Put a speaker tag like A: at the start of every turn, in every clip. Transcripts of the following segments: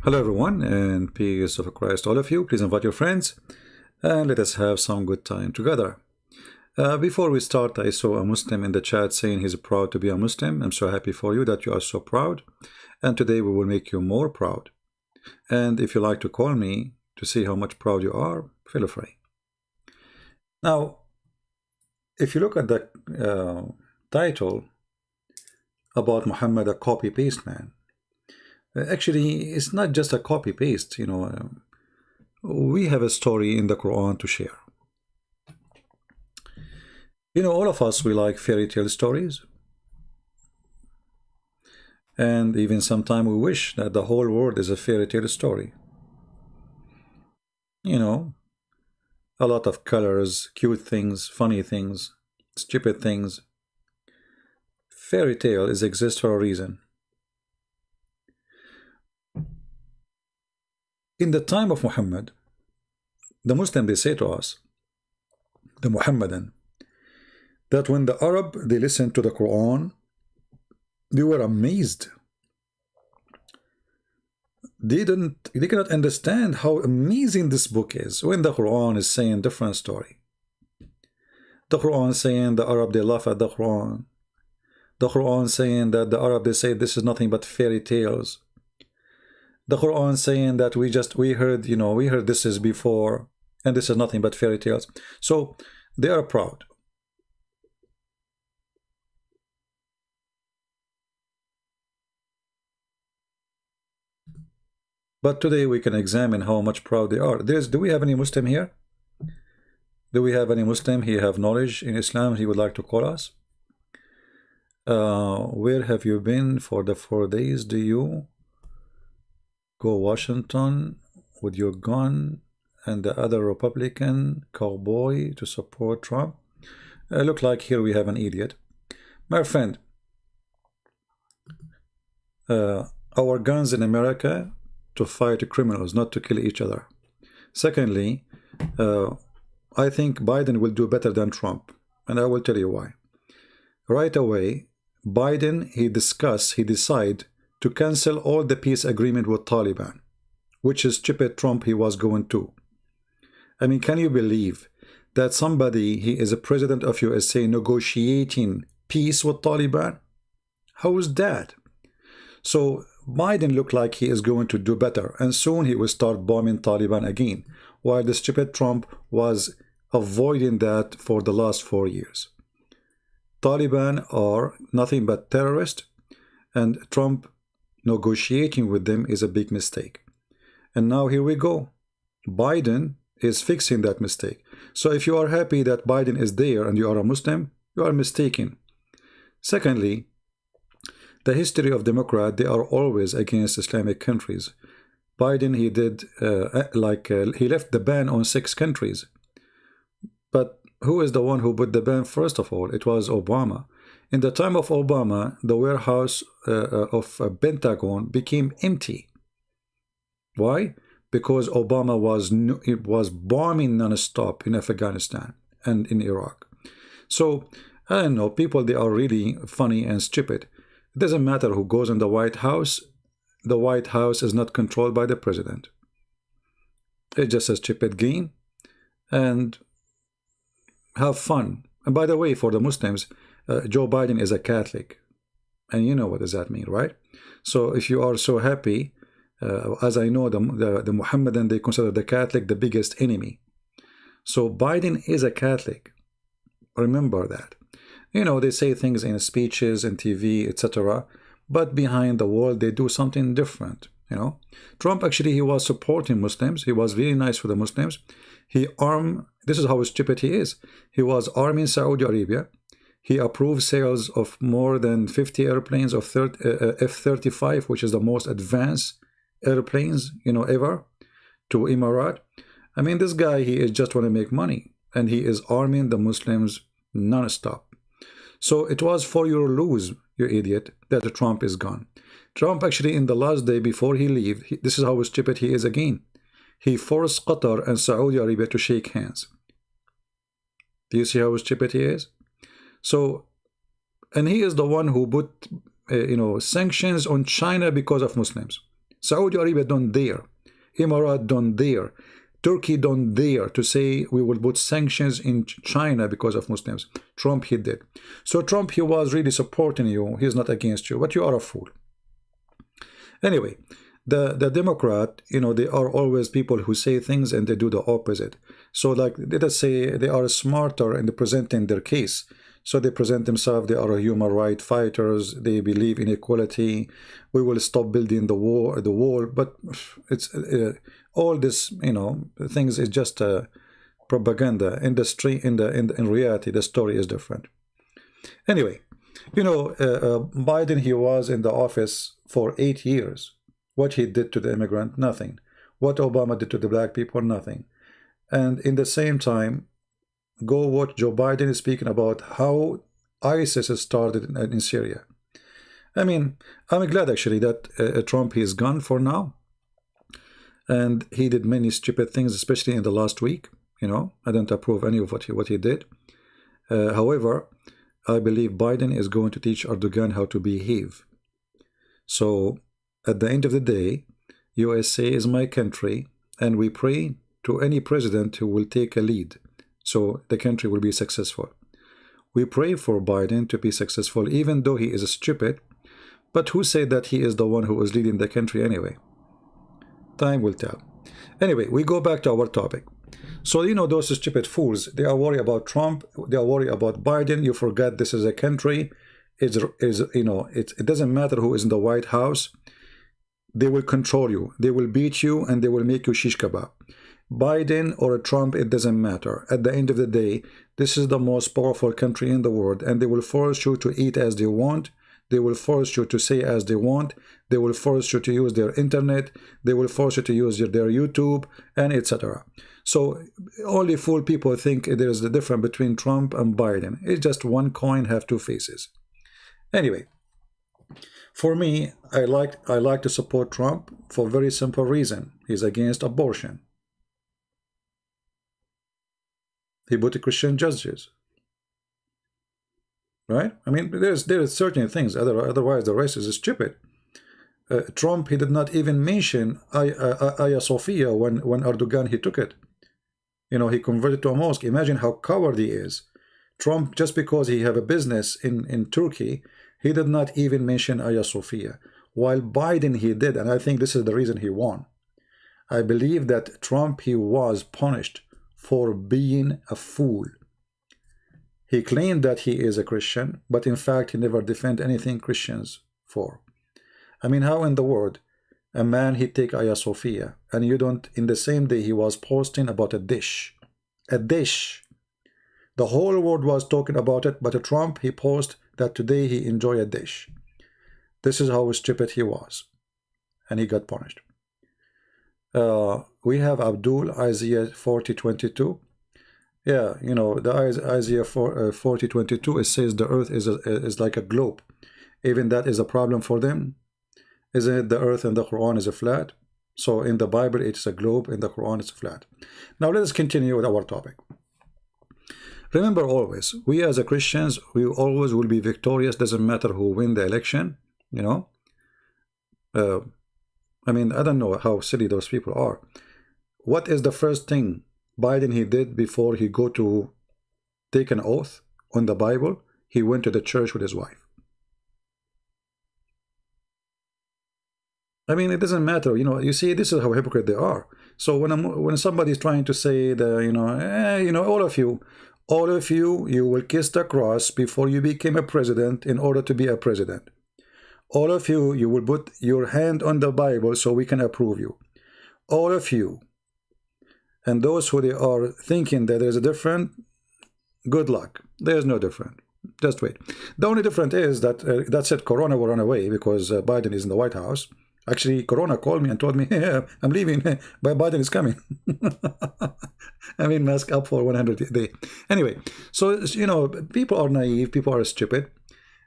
A: Hello everyone, and peace of Christ all of you. Please invite your friends and let us have some good time together. Before we start, I saw a Muslim in the chat saying he's proud to be a Muslim. I'm so happy for you that you are so proud, and today we will make you more proud. And if you like to call me to see how much proud you are, feel free. Now, if you look at the title about Muhammad, a copy-paste man, actually, it's not just a copy-paste, we have a story in the Quran to share. All of us, we like fairy tale stories. And even sometimes we wish that the whole world is a fairy tale story. A lot of colors, cute things, funny things, stupid things. Fairy tale exists for a reason. In the time of Muhammad, the Muslim, they say to us, the Muhammadan, that when the Arab, they listened to the Quran, they were amazed. They cannot understand how amazing this book is when the Quran is saying different story. The Quran is saying the Arab, they laugh at the Quran. The Quran is saying that the Arab, they say this is nothing but fairy tales. The Quran saying that we heard this is before, and this is nothing but fairy tales. So they are proud. But today we can examine how much proud they are. Do we have any Muslim here? Do we have any Muslim? He have knowledge in Islam. He would like to call us. Where have you been for the 4 days? Do you go Washington with your gun and the other Republican cowboy to support Trump? Look like here we have an idiot. My friend, our guns in America to fight criminals, not to kill each other. Secondly, I think Biden will do better than Trump, and I will tell you why. Right away, Biden, he decide to cancel all the peace agreement with Taliban, which is stupid Trump he was going to. I mean, can you believe that somebody, he is a president of USA, negotiating peace with Taliban? How is that? So Biden looked like he is going to do better, and soon he will start bombing Taliban again, while the stupid Trump was avoiding that for the last 4 years. Taliban are nothing but terrorists, and Trump negotiating with them is a big mistake. And now here we go. Biden is fixing that mistake. So if you are happy that Biden is there and you are a Muslim, you are mistaken. Secondly, the history of Democrat, they are always against Islamic countries. Biden, he did he left the ban on 6 countries. But who is the one who put the ban first of all? It was Obama. In the time of Obama, the warehouse of Pentagon became empty. Why? Because Obama was bombing non-stop in Afghanistan and in Iraq. So, I don't know, people, they are really funny and stupid. It doesn't matter who goes in the White House. The White House is not controlled by the president. It's just a stupid game. And have fun. And by the way, for the Muslims, Joe Biden is a Catholic. And you know what does that mean, right? So if you are so happy, as I know, the Mohammedan, they consider the Catholic the biggest enemy. So Biden is a Catholic. Remember that. They say things in speeches and TV, etc. But behind the wall, they do something different. Trump, actually, he was supporting Muslims. He was very nice for the Muslims. This is how stupid he is. He was arming Saudi Arabia. He approved sales of more than 50 airplanes of F-35, which is the most advanced airplanes, ever, to Emirat. I mean, this guy, he is just want to make money. And he is arming the Muslims non-stop. So it was for your lose, you idiot, that Trump is gone. Trump, actually, in the last day before he leave, this is how stupid he is again. He forced Qatar and Saudi Arabia to shake hands. Do you see how stupid he is? So, and he is the one who put, sanctions on China because of Muslims. Saudi Arabia don't dare. Emirates don't dare. Turkey don't dare to say we will put sanctions in China because of Muslims. Trump, he did. So Trump, he was really supporting you. He's not against you, but you are a fool. Anyway, the Democrat, you know, they are always people who say things and they do the opposite. So like, let us say they are smarter in presenting their case. So they present themselves, they are human rights fighters, they believe in equality, we will stop building the wall, but it's all this, you know, things is just propaganda. In the street, in reality, the story is different. Anyway, you know, Biden, he was in the office for 8 years. What he did to the immigrant, nothing. What Obama did to the black people, nothing. And in the same time, go watch Joe Biden is speaking about how ISIS started in Syria. I mean, I'm glad actually that Trump is gone for now. And he did many stupid things, especially in the last week. You know, I don't approve any of what he did. However, I believe Biden is going to teach Erdogan how to behave. So, at the end of the day, USA is my country, and we pray to any president who will take a lead, so the country will be successful. We pray for Biden to be successful, even though he is stupid. But who said that he is the one who is leading the country anyway? Time will tell. Anyway, we go back to our topic. So, you know, those stupid fools, they are worried about Trump, they are worried about Biden. You forget this is a country. You know, it doesn't matter who is in the White House. They will control you. They will beat you and they will make you shish kebab. Biden or Trump, it doesn't matter. At the end of the day, this is the most powerful country in the world, and they will force you to eat as they want. They will force you to say as they want. They will force you to use their internet. They will force you to use their YouTube, and etc. So only fool people think there is the difference between Trump and Biden. It's just one coin have two faces. Anyway, for me, I like to support Trump for a very simple reason. He's against abortion. He put the Christian judges, right? I mean, there is certain things. Otherwise, the rest is stupid. Trump, he did not even mention Hagia Sophia when Erdogan he took it. You know, he converted to a mosque. Imagine how coward he is. Trump, just because he have a business in Turkey, he did not even mention Hagia Sophia. While Biden, he did, and I think this is the reason he won. I believe that Trump, he was punished for being a fool. He claimed that he is a Christian, but in fact, he never defended anything Christians for. I mean, how in the world a man, he take Hagia Sophia, and you don't, in the same day, he was posting about a dish. A dish. The whole world was talking about it, but Trump, he posted that today he enjoy a dish. This is how stupid he was. And he got punished. We have Abdul, Isaiah 40:22. Yeah, you know, the Isaiah 40:22, it says the earth is like a globe. Even that is a problem for them. Isn't it the earth and the Quran is a flat? So in the Bible, it's a globe, in the Quran, it's flat. Now let us continue with our topic. Remember always, we as a Christians, we always will be victorious. Doesn't matter who win the election, you know. I mean, I don't know how silly those people are. What is the first thing Biden he did before he go to take an oath on the Bible? He went to the church with his wife. I mean, it doesn't matter, you know. You see, this is how hypocrite they are. So when somebody is trying to say the, you know, all of you, you will kiss the cross before you became a president in order to be a president. All of you, you will put your hand on the Bible so we can approve you. All of you. And those who they are thinking that there's a different, good luck. There's no different. Just wait. The only difference is that that said Corona will run away because Biden is in the White House. Actually, Corona called me and told me, hey, I'm leaving, but Biden is coming. I mean, mask up for 100 days. Anyway, so, you know, people are naive, people are stupid.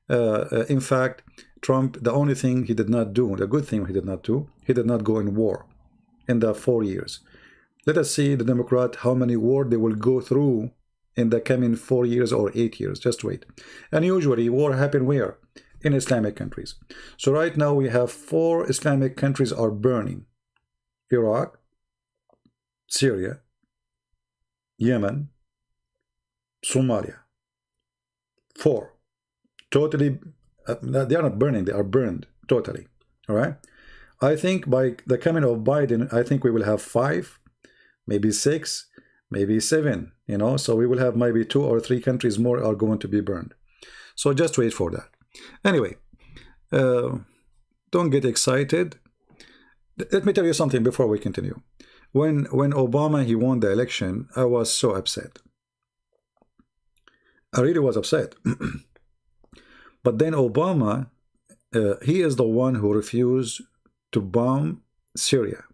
A: In fact, Trump, the only thing he did not do, the good thing he did not do, he did not go in war in the 4 years. Let us see the Democrat, how many wars they will go through in the coming 4 years or 8 years. Just wait. And usually war happen where? in Islamic countries. So right now we have 4 Islamic countries are burning: Iraq, Syria, Yemen, Somalia. 4 totally. They are not burning, they are burned totally. All right. I think by the coming of Biden, I think we will have 5, maybe 6, maybe 7, you know, so we will have maybe 2 or 3 countries more are going to be burned. So just wait for that. Anyway, don't get excited. Let me tell you something before we continue. When Obama, he won the election, I was so upset. I really was upset. But then Obama, he is the one who refused to bomb Syria.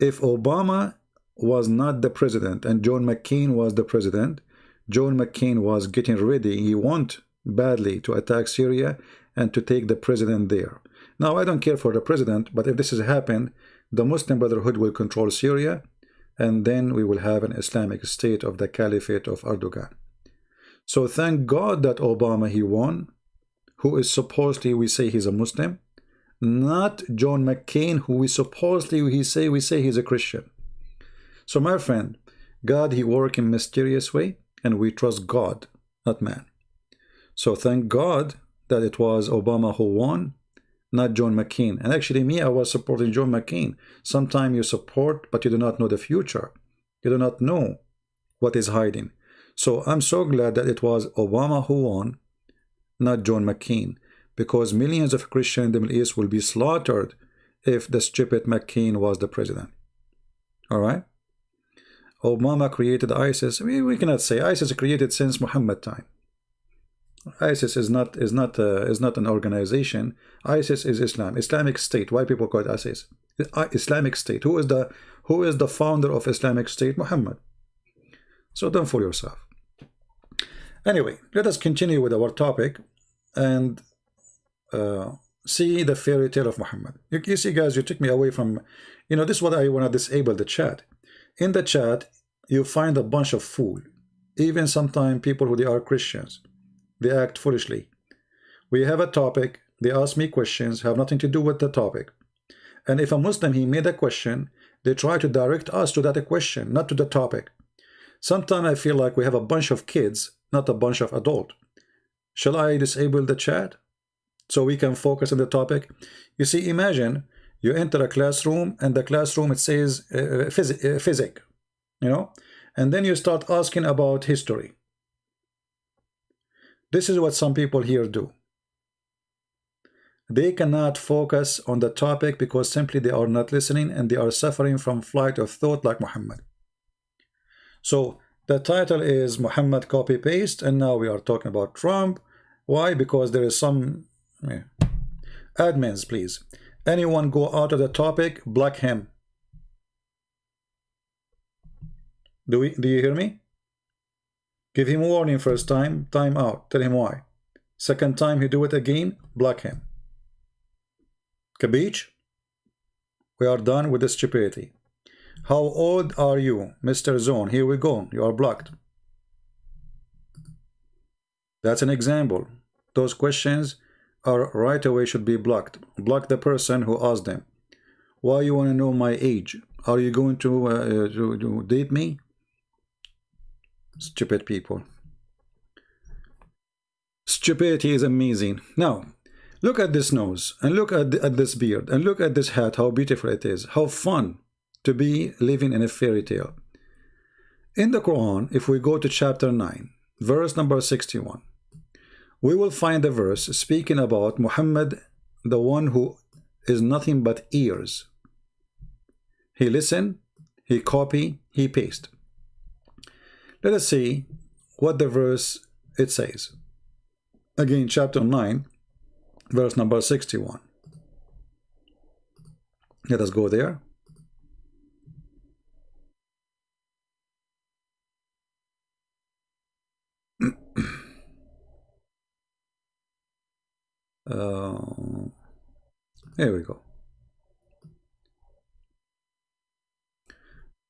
A: If Obama was not the president and John McCain was the president, John McCain was getting ready. He wanted badly to attack Syria and to take the president there. Now, I don't care for the president, but if this has happened, the Muslim Brotherhood will control Syria, and then we will have an Islamic state of the Caliphate of Erdogan. So thank God that Obama, he won, who is supposedly, we say he's a Muslim, not John McCain, who we supposedly, we say he's a Christian. So my friend, God, he works in mysterious way, and we trust God, not man. So thank God that it was Obama who won, not John McCain. And actually me, I was supporting John McCain. Sometimes you support, but you do not know the future. You do not know what is hiding. So I'm so glad that it was Obama who won, not John McCain, because millions of Christians in the Middle East will be slaughtered if the stupid McCain was the president. All right? Obama created ISIS. We cannot say ISIS is created since Muhammad time. ISIS is not an organization. ISIS is Islam, Islamic State. Why people call it ISIS? Islamic State. Who is the founder of Islamic State? Muhammad. So don't fool yourself. Anyway, let us continue with our topic and see the fairy tale of Muhammad. You see, guys, you took me away from, this is what I want to disable the chat. In the chat, you find a bunch of fool. Even sometimes people who they are Christians, they act foolishly. We have a topic, they ask me questions, have nothing to do with the topic. And if a Muslim, he made a question, they try to direct us to that question, not to the topic. Sometimes I feel like we have a bunch of kids, not a bunch of adults. Shall I disable the chat so we can focus on the topic? You see, imagine you enter a classroom and the classroom, it says physics, and then you start asking about history. This is what some people here do. They cannot focus on the topic because simply they are not listening and they are suffering from flight of thought like Muhammad. So the title is Muhammad copy paste, and now we are talking about Trump. Why? Because there is some admins, please. Anyone go out of the topic, block him. Do you hear me? Give him a warning first time, time out. Tell him why. Second time he do it again, block him. Capiche? We are done with the stupidity. How old are you, Mr. Zone? Here we go. You are blocked. That's an example. Those questions are right away should be blocked. Block the person who asked them. Why you want to know my age? Are you going to date me? Stupid people. Stupidity is amazing. Now, look at this nose, and look at this beard, and look at this hat, how beautiful it is. How fun to be living in a fairy tale. In the Quran, if we go to chapter 9, verse number 61, we will find a verse speaking about Muhammad, the one who is nothing but ears. He listen, he copy, he paste. Let us see what the verse it says. Again, chapter 9, verse number 61. Let us go there. Here we go.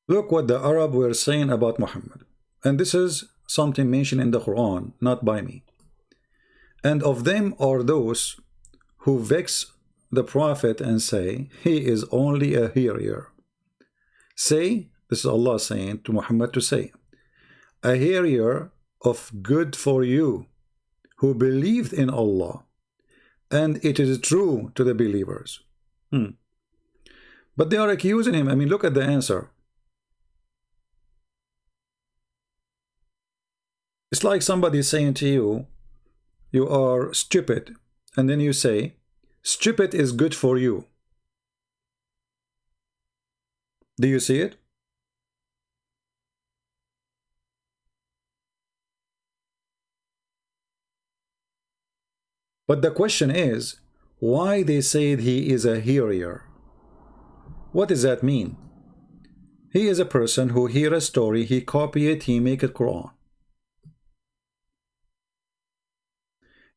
A: Look what the Arab were saying about Muhammad. And this is something mentioned in the Quran, not by me. And of them are those who vex the Prophet and say, he is only a hearer. Say, this is Allah saying to Muhammad to say, a hearer of good for you who believed in Allah, and it is true to the believers. But they are accusing him. I mean, look at the answer. It's like somebody saying to you, you are stupid, and then you say, stupid is good for you. Do you see it? But the question is, why they said he is a hearer? What does that mean? He is a person who hear a story, he copy it, he make it Quran.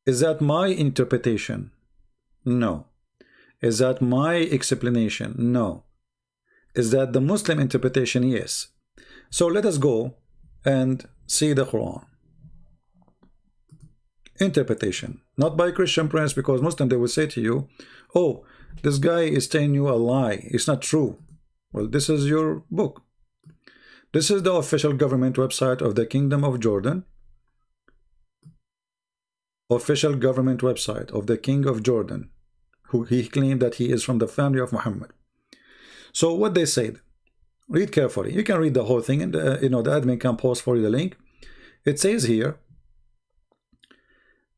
A: Is that my interpretation? No. Is that my explanation? No. Is that the Muslim interpretation? Yes. So let us go and see the Quran. Interpretation, not by Christian prince, because Muslim, they will say to you, oh, this guy is telling you a lie, it's not true. Well, this is your book. This is the official government website of the Kingdom of Jordan. Official government website of the King of Jordan, who he claimed that he is from the family of Muhammad. So what they said, read carefully. You can read the whole thing, and the admin can post for you the link. It says here,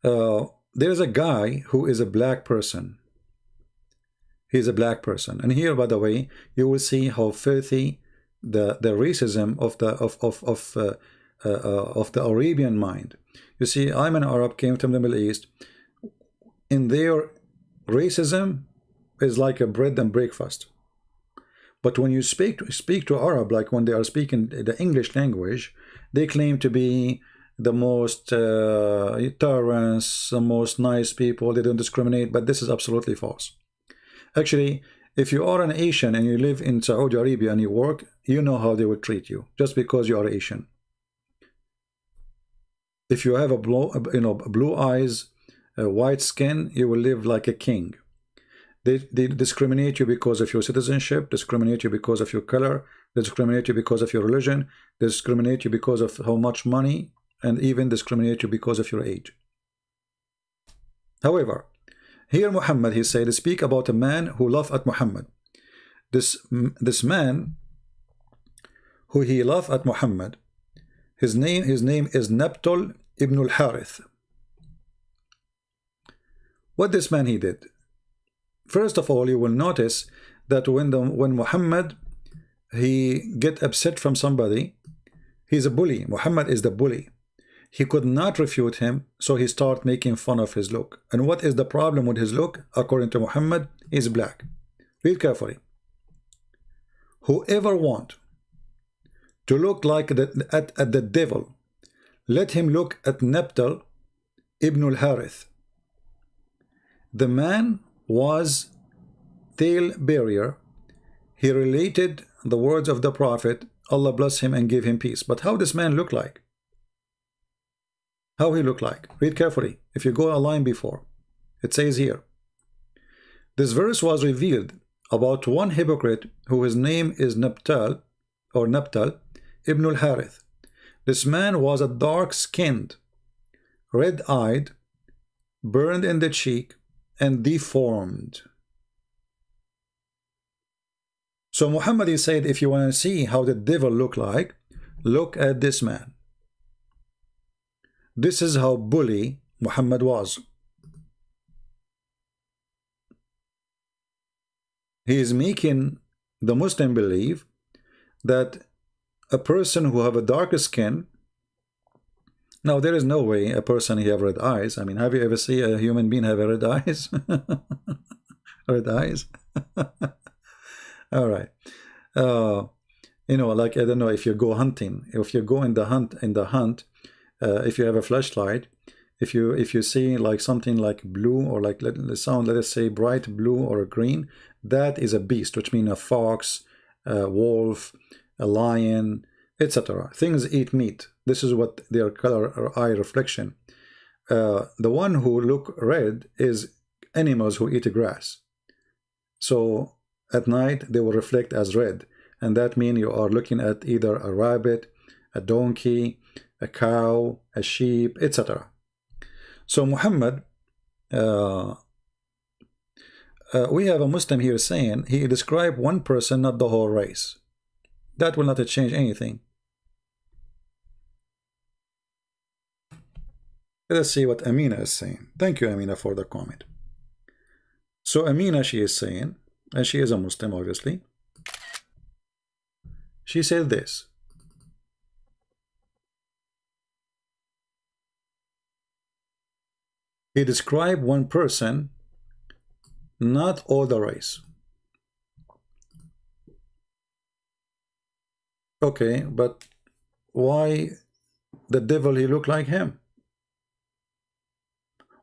A: there is a guy who is a black person. He's a black person, and here, by the way, you will see how filthy the racism of the Arabian mind. You see, I'm an Arab, came from the Middle East. In their racism is like a bread and breakfast. But when you speak to Arab, like when they are speaking the English language, they claim to be the most tolerant, the most nice people. They don't discriminate, but this is absolutely false. Actually, if you are an Asian and you live in Saudi Arabia and you work, you know how they will treat you just because you are Asian. If you have a blue eyes, white skin, you will live like a king. They discriminate you because of your citizenship, discriminate you because of your color, discriminate you because of your religion, discriminate you because of how much money, and even discriminate you because of your age. However, here Muhammad, he said, speak about a man who laughed at Muhammad. This man who he laughed at Muhammad, his name is Nabtul ibn al-Harith. What this man he did? First of all, you will notice that when Muhammad he get upset from somebody, he's a bully. Muhammad is the bully. He could not refute him, so he started making fun of his look. And what is the problem with his look? According to Muhammad, is black. Read carefully. Whoever want to look like at the devil, let him look at Nabtal ibn al-Harith. The man was tale bearer. He related the words of the Prophet, Allah bless him and give him peace. But how this man look like? How he look like? Read carefully. If you go a line before, it says here, this verse was revealed about one hypocrite who his name is Nabtal ibn al-Harith. This man was a dark-skinned, red-eyed, burned in the cheek, and deformed. So Muhammad, he said, if you want to see how the devil look like, look at this man. This is how bully Muhammad was. He is making the Muslim believe that a person who have a darker skin, now there is no way a person he have red eyes. I mean, have you ever seen a human being have red eyes? Red eyes? All right. Like, I don't know, if you go hunting, if you go in the hunt, if you have a flashlight, if you see like something like blue or like let us say bright blue or a green, that is a beast, which means a fox, a wolf, a lion, etc. Things eat meat. This is what their color or eye reflection. The one who look red is animals who eat grass. So at night they will reflect as red, and that means you are looking at either a rabbit, a donkey, a cow, a sheep, etc. So Muhammad, we have a Muslim here saying he described one person, not the whole race. That will not change anything. Let us see what Amina is saying. Thank you, Amina, for the comment. So Amina, she is saying, and she is a Muslim, obviously. She said this. He described one person, not all the race. Okay, but why the devil he look like him?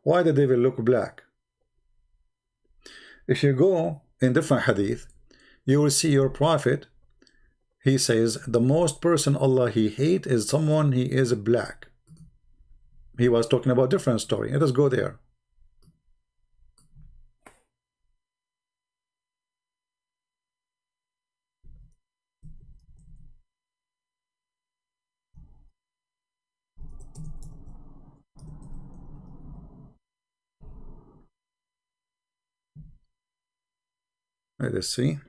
A: Why the devil look black? If you go in different hadith, you will see your prophet, he says the most person Allah he hate is someone he is black. He was talking about different story. Let us go there. Let us see.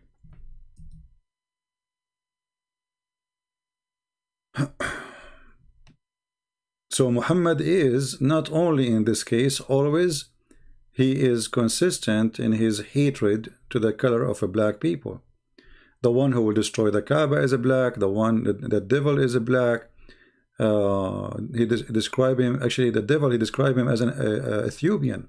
A: So Muhammad is not only in this case, always he is consistent in his hatred to the color of a black people. The one who will destroy the Kaaba is a black, the devil is a black. He described him, actually the devil, he described him as an Ethiopian.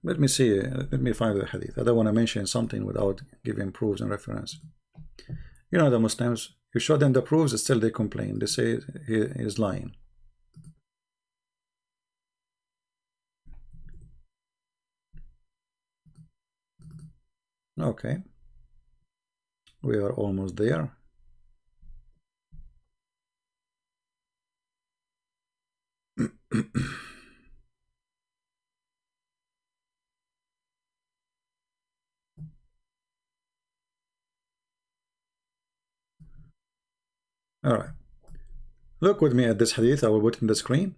A: Let me see, let me find the hadith. I don't want to mention something without giving proofs and reference. You know the Muslims, you show them the proofs, still they complain. They say he is lying. Okay. We are almost there. All right. Look with me at this hadith. I will put in the screen.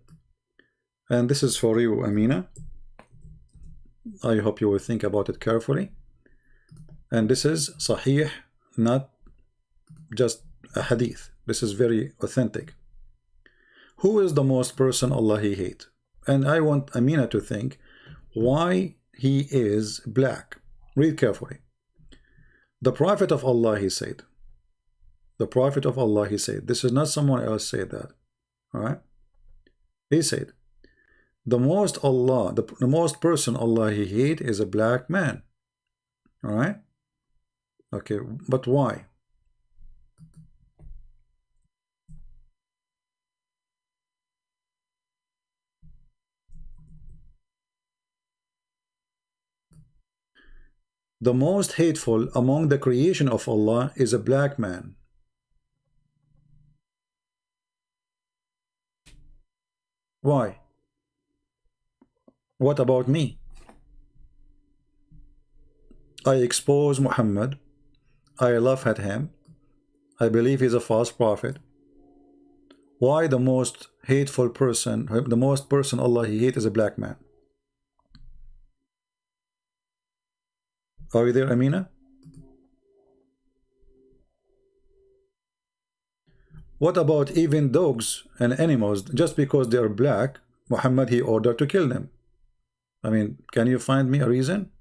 A: And this is for you, Amina. I hope you will think about it carefully. And this is Sahih, not just a hadith. This is very authentic. Who is the most person Allah he hate? And I want Amina to think why he is black. Read carefully. The Prophet of Allah, he said. The Prophet of Allah, he said. This is not someone else said that. All right? He said, the most person Allah he hate is a black man. All right? Okay, but why? The most hateful among the creation of Allah is a black man. Why? What about me? I expose Muhammad. I laugh at him. I believe he's a false prophet. Why the most hateful person, the most person Allah he hates is a black man? Are you there, Amina? What about even dogs and animals? Just because they are black, Muhammad he ordered to kill them. I mean, can you find me a reason?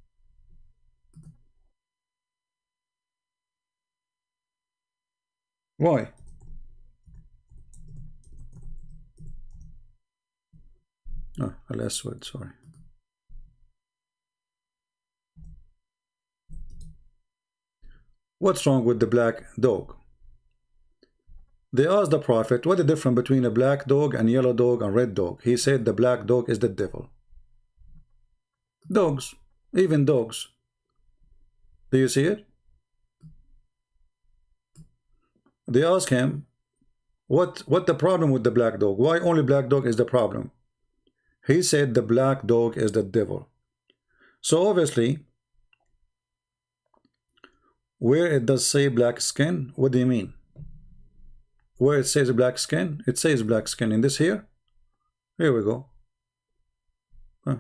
A: Why? Oh, Al-Aswad, sorry. What's wrong with the black dog? They asked the Prophet, what is the difference between a black dog and yellow dog and red dog? He said the black dog is the devil. Dogs, even dogs. Do you see it? They ask him, what the problem with the black dog? Why only black dog is the problem? He said the black dog is the devil. So obviously, where it does say black skin, what do you mean? Where it says black skin, it says black skin. In this here we go. Huh.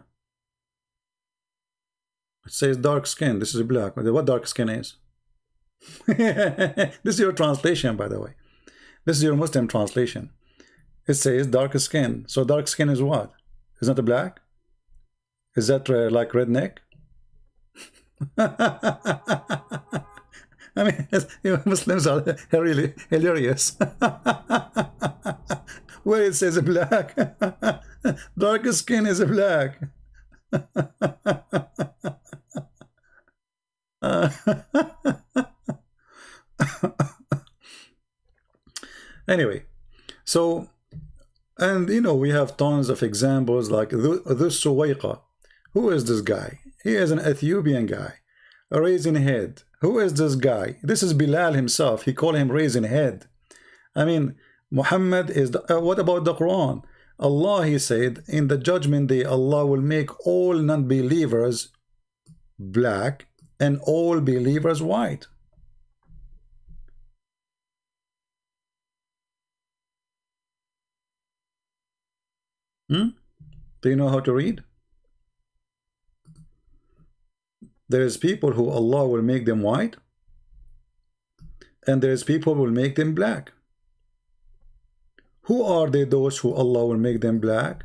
A: It says dark skin. This is black. What dark skin is? This is your translation, by the way. This is your Muslim translation. It says dark skin. So dark skin is what? Is that black? Is that like redneck? I mean, Muslims are really hilarious. Where it says black, dark skin is black. Anyway, so, and you know, we have tons of examples like this Suwayqa. Who is this guy? He is an Ethiopian guy, a raising head. Who is this guy? This is Bilal himself. He called him raising head. I mean, Muhammad is the, what about the Quran? Allah, he said, in the judgment day, Allah will make all non-believers black and all believers white. Do you know how to read? There is people who Allah will make them white, and there is people who will make them black. Who are they, those who Allah will make them black?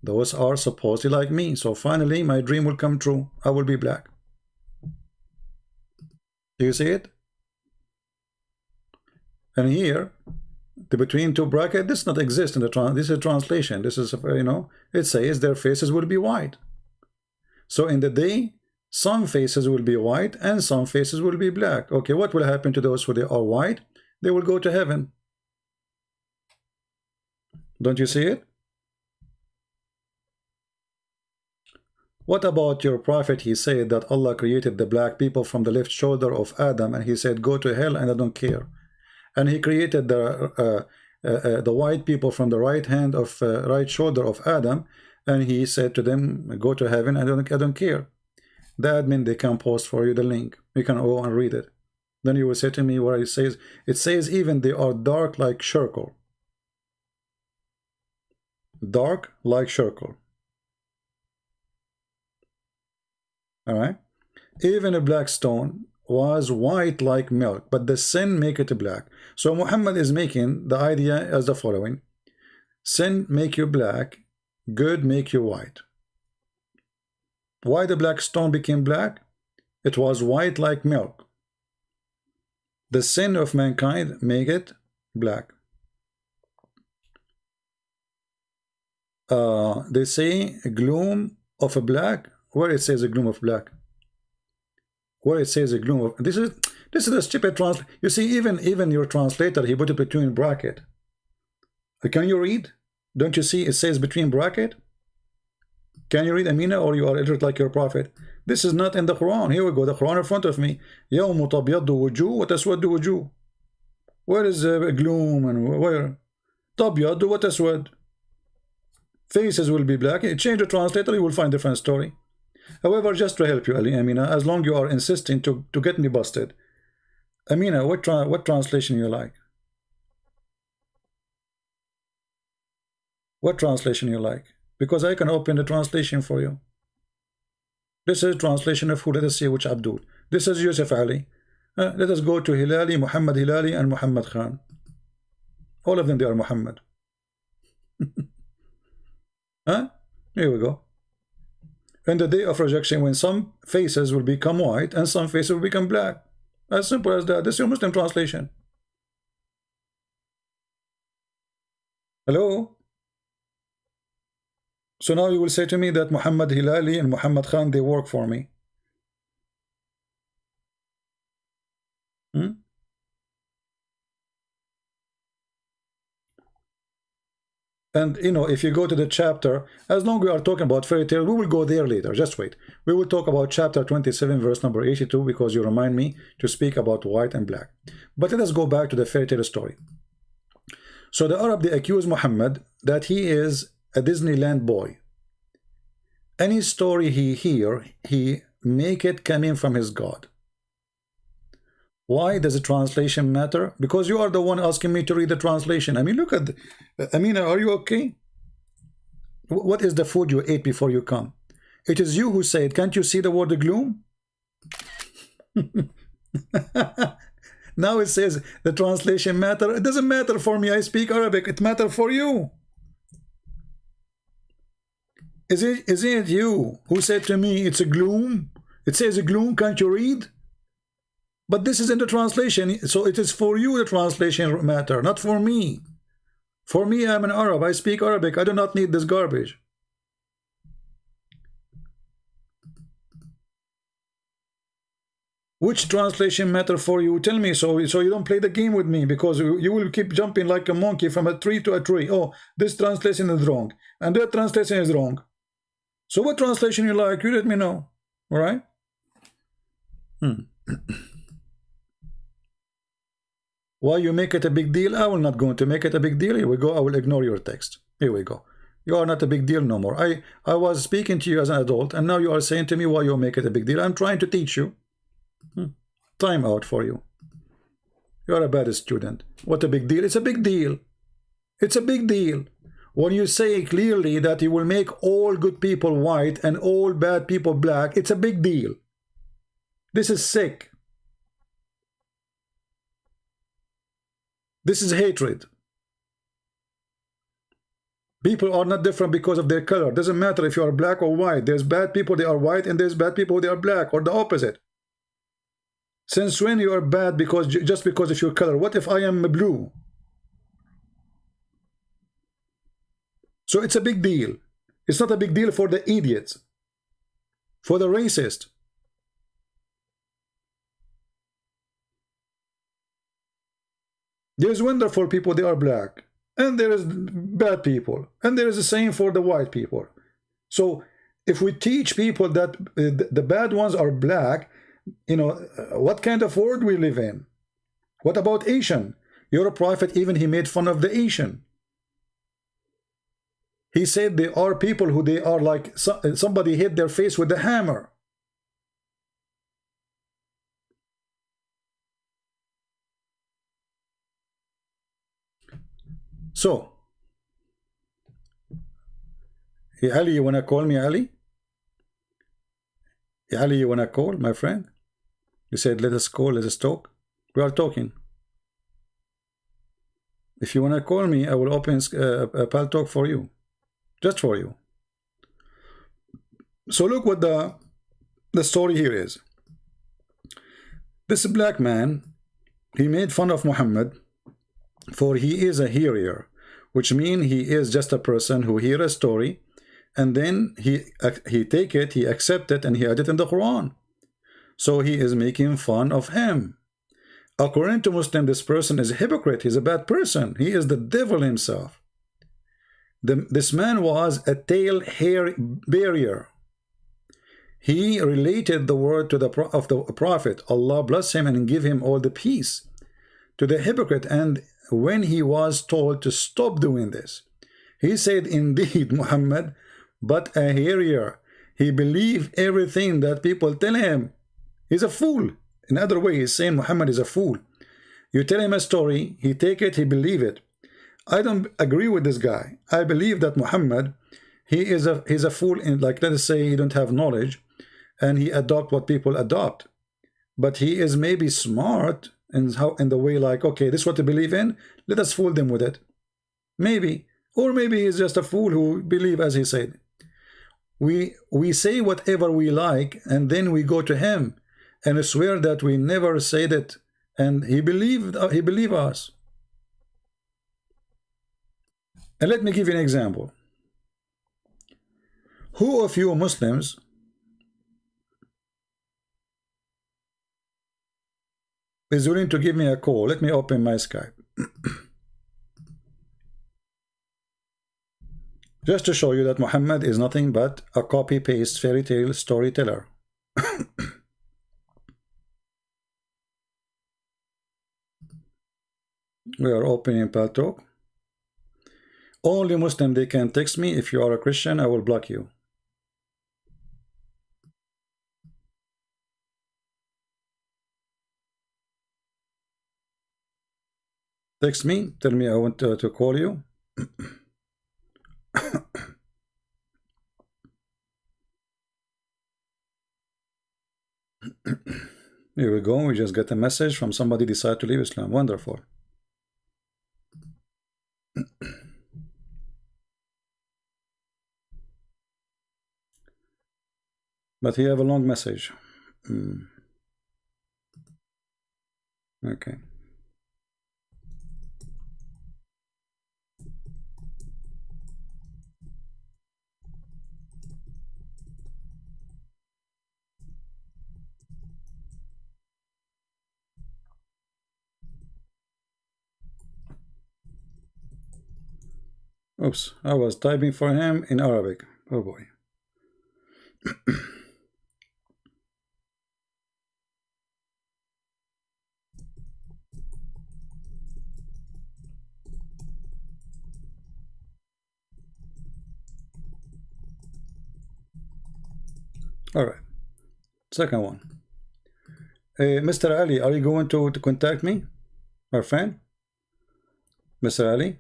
A: Those are supposedly like me. So finally my dream will come true. I will be black. Do you see it? And here, the between two bracket, this does not exist in the this is a translation. This is, you know, it says their faces will be white. So in the day, some faces will be white and some faces will be black. Okay, what will happen to those who they are white? They will go to heaven. Don't you see it? What about your prophet? He said that Allah created the black people from the left shoulder of Adam, and he said, go to hell and I don't care. And he created the white people from the right hand of right shoulder of Adam, and he said to them, go to heaven, I don't care. The admin, they can post for you the link. You can go and read it. Then you will say to me where it says even they are dark like charcoal. Dark like charcoal. All right. Even a black stone was white like milk, but the sin make it black. So Muhammad is making the idea as the following: sin make you black, good make you white. Why the black stone became black? It was white like milk. The sin of mankind make it black. They say a gloom of a black. Where it says a gloom of black? Where it says a gloom of, this is a stupid translation. You see, even your translator, he put it between bracket. Can you read? Don't you see it says between bracket? Can you read, Amina, or you are illiterate like your prophet? This is not in the Quran. Here we go, the Quran in front of me. يَوْمُ تَبْيَضُّ وُجُوهٌ وَتَسْوَدُّ وُجُوهٌ. Where is gloom and where? تَبْيَضُّ وَتَسْوَدُّ. Faces will be black. Change the translator, you will find a different story. However, just to help you, Amina, as long you are insisting to get me busted. Amina, what translation you like? What translation you like? Because I can open the translation for you. This is translation of who? Let us see which Abdul. This is Yusuf Ali. Let us go to Hilali, Muhammad Hilali, and Muhammad Khan. All of them, they are Muhammad. Here we go. In the day of rejection, when some faces will become white and some faces will become black. As simple as that. This is your Muslim translation. Hello? So now you will say to me that Muhammad Hilali and Muhammad Khan, they work for me. Hmm? And you know, if you go to the chapter, as long as we are talking about fairy tale, we will go there later. Just wait. We will talk about chapter 27, verse number 82, because you remind me to speak about white and black. But let us go back to the fairy tale story. So the Arab, they accuse Muhammad that he is a Disneyland boy. Any story he hear, he make it coming from his God. Why does the translation matter? Because you are the one asking me to read the translation. I mean, look at, Amina, are you okay? What is the food you ate before you come? It is you who said, can't you see the word gloom? Now it says the translation matter. It doesn't matter for me. I speak Arabic. It matters for you. Isn't it you who said to me, it's a gloom? It says a gloom, can't you read? But this is in the translation, so it is for you the translation matter, not for me. For me, I'm an Arab. I speak Arabic. I do not need this garbage. Which translation matter for you? Tell me, so you don't play the game with me, because you will keep jumping like a monkey from a tree to a tree. Oh, this translation is wrong, and that translation is wrong. So what translation you like? You let me know. All right? Why you make it a big deal? I will not going to make it a big deal. Here we go. I will ignore your text. Here we go. You are not a big deal no more. I was speaking to you as an adult, and now you are saying to me why you make it a big deal. I'm trying to teach you. Time out for you. You are a bad student. What a big deal. It's a big deal. It's a big deal. When you say clearly that you will make all good people white and all bad people black, it's a big deal. This is sick. This is hatred. People are not different because of their color. Doesn't matter if you are black or white. There's bad people, they are white, and there's bad people, they are black, or the opposite. Since when you are bad just because of your color? What if I am blue? So it's a big deal. It's not a big deal for the idiots, for the racist. There's wonderful people, they are black, and there is bad people, and there is the same for the white people. So if we teach people that the bad ones are black, you know, what kind of world we live in? What about Asian? Your prophet, even he made fun of the Asian. He said they are people who they are like somebody hit their face with a hammer. So, hey, Ali, you wanna call me, Ali? Hey, Ali, you wanna call, my friend? You said let us call, let us talk. We are talking. If you wanna call me, I will open a pal talk for you, just for you. So look what the story here is. This black man, he made fun of Muhammad, for he is a hearer, which means he is just a person who hear a story, and then he take it, he accept it, and he add it in the Quran. So he is making fun of him. According to Muslim, this person is a hypocrite. He's a bad person. He is the devil himself. This man was a tail hair barrier. He related the word to the prophet. Allah bless him and give him all the peace. To the hypocrite, and when he was told to stop doing this, he said, indeed, Muhammad, but a hearer. He believed everything that people tell him. He's a fool. In other way, he's saying Muhammad is a fool. You tell him a story, he take it, he believe it. I don't agree with this guy. I believe that Muhammad, he's a fool in, like, let us say he don't have knowledge, and he adopt what people adopt. But he is maybe smart in the way, like, okay, this is what they believe in, let us fool them with it. Maybe. Or maybe he's just a fool who believe as he said. We say whatever we like, and then we go to him and swear that we never said it, and he believed us. And let me give you an example. Who of you Muslims is willing to give me a call? Let me open my Skype. Just to show you that Muhammad is nothing but a copy-paste fairy tale storyteller. We are opening Paltalk. Only Muslim they can text me. If you are a Christian, I will block you. Text me, tell me I want to call you. Here we go. We just get a message from somebody decide to leave Islam. Wonderful. But he have a long message. Okay. Oops, I was typing for him in Arabic. Oh boy. All right. Second one. Mr. Ali, are you going to contact me? Our friend? Mr. Ali?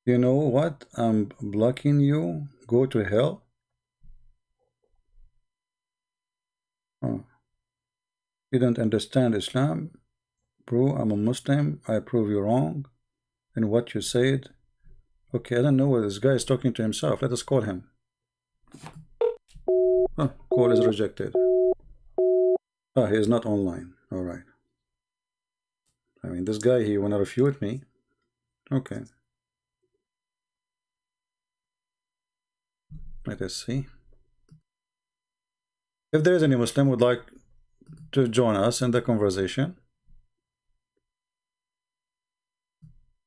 A: You know what? I'm blocking you. Go to hell. Oh. You don't understand Islam. Bro, I'm a Muslim. I prove you wrong. And what you said. Okay, I don't know whether this guy is talking to himself. Let us call him. Oh, call is rejected. Ah, he is not online. All right. I mean, this guy, he wanna refute me. Okay. Let us see. If there is any Muslim who would like to join us in the conversation.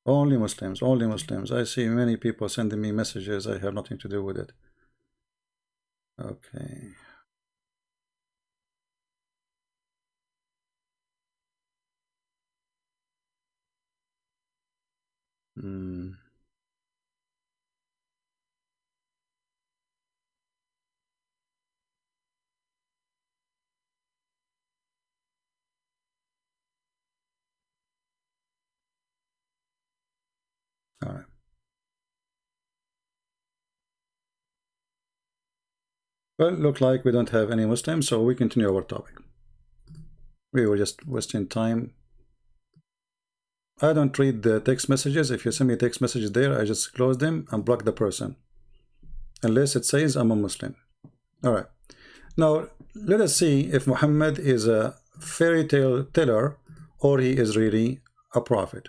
A: Only Muslims, only Muslims. I see many people sending me messages. I have nothing to do with it. Okay. All right. Well, look like we don't have any Muslims, so we continue our topic. We were just wasting time. I don't read the text messages. If you send me text messages there, I just close them and block the person. Unless it says I'm a Muslim. All right. Now, let us see if Muhammad is a fairy tale teller or he is really a prophet.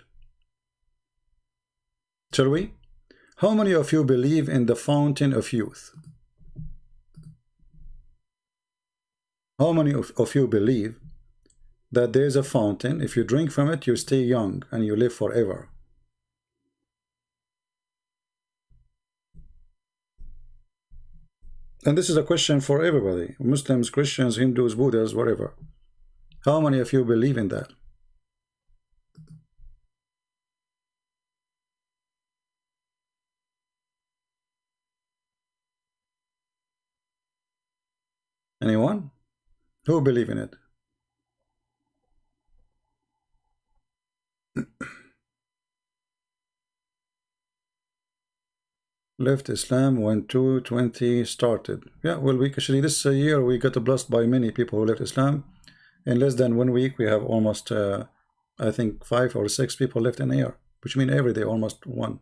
A: Shall we? How many of you believe in the fountain of youth? How many of you believe that there is a fountain? If you drink from it, you stay young and you live forever? And this is a question for everybody. Muslims, Christians, Hindus, Buddhas, whatever. How many of you believe in that? Anyone? Who believe in it? Left Islam when 220 started. Yeah, well, we actually this year we got blessed by many people who left Islam. In less than 1 week, we have almost, I think, 5 or 6 people left in a year, which means every day almost one.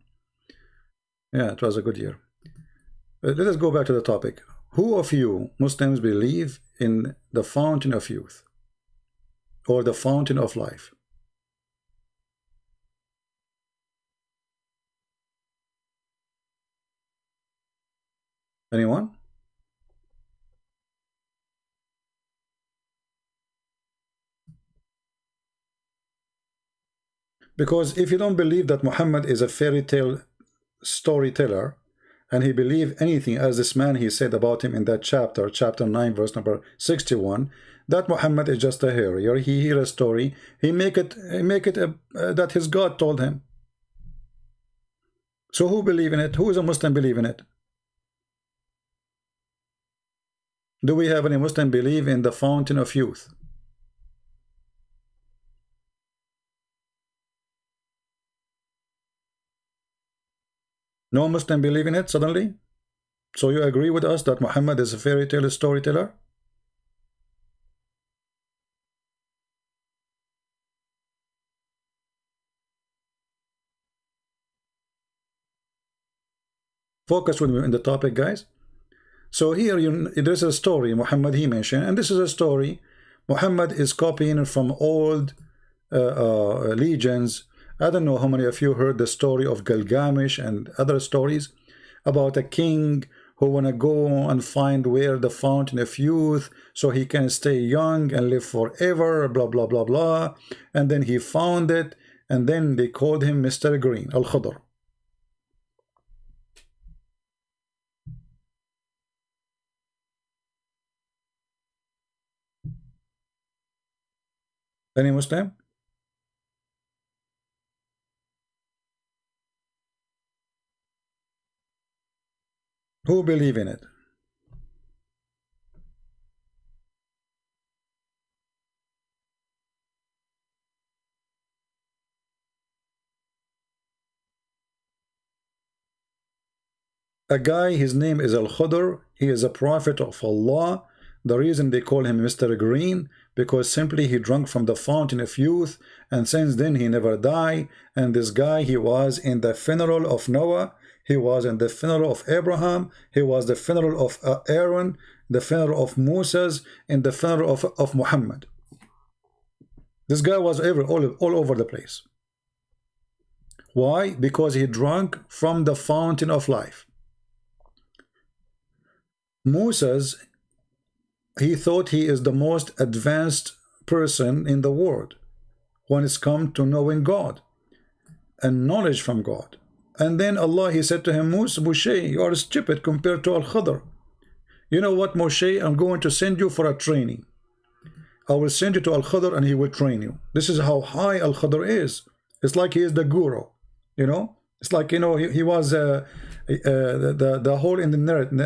A: Yeah, it was a good year. Let us go back to the topic. Who of you Muslims believe in the fountain of youth or the fountain of life? Anyone? Because if you don't believe that Muhammad is a fairy tale storyteller, and he believed anything, as this man, he said about him in that chapter, chapter 9, verse number 61, that Muhammad is just a hero. He hear a story, he make it that his God told him. So who believe in it? Who is a Muslim believe in it? Do we have any Muslim believe in the fountain of youth? No Muslim believe in it suddenly? So you agree with us that Muhammad is a fairy tale storyteller? Focus with me in the topic, guys. So here there's a story Muhammad he mentioned, and this is a story Muhammad is copying from old legends. I don't know how many of you heard the story of Gilgamesh and other stories about a king who wanna go and find where the fountain of youth so he can stay young and live forever, blah blah blah blah. And then he found it, and then they called him Mr. Green, Al-Khadr. Any Muslim? Who believe in it? A guy, his name is Al-Khadr. He is a prophet of Allah. The reason they call him Mr. Green, because simply he drank from the fountain of youth, and since then he never died. And this guy, he was in the funeral of Noah, he was in the funeral of Abraham, he was the funeral of Aaron, the funeral of Moses, and the funeral of Muhammad. This guy was all over the place. Why? Because he drank from the fountain of life. Moses, he thought he is the most advanced person in the world when it's come to knowing God and knowledge from God. And then Allah, he said to him, Moshe, you are stupid compared to Al-Khadr. You know what, Moshe, I'm going to send you for a training. I will send you to Al-Khadr and he will train you. This is how high Al-Khadr is. It's like he is the guru, you know. It's like, you know, he was the hole in the narrative,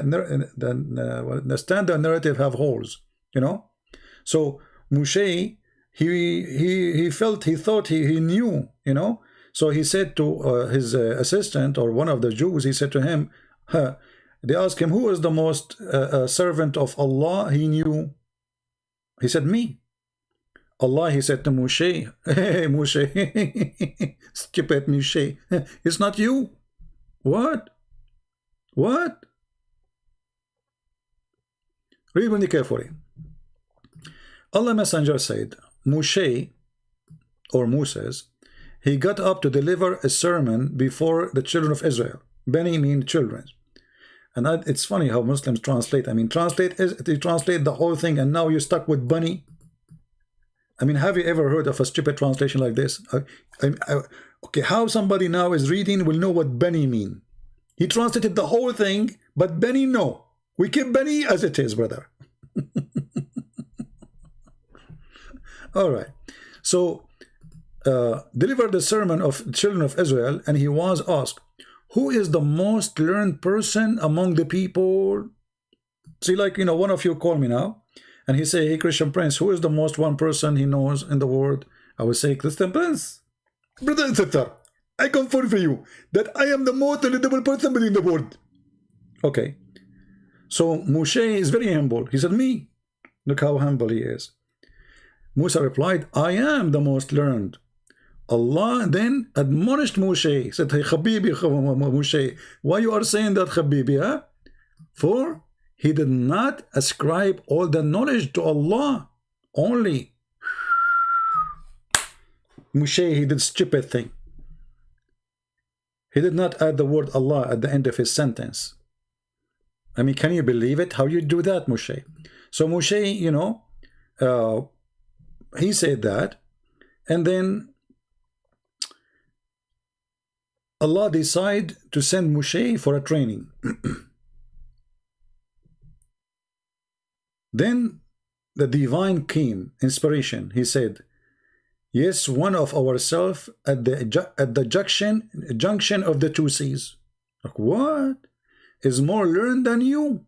A: the standard narrative have holes, you know. So Moshe, he thought he knew, you know. So he said to his assistant, or one of the Jews, he said to him, they asked him, who is the most servant of Allah? He knew. He said, me. Allah, he said to Moshe, hey Moshe, stupid Moshe, it's not you. What? What? Read really carefully. Allah Messenger said, Moshe, or Moses, he got up to deliver a sermon before the children of Israel. Bani mean children. And it's funny how Muslims translate. I mean, they translate the whole thing, and now you're stuck with Bani. I mean, have you ever heard of a stupid translation like this? Okay, how somebody now is reading will know what Bani mean. He translated the whole thing, but Bani, no. We keep Bani as it is, brother. All right. So, delivered the sermon of children of Israel, and he was asked, who is the most learned person among the people? See, like, you know, one of you call me now, and he say, hey, Christian Prince, who is the most one person he knows in the world? I will say, Christian Prince. Brother and sister, I confirm for you that I am the most knowledgeable person in the world. Okay. So Moshe is very humble. He said, me. Look how humble he is. Musa replied, I am the most learned. Allah then admonished Moshe. He said, hey, Habibi, Moshe, why you are saying that, Habibi, huh? For he did not ascribe all the knowledge to Allah only. Moshe, he did stupid thing. He did not add the word Allah at the end of his sentence. I mean, can you believe it? How you do that, Moshe? So Moshe, you know, he said that, and then Allah decided to send Moshe for a training. Then the divine came, inspiration. He said, yes, one of ourselves at the junction of the two seas. Like, what? Is more learned than you?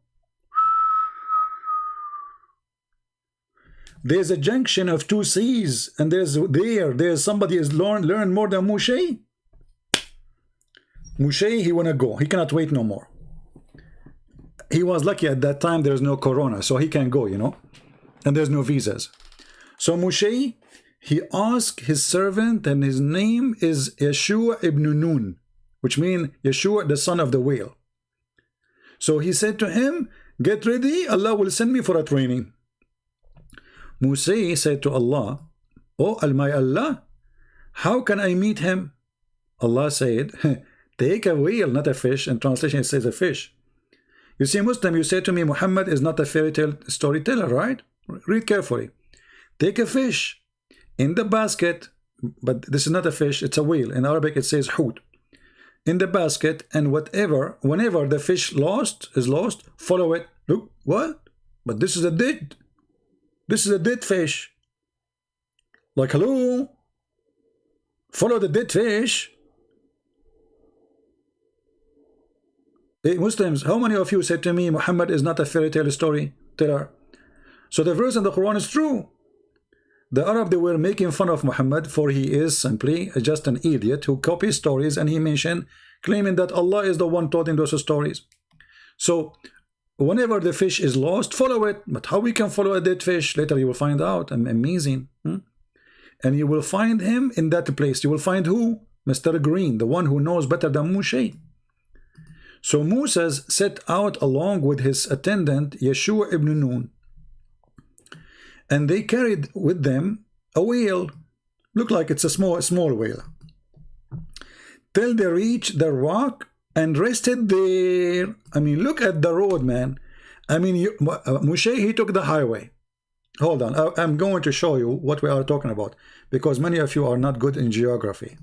A: There's a junction of two seas, and there's somebody is learned more than Moshe. Moshe, he wanna go. He cannot wait no more. He was lucky at that time there's no corona, so he can go, you know, and there's no visas. So Moshe, he asked his servant, and his name is Yeshua ibn Nun, which means Yeshua, the son of the whale. So he said to him, get ready, Allah will send me for a training. Moshe said to Allah, oh my Allah, how can I meet him? Allah said, take a whale, not a fish. In translation it says a fish. You see, Muslim, you say to me, Muhammad is not a fairy tale storyteller, right? Read carefully. Take a fish in the basket, but this is not a fish, it's a whale. In Arabic it says hoot. In the basket, and whenever the fish is lost, follow it. Look, what? But this is a dead. This is a dead fish. Like, hello? Follow the dead fish. Hey, Muslims, how many of you said to me, Muhammad is not a fairy tale storyteller? So the verse in the Quran is true. The Arab, they were making fun of Muhammad, for he is simply just an idiot who copies stories, and he mentioned, claiming that Allah is the one taught in those stories. So whenever the fish is lost, follow it. But how we can follow a dead fish? Later you will find out. Amazing. And you will find him in that place. You will find who? Mr. Green, the one who knows better than Moshe. So Moses set out along with his attendant Yeshua ibn Nun, and they carried with them a whale. Look like it's a small whale, till they reached the rock and rested there. I mean, look at the road, man. I mean, Moshe, he took the highway. Hold on, I'm going to show you what we are talking about, because many of you are not good in geography.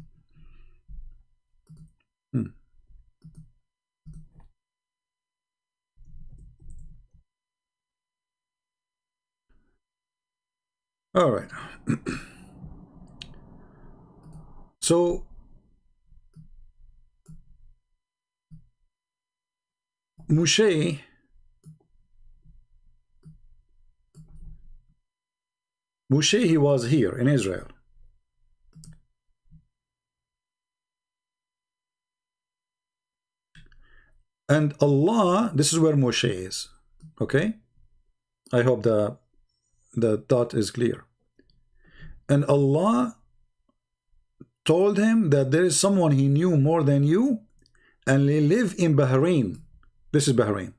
A: All right. So Moshe, he was here in Israel. And Allah, this is where Moshe is. Okay? I hope the thought is clear. And Allah told him that there is someone he knew more than you, and they live in Bahrain. This is Bahrain.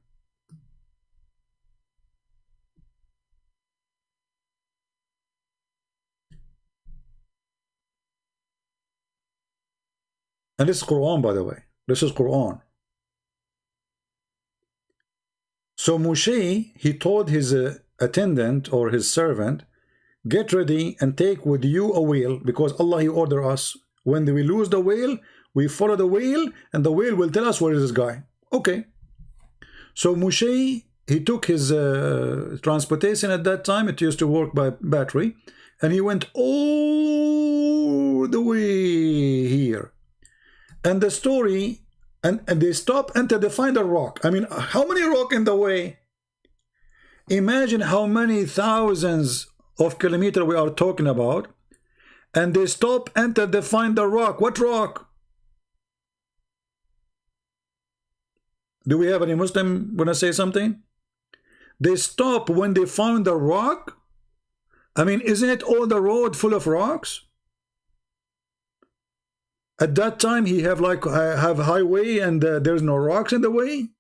A: And this is Quran, by the way. This is Quran. So Moshe, he told his attendant or his servant, get ready and take with you a whale, because Allah, he ordered us, when we lose the whale, we follow the whale, and the whale will tell us where is this guy. Okay. So Moshe, he took his transportation at that time. It used to work by battery, and he went all the way here. And the story, and they stop until they find a rock. I mean, how many rock in the way? Imagine how many thousands of kilometers we are talking about. And they stop until they find the rock. What rock? Do we have any Muslim want to say something? They stop when they found the rock. I mean, isn't it all the road full of rocks? At that time, he have highway, and there's no rocks in the way.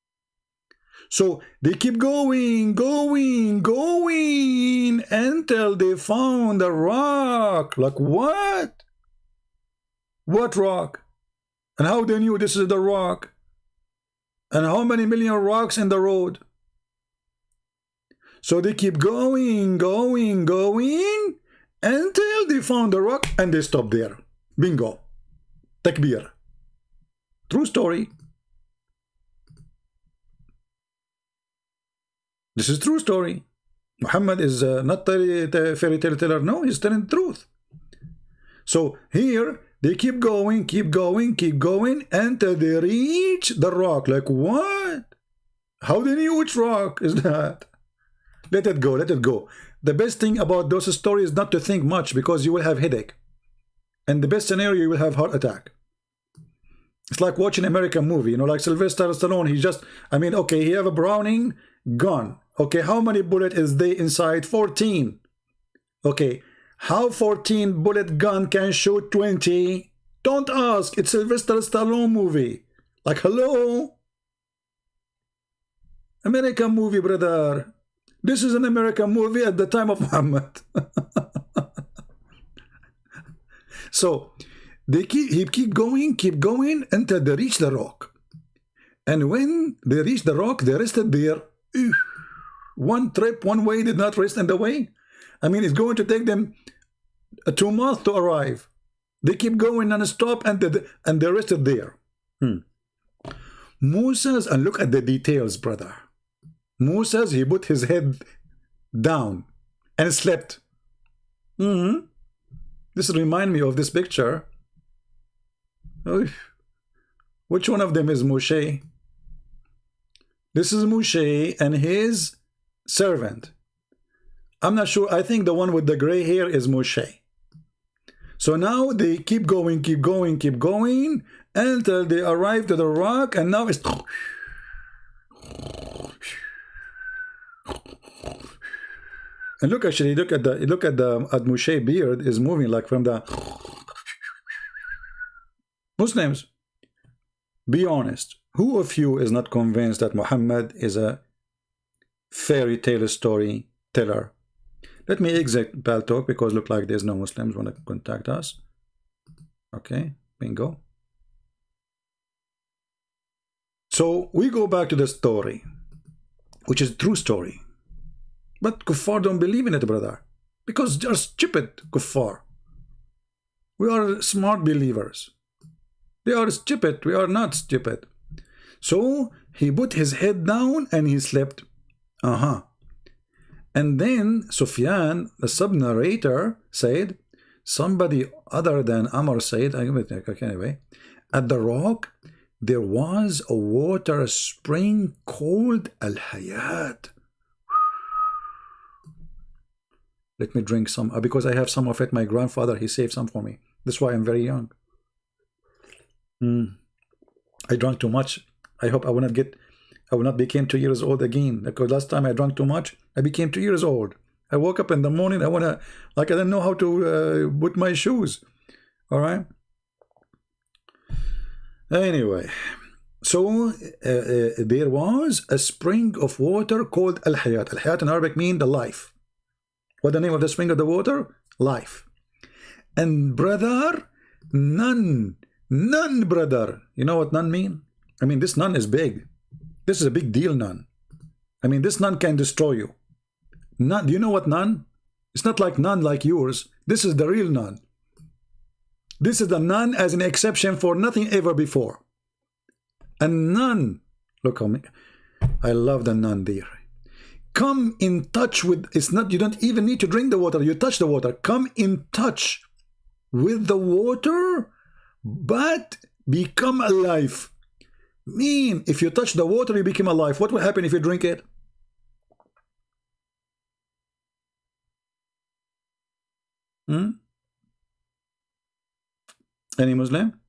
A: So they keep going until they found a rock. Like what? What rock? And how they knew this is the rock? And how many million rocks in the road? So they keep going until they found the rock, and they stop there. Bingo. Takbir. True story. This is true story. Muhammad is not a fairy tale teller. No, he's telling the truth. So here they keep going, keep going, keep going until they reach the rock. Like what? How do you know which rock is that? Let it go, let it go. The best thing about those stories is not to think much, because you will have headache. And the best scenario, you will have heart attack. It's like watching an American movie, you know, like Sylvester Stallone. He just, I mean, okay, he have a Browning gun. Okay, how many bullets is there inside? 14. Okay, how 14 bullet gun can shoot 20? Don't ask. It's Sylvester Stallone movie. Like, hello? American movie, brother. This is an American movie at the time of Muhammad. So they keep going until they reach the rock. And when they reach the rock, they rested there. One trip, one way, did not rest in the way. I mean, it's going to take them 2 months to arrive. They keep going non-stop, and they rested there. Moses, and look at the details, brother. Moses, he put his head down and slept. This reminds me of this picture. Which one of them is Moshe? This is Moshe and his servant. I'm not sure. I think the one with the gray hair is Moshe. So now they keep going, keep going, keep going until they arrive to the rock, and now it's and look, actually, look at Moshe beard is moving like from the Muslims. Be honest. Who of you is not convinced that Muhammad is a fairy tale story teller? Let me exit Paltalk, because look like there's no Muslims want to contact us. Okay, bingo. So we go back to the story, which is a true story. But kuffar don't believe in it, brother, because they're stupid kuffar. We are smart believers. They are stupid. We are not stupid. So he put his head down and he slept. And then Sufyan, the sub-narrator, said, somebody other than Amr said, anyway, at the rock there was a water spring called Al-Hayat. Let me drink some, because I have some of it. My grandfather, he saved some for me. That's why I'm very young. I drank too much. I hope I will not become 2 years old again, because last time I drank too much, I became 2 years old. I woke up in the morning, I didn't know how to put my shoes. All right. Anyway, so there was a spring of water called Al-Hayat. Al-Hayat in Arabic means the life. What the name of the spring of the water? Life. And brother, none, brother. You know what none mean? I mean, this none is big. This is a big deal, none. I mean, this none can destroy you. None, do you know what none? It's not like none like yours. This is the real none. This is the none as an exception for nothing ever before. And none, look how me, I love the none there. Come in touch with, it's not, you don't even need to drink the water, you touch the water. Come in touch with the water, but become alive. Mean, if you touch the water, you become alive. What will happen if you drink it? Any Muslim?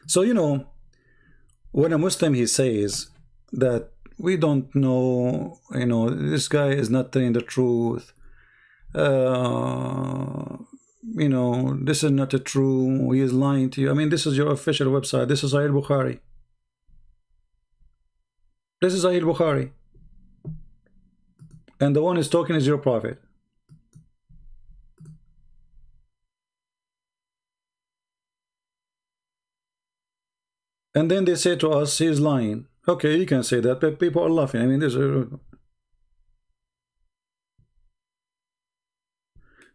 A: So, you know, when a Muslim, he says that we don't know, you know, this guy is not telling the truth, you know, this is not the true, he is lying to you. I mean, this is your official website. This is Sahih Bukhari. This is Sahih Bukhari. And the one who's talking is your prophet. And then they say to us, he is lying. Okay, you can say that, but people are laughing. I mean, there's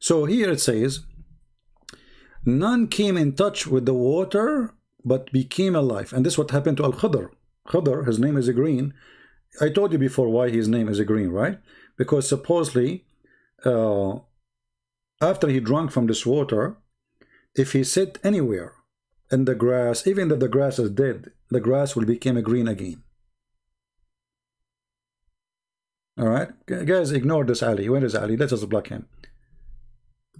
A: so here it says, none came in touch with the water, but became alive. And this is what happened to Al-Khadr. Khadr, his name is a green. I told you before why his name is a green, right? Because supposedly, after he drank from this water, if he sit anywhere in the grass, even if the grass is dead, the grass will become a green again. All right, guys, ignore this Ali. Where is Ali? Let us block him.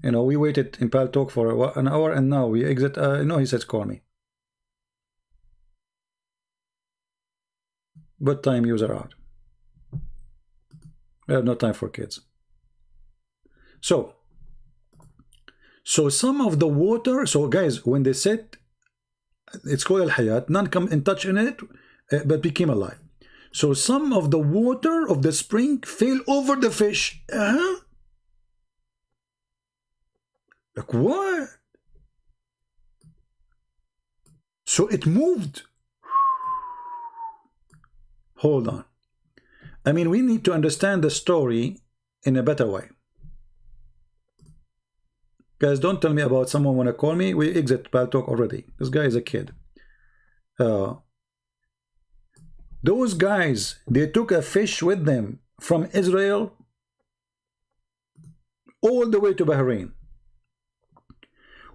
A: You know, we waited in Pal Talk for an hour, and now we exit. No, he says call me. But time user out. We have no time for kids. So some of the water. So guys, when they said it's called al-hayat, none come in touch in it, but became alive. So some of the water of the spring fell over the fish. Like what? So it moved. Hold on. I mean, we need to understand the story in a better way. Guys, don't tell me about someone want to call me. We exit Pal Talk already. This guy is a kid. Those guys, they took a fish with them from Israel all the way to Bahrain.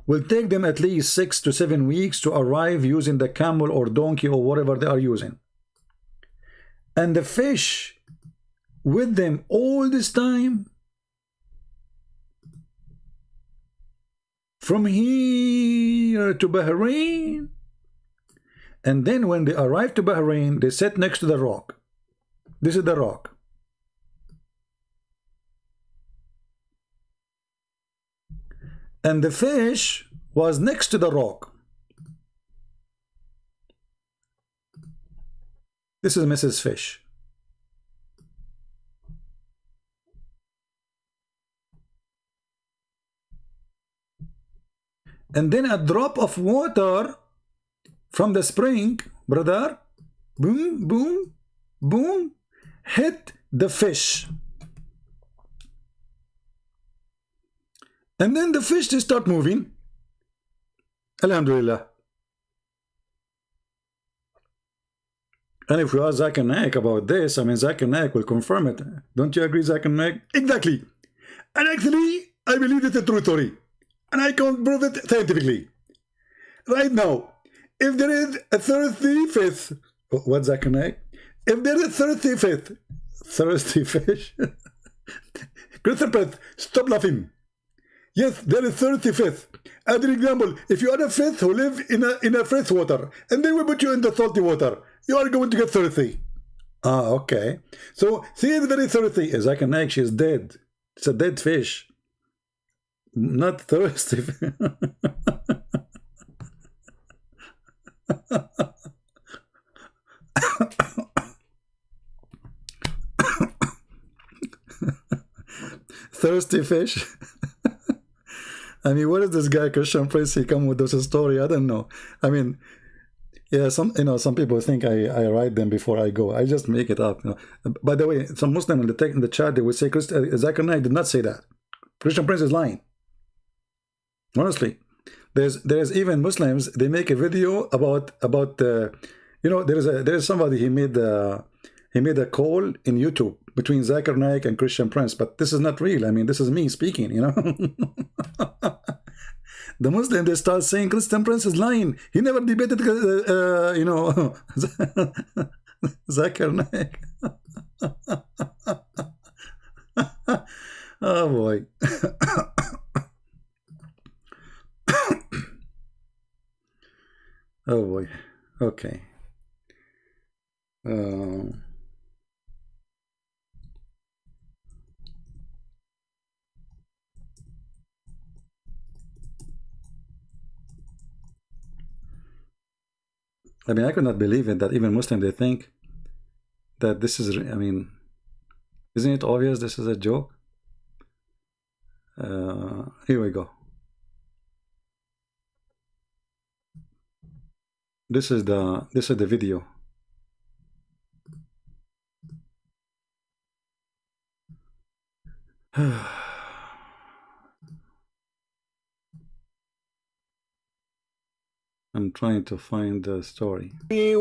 A: Will take them at least 6 to 7 weeks to arrive using the camel or donkey or whatever they are using. And the fish with them all this time, from here to Bahrain. And then when they arrived to Bahrain, they sat next to the rock. This is the rock. And the fish was next to the rock. This is Mrs. Fish. And then a drop of water from the spring, brother, boom, boom, boom, hit the fish. And then the fish just start moving. Alhamdulillah. And if you ask Zakir Naik about this, I mean, Zakir Naik will confirm it. Don't you agree, Zakir Naik? Exactly. And actually, I believe it's a true story. And I can prove it scientifically. Right now, if there is a 35th, what's Zakir Naik? If there is a 35th, thirsty fish, Christopher, stop laughing. Yes, there is 35th. As an example, if you are a fifth who live in a fresh water, and they will put you in the salty water, you are going to get 30. Ah, okay. So, see if there is 30. Zakir Naik, she is dead. It's a dead fish. Not thirsty. Thirsty fish. I mean, what is this guy Christian Prince? He come with this story. I don't know. I mean, yeah, some people think I write them before I go. I just make it up. By the way, some Muslim in the chat, they would say Zakir Naik did not say that. Christian Prince is lying. Honestly, there's even Muslims, they make a video about there is somebody, he made a call in YouTube between Zakir Naik and Christian Prince, but this is not real. I mean, this is me speaking, The Muslim, they start saying Christian Prince is lying. He never debated, Zakir Naik. Oh boy. Oh boy. Okay. I mean, I could not believe it that even Muslims, they think that this is, I mean, isn't it obvious this is a joke? Here we go. This is the video. I'm trying to find the story.
B: I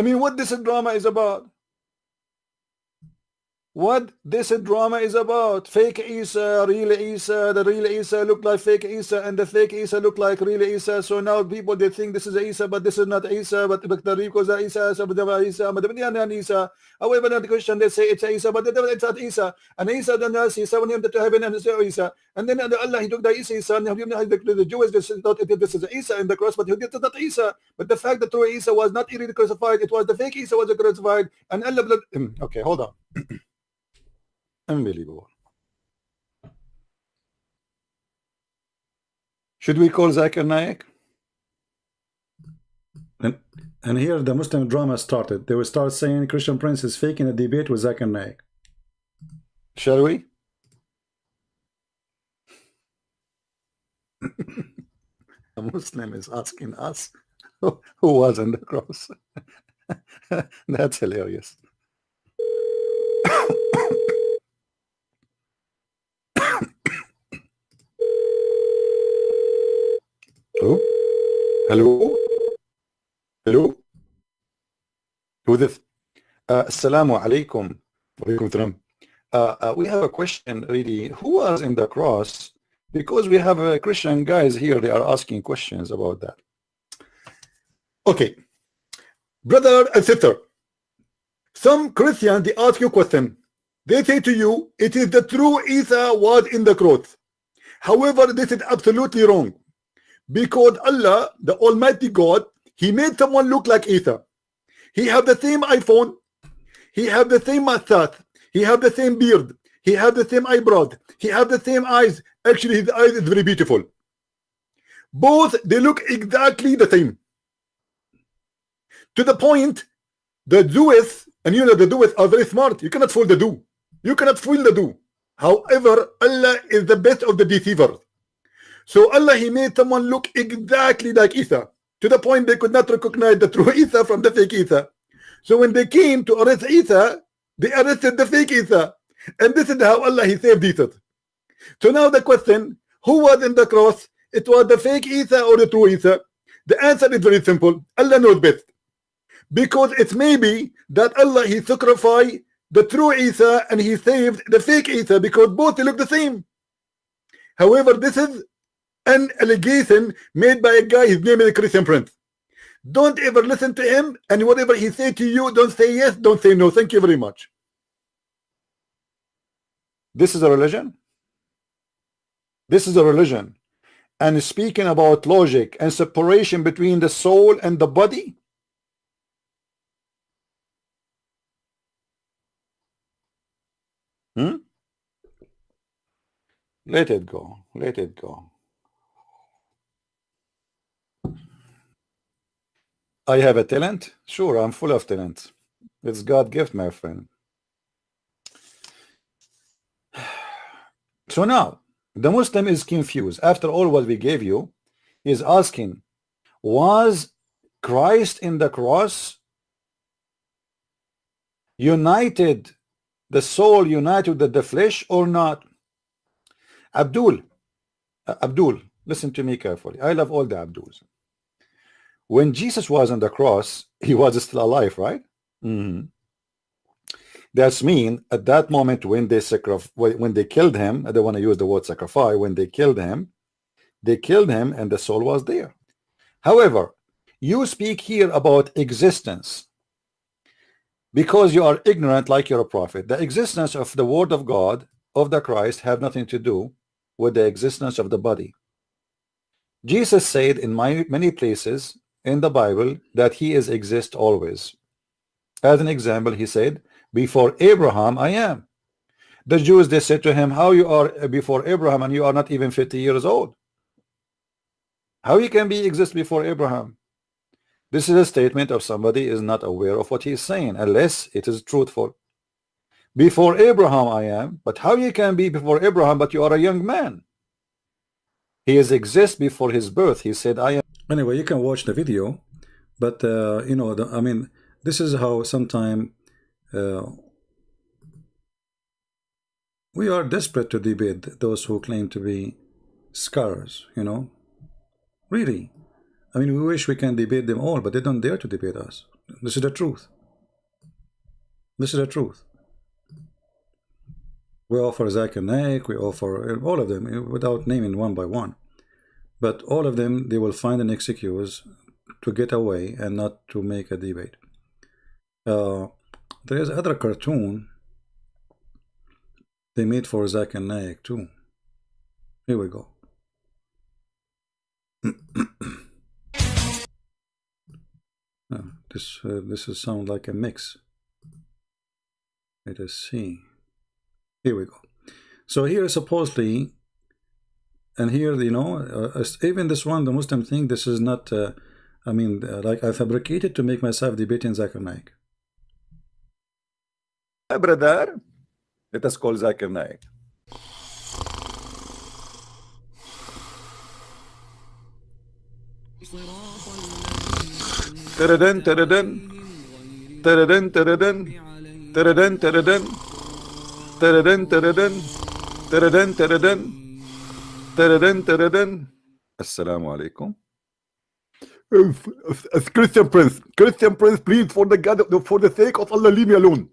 B: mean, what this drama is about? What this drama is about? Fake Isa, real Isa, the real Isa look like fake Isa, and the fake Isa look like real Isa. So now people they think this is Isa, but this is not Isa, but the because Isa, but Isa, but Isa. However, the Christian they say it's Isa, but it's not Isa. And Isa then Isa when he went to heaven and it's Isa. And then Allah he took the Isa son, the Jews they thought this is Isa in the cross, but he did not Isa. But the fact that true Isa was not really crucified, it was the fake Isa was crucified, and Allah. Okay, hold on. Unbelievable. Should we call Zakir Naik?
A: And here the Muslim drama started. They will start saying Christian Prince is faking a debate with Zakir Naik.
B: Shall we? A Muslim is asking us who was on the cross. That's hilarious. Hello? Hello? Hello? Who this? Assalamu alaikum. Walaikum salam. We have a question really. Who was in the cross? Because we have Christian guys here, they are asking questions about that. Okay. Brother and sister, some Christians, they ask you a question. They say to you, it is the true Isa was in the cross. However, this is absolutely wrong. Because Allah, the Almighty God, He made someone look like Isa. He have the same iPhone. He have the same mustache. He have the same beard. He have the same eyebrows. He have the same eyes. Actually, his eyes is very beautiful. Both, they look exactly the same. To the point, the Jews, and you know the Jews are very smart. You cannot fool the Jew. You cannot fool the Jew. However, Allah is the best of the deceivers. So Allah, He made someone look exactly like Isa, to the point they could not recognize the true Isa from the fake Isa. So when they came to arrest Isa, they arrested the fake Isa. And this is how Allah, He saved Jesus. So now the question, who was in the cross? It was the fake Isa or the true Isa? The answer is very simple. Allah knows best. Because it may be that Allah, He sacrificed the true Isa and He saved the fake Isa because both they look the same. However, this is an allegation made by a guy, his name is Christian Prince. Don't ever listen to him, and whatever he say to you, don't say yes, don't say no. Thank you very much. This is a religion. This is a religion. And speaking about logic and separation between the soul and the body. Let it go. Let it go. I have a talent? Sure, I'm full of talent. It's God gift, my friend. So now, the Muslim is confused. After all what we gave you, he is asking, was Christ in the cross united, the soul united with the flesh or not? Abdul, listen to me carefully. I love all the Abduls. When Jesus was on the cross, he was still alive, right? That's mean at that moment when they killed him, I don't want to use the word sacrifice, when they killed him and the soul was there. However, you speak here about existence because you are ignorant like you're a prophet. The existence of the word of God, of the Christ, have nothing to do with the existence of the body. Jesus said in many places in the Bible that he is exist always. As an example, he said, before Abraham I am. The Jews, they said to him, how you are before Abraham and you are not even 50 years old? How you can be exist before Abraham? This is a statement of somebody is not aware of what he is saying, unless it is truthful. Before Abraham I am, but how you can be before Abraham but you are a young man? He is exist before his birth. He said I am.
A: Anyway, you can watch the video, but you know, I mean, this is how sometimes we are desperate to debate those who claim to be scholars, you know. Really. I mean, we wish we can debate them all, but they don't dare to debate us. This is the truth. This is the truth. We offer Zakir Naik, we offer all of them, without naming one by one. But all of them, they will find an excuse to get away and not to make a debate. There is other cartoon they made for Zakir Naik too. Here we go. This is sound like a mix. Let us see. Here we go. So here supposedly, and here, you know, even this one, the Muslim thing, this is not, I mean, like I fabricated to make myself debating Zakir Naik.
B: Brother, let us call Zakir Naik. Taradan, taradan, taradan, taradan, taradan, taradan, taradan, taradan, taradan, taradan, taradan, taradan. Assalamu alaikum. Christian Prince, please, for the sake of Allah, leave me alone.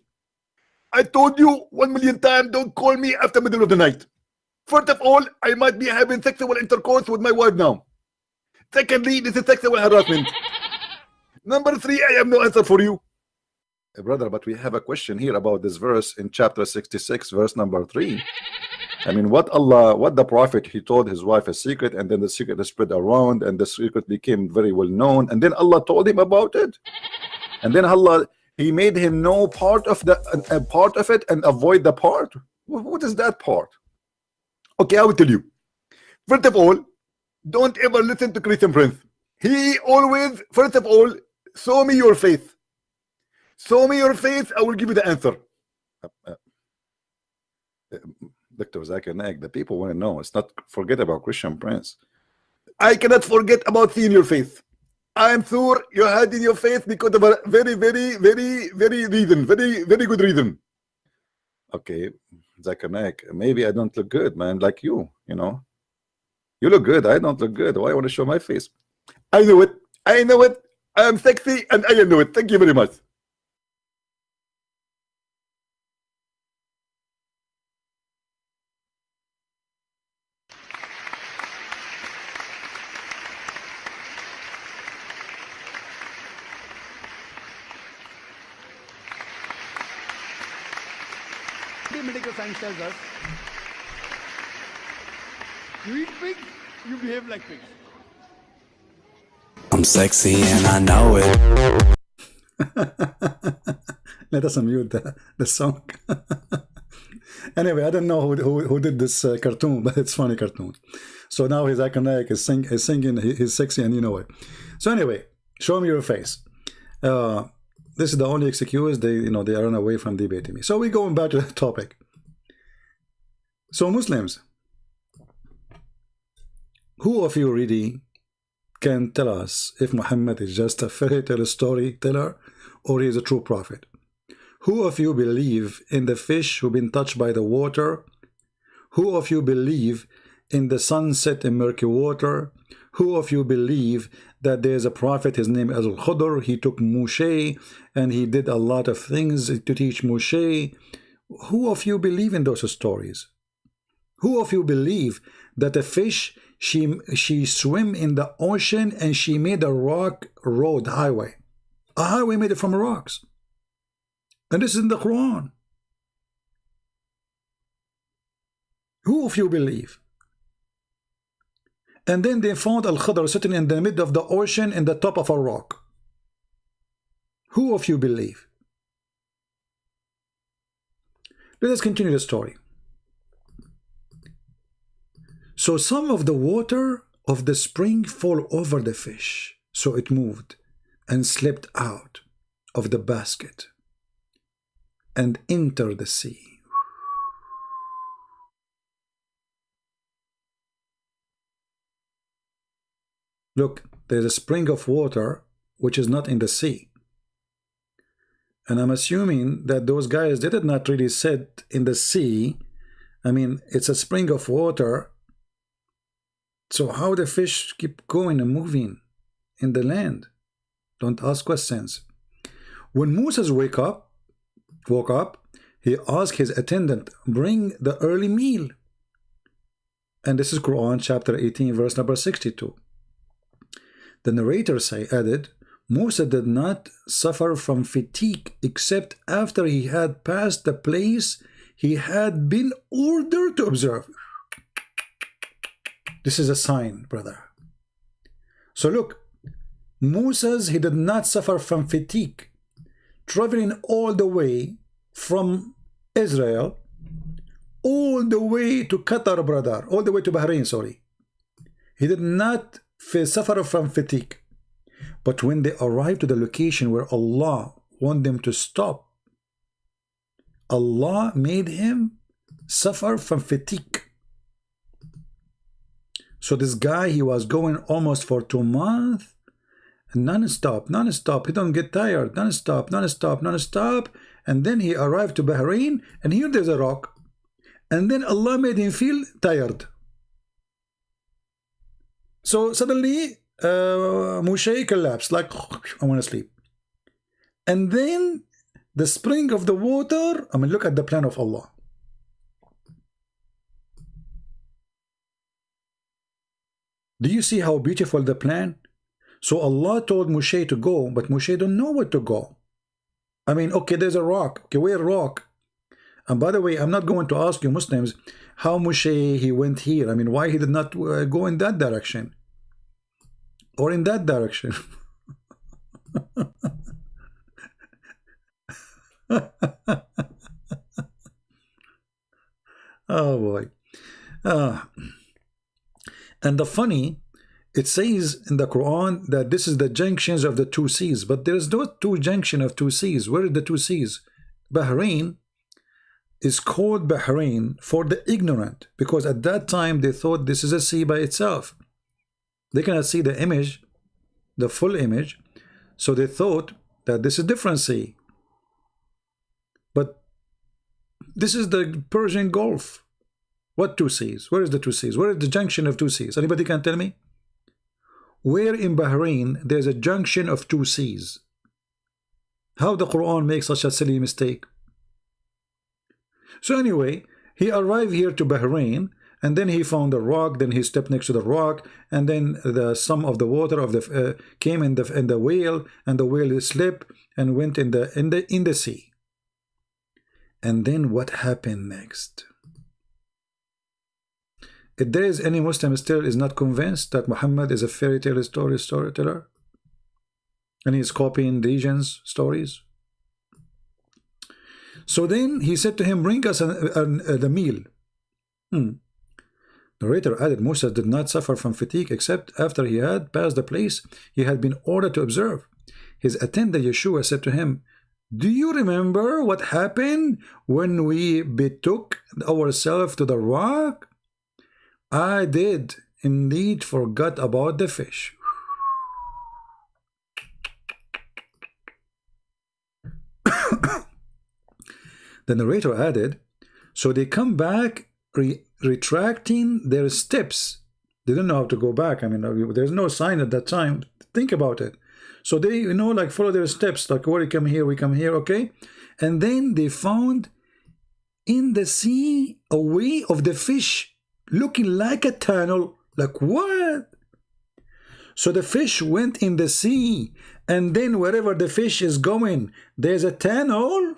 B: I told you 1,000,000 times, don't call me after middle of the night. First of all, I might be having sexual intercourse with my wife now. Secondly, this is sexual harassment. Number 3, I have no answer for you. Brother, but we have a question here about this verse in chapter 66, verse number 3. I mean, what the prophet, he told his wife a secret, and then the secret spread around, and the secret became very well known, and then Allah told him about it, and then Allah, he made him know part of it and avoid the part. What is that part? Okay, I will tell you. First of all, don't ever listen to Christian Prince. He always, first of all, show me your face. Show me your face, I will give you the answer. Dr. Zakir Naik, the people want to know. It's not, forget about Christian Prince. I cannot forget about seeing your face. I'm sure you had in your face because of a very, very, very, very reason, very, very good reason. Okay, Zakir Naik, maybe I don't look good, man, like you know. You look good, I don't look good. Why I want to show my face? I know it. I know it. I am sexy and I know it. Thank you very much.
C: Medical science tells us, you eat pigs, you behave like pigs.
D: I'm sexy and I know it.
A: Let us unmute the song. Anyway, I don't know who did this cartoon, but it's funny cartoon. So now his Zakir Naik is singing, he's sexy and you know it. So anyway, show me your face. This is the only excuse. They run away from debating me. So we're going back to the topic. So Muslims, who of you really can tell us if Muhammad is just a fairy tale storyteller or he is a true prophet? Who of you believe in the fish who've been touched by the water? Who of you believe in the sunset in murky water? Who of you believe that there's a prophet, his name is Al-Khudr, he took Moshe and he did a lot of things to teach Moshe? Who of you believe in those stories? Who of you believe that a fish, she swam in the ocean and she made a rock road highway? A highway made it from rocks. And this is in the Quran. Who of you believe? And then they found Al-Khudr sitting in the middle of the ocean in the top of a rock. Who of you believe? Let us continue the story. So some of the water of the spring fall over the fish, so it moved and slipped out of the basket and entered the sea. Look, there's a spring of water which is not in the sea. And I'm assuming that those guys, they did not really sit in the sea I mean, it's a spring of water. So how the fish keep going and moving in the land? Don't ask questions. When Moses woke up, he asked his attendant, bring the early meal. And this is Quran chapter 18, verse number 62. The narrator added, Moses did not suffer from fatigue except after he had passed the place he had been ordered to observe. This is a sign, brother. So look, Moses, he did not suffer from fatigue, traveling all the way from Israel, all the way to Qatar, brother, all the way to Bahrain, sorry. He did not suffer from fatigue. But when they arrived to the location where Allah wanted them to stop, Allah made him suffer from fatigue. So this guy, he was going almost for 2 months, non-stop. He don't get tired, non-stop. And then he arrived to Bahrain, and here there's a rock. And then Allah made him feel tired. So suddenly, Moshe collapsed, like, I want to sleep. And then the spring of the water, I mean, look at the plan of Allah. Do you see how beautiful the plan? So Allah told Moshe to go, but Moshe don't know where to go. I mean, okay, there's a rock. Okay, where rock? And by the way, I'm not going to ask you Muslims how Moshe he went here. I mean, why he did not go in that direction or in that direction. Oh boy. And the funny, it says in the Quran that this is the junctions of the 2 seas, but there is no junction of 2 seas. Where are the 2 seas? Bahrain is called Bahrain for the ignorant, because at that time they thought this is a sea by itself. They cannot see the image, the full image, so they thought that this is a different sea. But this is the Persian Gulf. What 2 seas? Where is the 2 seas? Where is the junction of 2 seas? Anybody can tell me? Where in Bahrain there's a junction of 2 seas? How the Quran makes such a silly mistake? So anyway, he arrived here to Bahrain, and then he found a rock. Then he stepped next to the rock, and then some of the water of the came in the whale, and the whale slipped and went in the sea. And then what happened next? If there is any Muslim still is not convinced that Muhammad is a fairy tale storyteller, and he's copying regions' stories. So then he said to him, bring us the meal. Narrator added, Moses did not suffer from fatigue except after he had passed the place he had been ordered to observe. His attendant Yeshua said to him, do you remember what happened when we betook ourselves to the rock? I did indeed forgot about the fish. The narrator added, so they come back retracting their steps. They don't know how to go back. I mean, there's no sign at that time. Think about it. So they, like follow their steps, like where we come here, okay? And then they found in the sea a way of the fish looking like a tunnel. Like what? So the fish went in the sea, and then wherever the fish is going, there's a tunnel.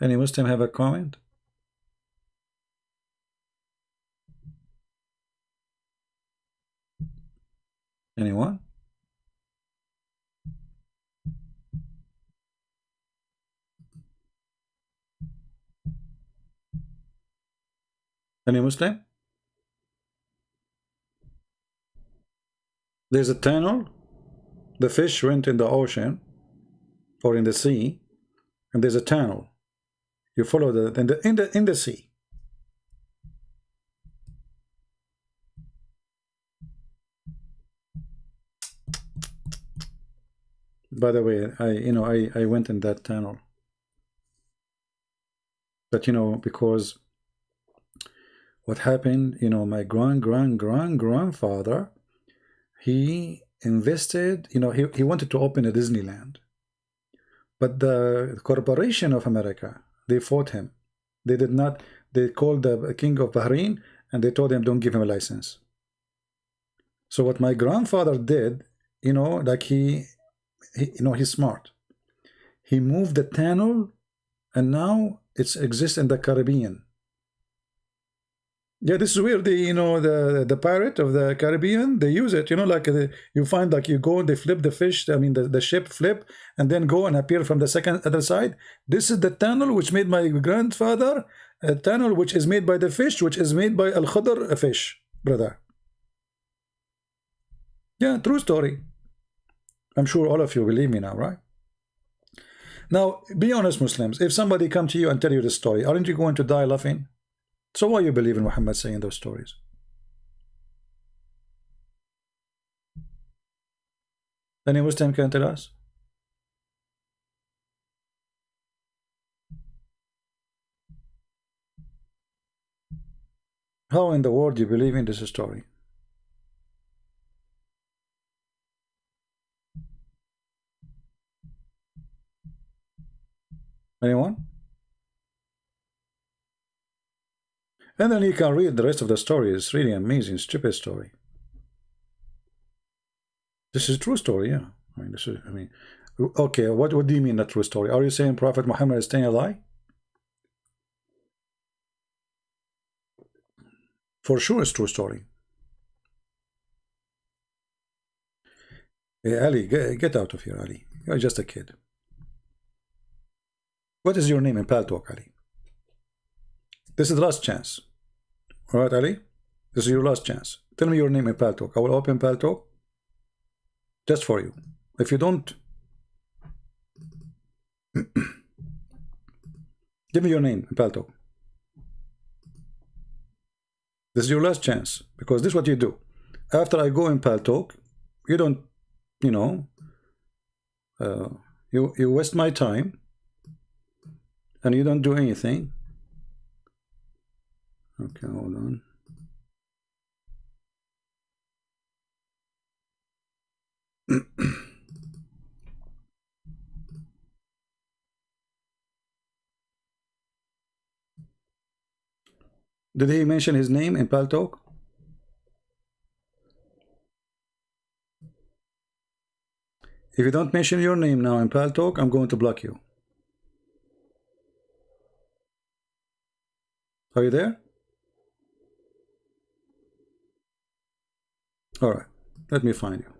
A: Any Muslim have a comment? Anyone? Any Muslim? There's a tunnel. The fish went in the ocean or in the sea, and there's a tunnel. You follow in the sea. By the way, I went in that tunnel, but because what happened, my grandfather, he invested, he wanted to open a Disneyland, but the corporation of America, they fought him. They did not. They called the king of Bahrain and they told him, don't give him a license. So what my grandfather did, like he's smart. He moved the tunnel and now it exists in the Caribbean. Yeah, this is weird. The pirate of the Caribbean, they use it. Like you find, like you go, they flip the fish. I mean, the ship flip and then go and appear from the other side. This is the tunnel which made my grandfather. A tunnel which is made by the fish, which is made by Al-Khadr, a fish, brother. Yeah, true story. I'm sure all of you believe me now, right? Now, be honest, Muslims. If somebody come to you and tell you this story, aren't you going to die laughing? So why you believe in Muhammad saying those stories? Any Muslim can tell us? How in the world do you believe in this story? Anyone? And then you can read the rest of the story. It's really amazing, stupid story. This is a true story, yeah. Okay, what do you mean a true story? Are you saying Prophet Muhammad is telling a lie? For sure it's true story. Hey, Ali, get out of here, Ali. You're just a kid. What is your name in Paltalk, Ali? This is the last chance. All right, Ali? This is your last chance. Tell me your name in Paltalk. I will open Paltalk just for you. If you don't, give me your name in Paltalk. This is your last chance, because this is what you do. After I go in Paltalk, you don't, you waste my time and you don't do anything. Okay, hold on. Did he mention his name in Paltalk? If you don't mention your name now in Paltalk, I'm going to block you. Are you there? All right, let me find you.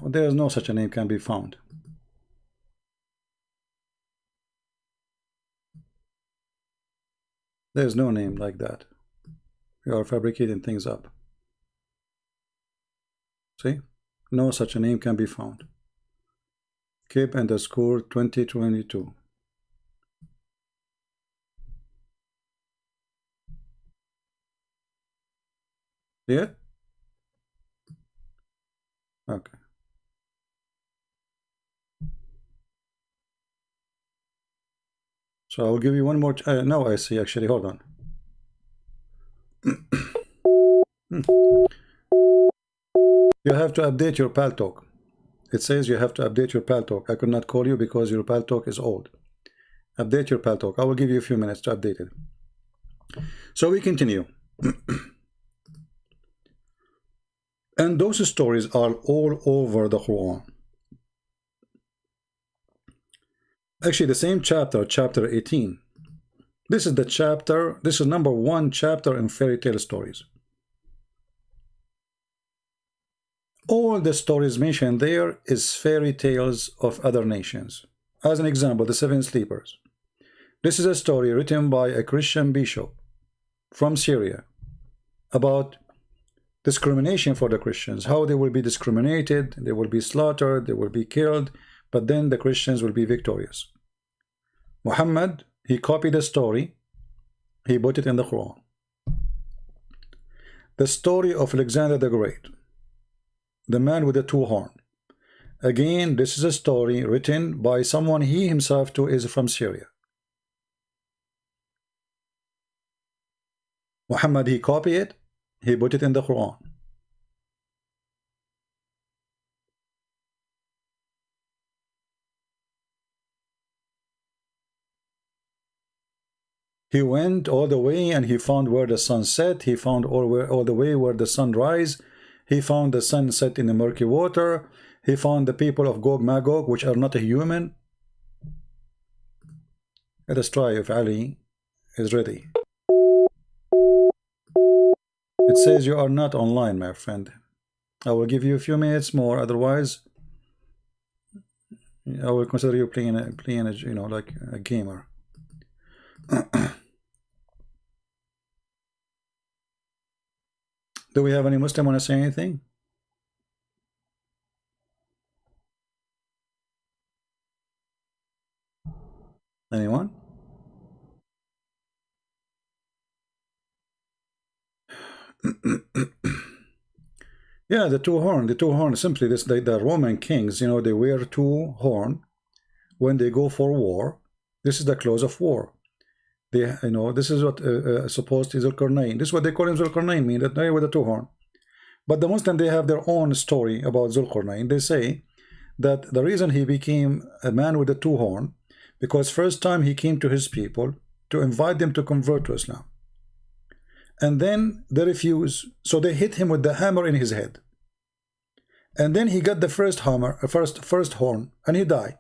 A: There is no such a name can be found. There is no name like that. You are fabricating things up. See? No such a name can be found. Keep underscore 2022. Yeah? Okay. So I'll give you one more. No, I see actually. Hold on. You have to update your Paltalk. It says you have to update your Paltalk. I could not call you because your Paltalk is old. Update your Paltalk. I will give you a few minutes to update it. So we continue. And those stories are all over the Quran. Actually, the same chapter, chapter 18. This is the chapter, this is number 1 chapter in fairy tale stories. All the stories mentioned there is fairy tales of other nations. As an example, the seven sleepers. This is a story written by a Christian bishop from Syria about discrimination for the Christians, how they will be discriminated, they will be slaughtered, they will be killed, but then the Christians will be victorious. Muhammad, he copied the story, he put it in the Quran. The story of Alexander the Great, the man with the two horns. Again, this is a story written by someone he himself too is from Syria. Muhammad, he copied it, he put it in the Quran. He went all the way and he found where the sun set. He found all the way where the sun rise. He found the sun set in the murky water. He found the people of Gog Magog, which are not a human. Let us try if Ali is ready. It says you are not online, my friend. I will give you a few minutes more, otherwise I will consider you playing a you know, like a gamer. Do we have any Muslim want to say anything? Anyone? Yeah, the two horn simply this, the Roman kings, you know, they wear two horn when they go for war. This is the close of war. They, you know, this is what supposed is Zulkarnain. This is what they call him Zulkarnain, mean that they with the two horn. But the Muslim, they have their own story about Zulkarnain. They say that the reason he became a man with the two horn, because first time he came to his people to invite them to convert to Islam, and then they refused, so they hit him with the hammer in his head, and then he got the first hammer, first horn, and he died.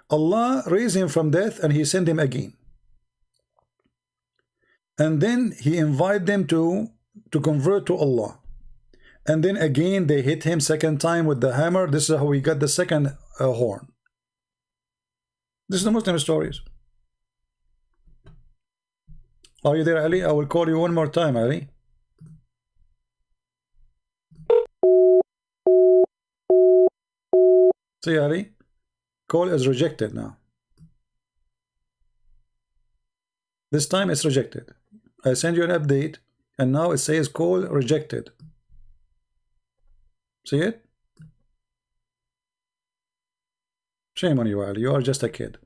A: Allah raised him from death and he sent him again. And then he invited them to convert to Allah. And then again they hit him second time with the hammer. This is how he got the second horn. This is the Muslim stories. Are you there, Ali? I will call you one more time, Ali. See, Ali? Call is rejected now. This time it's rejected. I send you an update and now it says call rejected. See it? Shame on you, Ali. You are just a kid.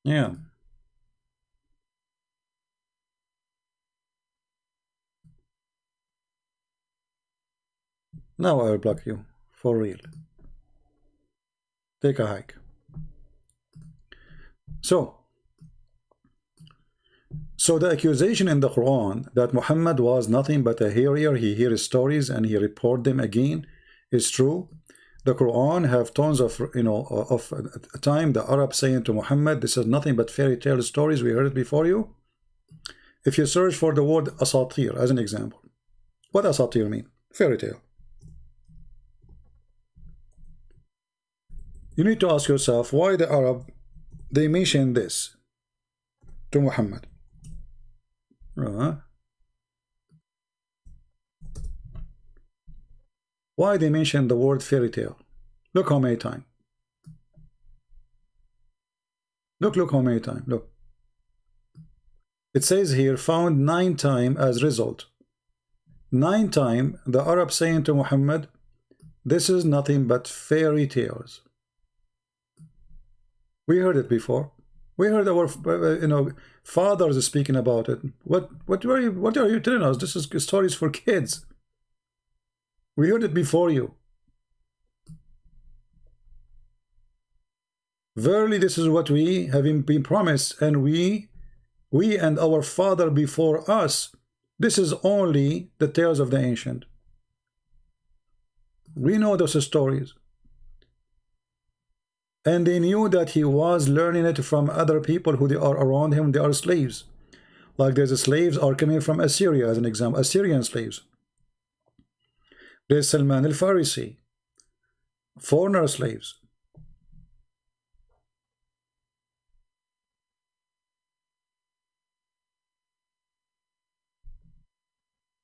A: Yeah. Now I will block you. For real. Take a hike. So the accusation in the Quran that Muhammad was nothing but a hearer, he hears stories and he report them again, is true. The Quran have tons of, you know, of a time the Arab saying to Muhammad, this is nothing but fairy tale stories, we heard it before you. If you search for the word asatir as an example, what asatir mean? Fairy tale. You need to ask yourself why the Arab, they mention this to Muhammad. Why they mention the word fairy tale? Look how many times. Look how many times. Look. It says here found 9 times as result. 9 times the Arab saying to Muhammad, this is nothing but fairy tales. We heard it before. We heard our fathers speaking about it. What are you telling us? This is stories for kids. We heard it before you. Verily, this is what we have been promised, and we and our father before us. This is only the tales of the ancient. We know those stories. And they knew that he was learning it from other people who they are around him. They are slaves. Like there's slaves are coming from Assyria as an example, Assyrian slaves. There's Salman al-Farisi, foreigner slaves.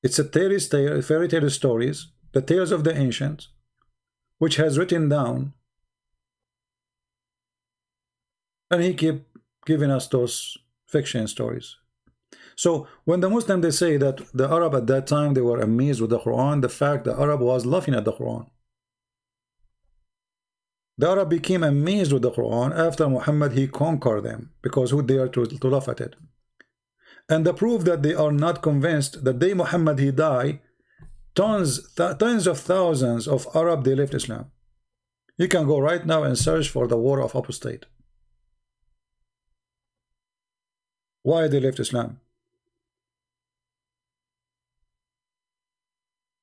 A: It's a fairy tale stories, the tales of the ancients, which has written down, and he keep giving us those fiction stories. So when the Muslim, they say that the Arab at that time, they were amazed with the Quran, the fact the Arab was laughing at the Quran. The Arab became amazed with the Quran after Muhammad, he conquered them, because who dared to laugh at it? And the proof that they are not convinced that day Muhammad he died, tens of thousands of Arab, they left Islam. You can go right now and search for the war of apostate. Why they left Islam?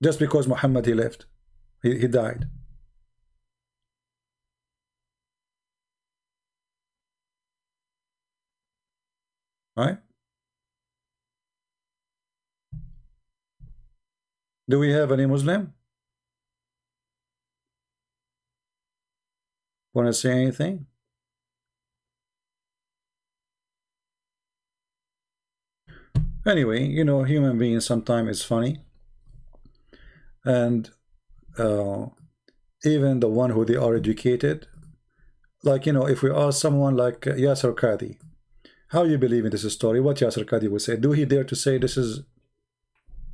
A: Just because Muhammad he left, he died. Right? Do we have any Muslim? Want to say anything? Anyway, you know, human beings sometimes it's funny. And even the one who they are educated, like, you know, if we ask someone like Yasser Qadi, how you believe in this story, what Yasser Qadi would say, do he dare to say this is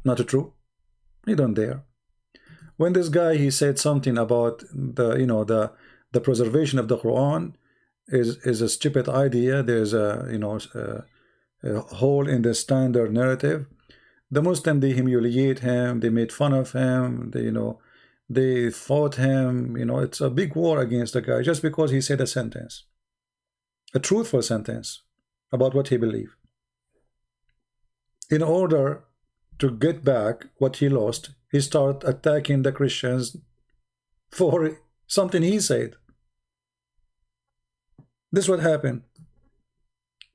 A: not true? He don't dare. When this guy, he said something about the, you know, the preservation of the Quran is a stupid idea. There's a, you know, a hole in the standard narrative. The Muslim, they humiliate him, they made fun of him, they, you know, they fought him, you know, it's a big war against the guy just because he said a sentence, a truthful sentence about what he believed. In order to get back what he lost, he started attacking the Christians for something he said. This is what happened.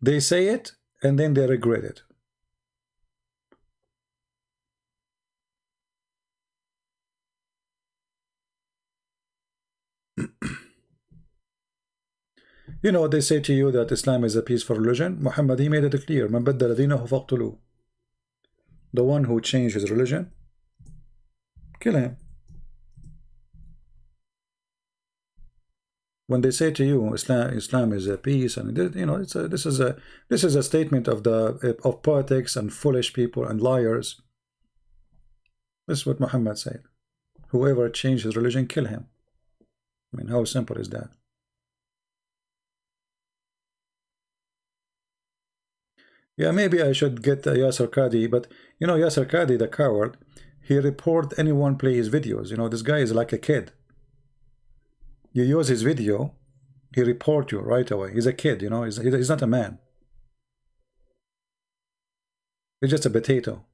A: They say it and then they regret it. You know, they say to you that Islam is a peaceful religion. Muhammad, he made it clear. Man baddala dinahu faqtuluh. The one who changed his religion, kill him. When they say to you Islam is a peace, and you know, this is a statement of politics and foolish people and liars. This is what Muhammad said. Whoever changed his religion, kill him. I mean, how simple is that? Yeah, maybe I should get Yasser Qadi, but you know, Yasser Qadi, the coward, he report anyone play his videos. You know, this guy is like a kid. You use his video, he report you right away. He's a kid, you know, he's not a man. He's just a potato.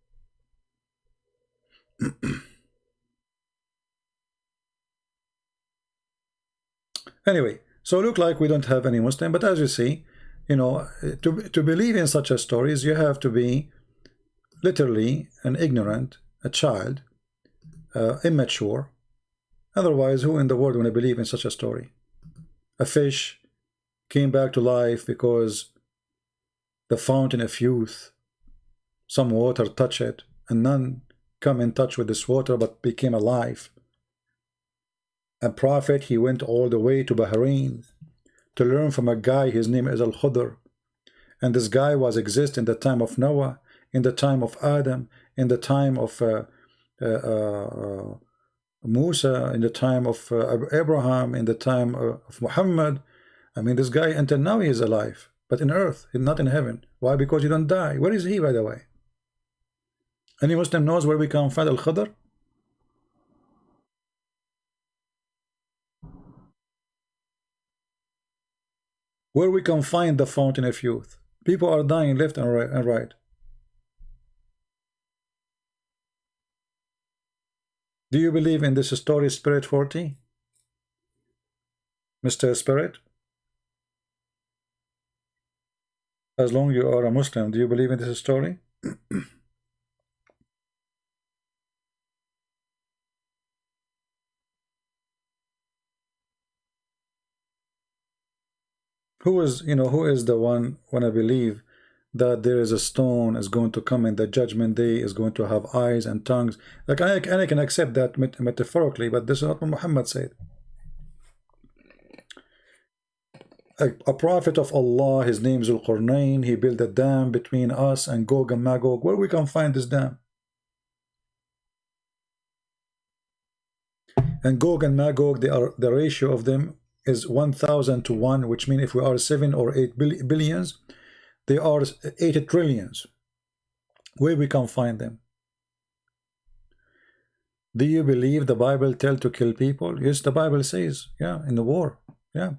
A: Anyway, so look like we don't have any Muslim, but as you see, you know, to believe in such a stories, you have to be literally an ignorant, a child, immature. Otherwise, who in the world want to believe in such a story? A fish came back to life because the fountain of youth, some water touched it, and none come in touch with this water but became alive. A prophet, he went all the way to Bahrain to learn from a guy, his name is Al-Khudr. And this guy was exist in the time of Noah, in the time of Adam, in the time of Musa, in the time of Abraham, in the time of Muhammad. I mean, this guy until now he is alive, but in earth, not in heaven. Why? Because you don't die. Where is he, by the way? Any Muslim knows where we can find Al-Khudr? Where we can find the fountain of youth? People are dying left and right. Do you believe in this story, Spirit 40? Mr. Spirit? As long as you are a Muslim, do you believe in this story? Who is, who is the one when I believe that there is a stone is going to come in the judgment day, is going to have eyes and tongues? Like I can accept that metaphorically, but this is not what Muhammad said. A prophet of Allah, his name is القرآني, he built a dam between us and Gog and Magog. Where we can find this dam? And Gog and Magog, the ratio of them is 1,000 to 1, which means if we are 7 or 8 billions, they are 80 trillions. Where we can find them? Do you believe the Bible tells to kill people? Yes, the Bible says, yeah, in the war, yeah.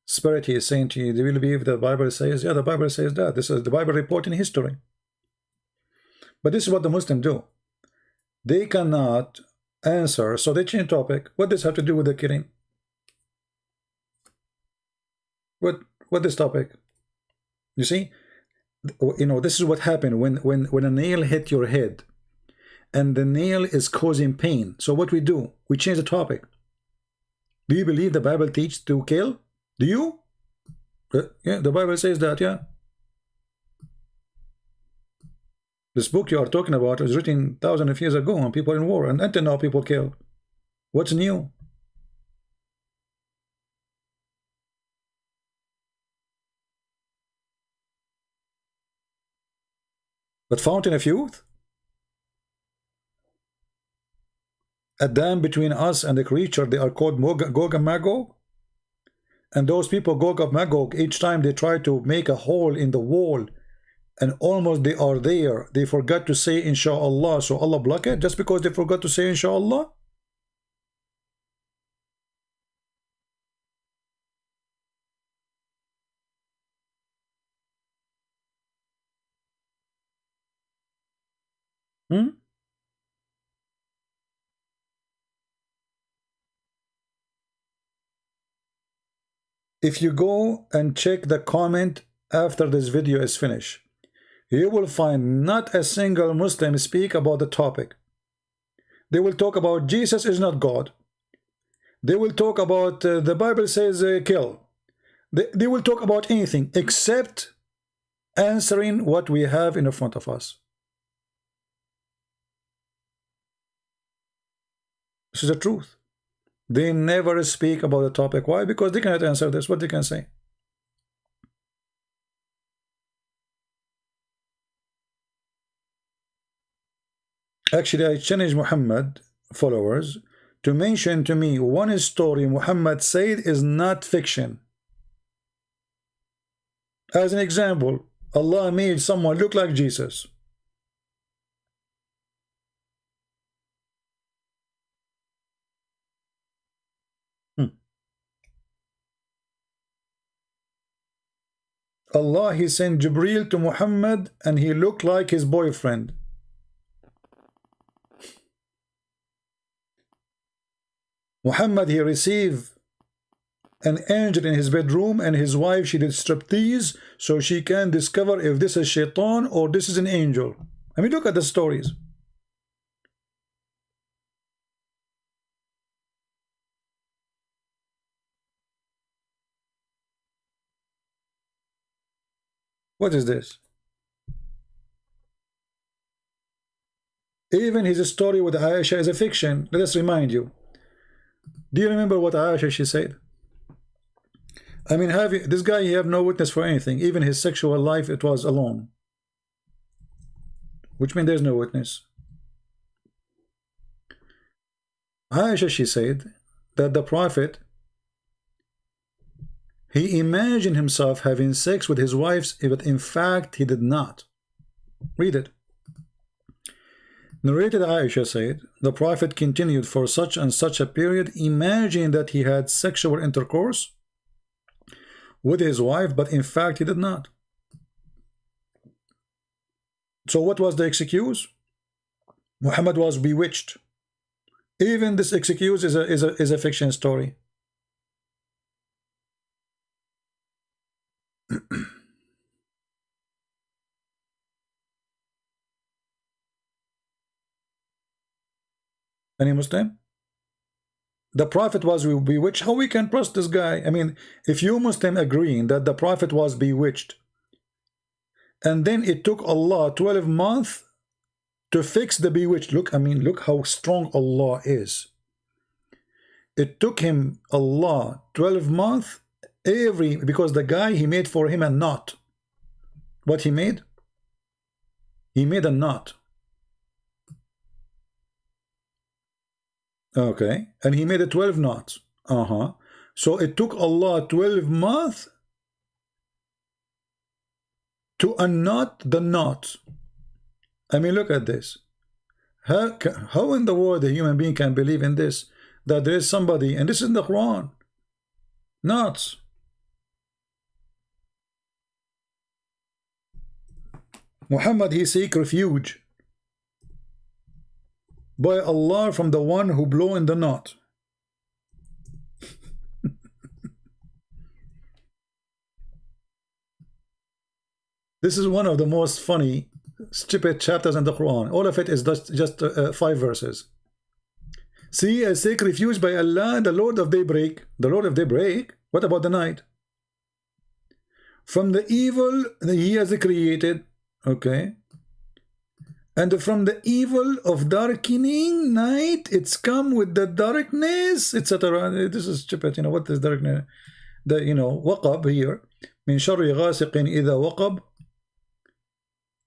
A: Spirit, he is saying to you, do you believe the Bible says? Yeah, the Bible says that. This is the Bible reporting history. But this is what the Muslims do. They cannot answer, so they change topic. What does this have to do with the killing? What this topic? You see, this is what happened when a nail hit your head, and the nail is causing pain. So what we do? We change the topic. Do you believe the Bible teaches to kill? Do you? Yeah, the Bible says that, yeah. This book you are talking about was written thousands of years ago, and people in war, and until now people kill. What's new? But fountain of youth? A dam between us and the creature, they are called Gog and Magog? And those people, Gog and Magog, each time they try to make a hole in the wall, and almost they are there, they forgot to say Inshallah, so Allah block it just because they forgot to say Inshallah? If you go and check the comment after this video is finished, you will find not a single Muslim speak about the topic. They will talk about Jesus is not God. They will talk about the Bible says kill. They will talk about anything except answering what we have in front of us. This is the truth. They never speak about the topic. Why? Because they cannot answer this. What they can say? Actually, I challenge Muhammad followers to mention to me one story Muhammad said is not fiction. As an example, Allah made someone look like Jesus. Allah, he sent Jibreel to Muhammad and he looked like his boyfriend. Muhammad, he received an angel in his bedroom, and his wife, she did striptease so she can discover if this is shaitan or this is an angel. I mean, look at the stories. What is this? Even his story with Aisha is a fiction. Let us remind you. Do you remember what Aisha she said? I mean, this guy, he have no witness for anything. Even his sexual life, it was alone. Which means there's no witness. Aisha, she said that the Prophet, he imagined himself having sex with his wives, but in fact he did not. Read it. Narrated Aisha said, the Prophet continued for such and such a period, imagining that he had sexual intercourse with his wife, but in fact he did not. So what was the excuse? Muhammad was bewitched. Even this excuse is a fiction story. Any Muslim? The Prophet was bewitched. How we can trust this guy? I mean, if you Muslim agreeing that the Prophet was bewitched, and then it took Allah 12 months to fix the bewitched. Look, I mean, look how strong Allah is. It took him, Allah, 12 months because the guy, he made for him a knot. What he made? He made a knot. Okay, and he made it 12 knots. So it took Allah 12 months to unknot the knot. I mean, look at this. How in the world a human being can believe in this? That there is somebody, and this is in the Quran. Knots. Muhammad, he seek refuge by Allah from the one who blew in the knot. This is one of the most funny, stupid chapters in the Quran. All of it is just 5 verses. See, I seek refuge by Allah, the Lord of daybreak. The Lord of daybreak? What about the night? From the evil that He has created. Okay. And from the evil of darkening night, it's come with the darkness, etc. This is stupid. You know, what is darkness? The, you know, waqab here. Min sharri ghasiqin idha waqab.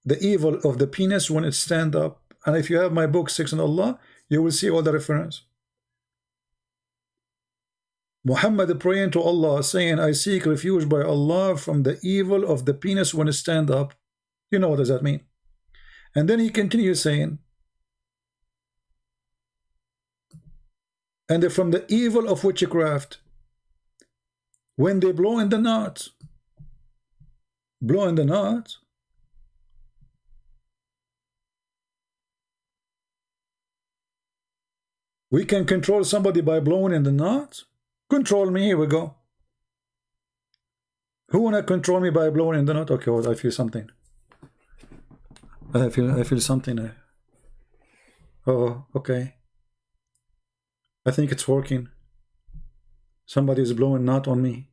A: The evil of the penis when it stand up. And if you have my book, Six in Allah, you will see all the reference. Muhammad praying to Allah, saying, I seek refuge by Allah from the evil of the penis when it stand up. You know what does that mean? And then he continues saying, and from the evil of witchcraft, when they blow in the knot. Blow in the knot. We can control somebody by blowing in the knot. Control me, here we go. Who wanna control me by blowing in the knot? Okay, well, I feel something. I feel something. Oh, okay. I think it's working. Somebody is blowing knot on me.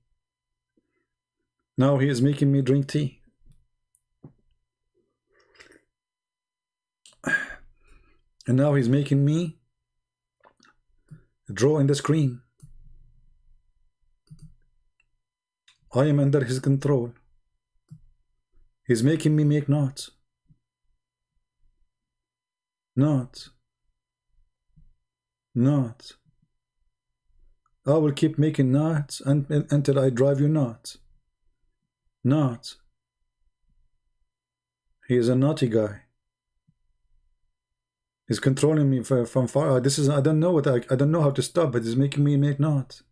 A: Now he is making me drink tea. And now he's making me draw in the screen. I am under his control. He's making me make knots. Knots. Knots. I will keep making knots until I drive you nuts. Knots. He is a naughty guy. He's controlling me from far. This is, I don't know what I don't know how to stop, but he's making me make knots.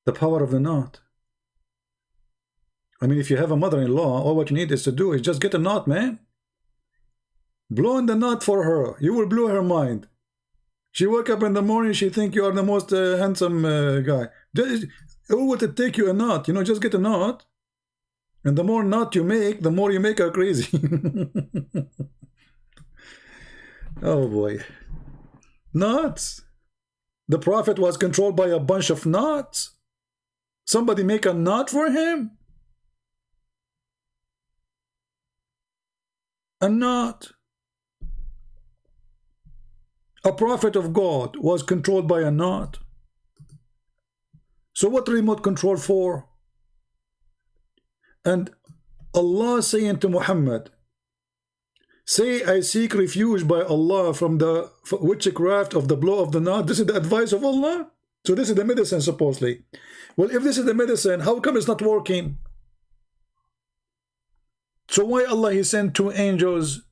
A: The power of the knot. I mean, if you have a mother-in-law, all what you need is to do is just get a knot, man. Blow in the knot for her. You will blow her mind. She wake up in the morning, she think you are the most handsome guy. Who would it take you a knot? You know, just get a knot. And the more knot you make, the more you make her crazy. Oh boy. Knots. The Prophet was controlled by a bunch of knots. Somebody make a knot for him. A knot. A prophet of God was controlled by a knot. So what remote control for? And Allah saying to Muhammad, say, I seek refuge by Allah from the witchcraft of the blow of the knot. This is the advice of Allah. So this is the medicine, supposedly. Well, if this is the medicine, how come it's not working? So why Allah, He sent 2 angels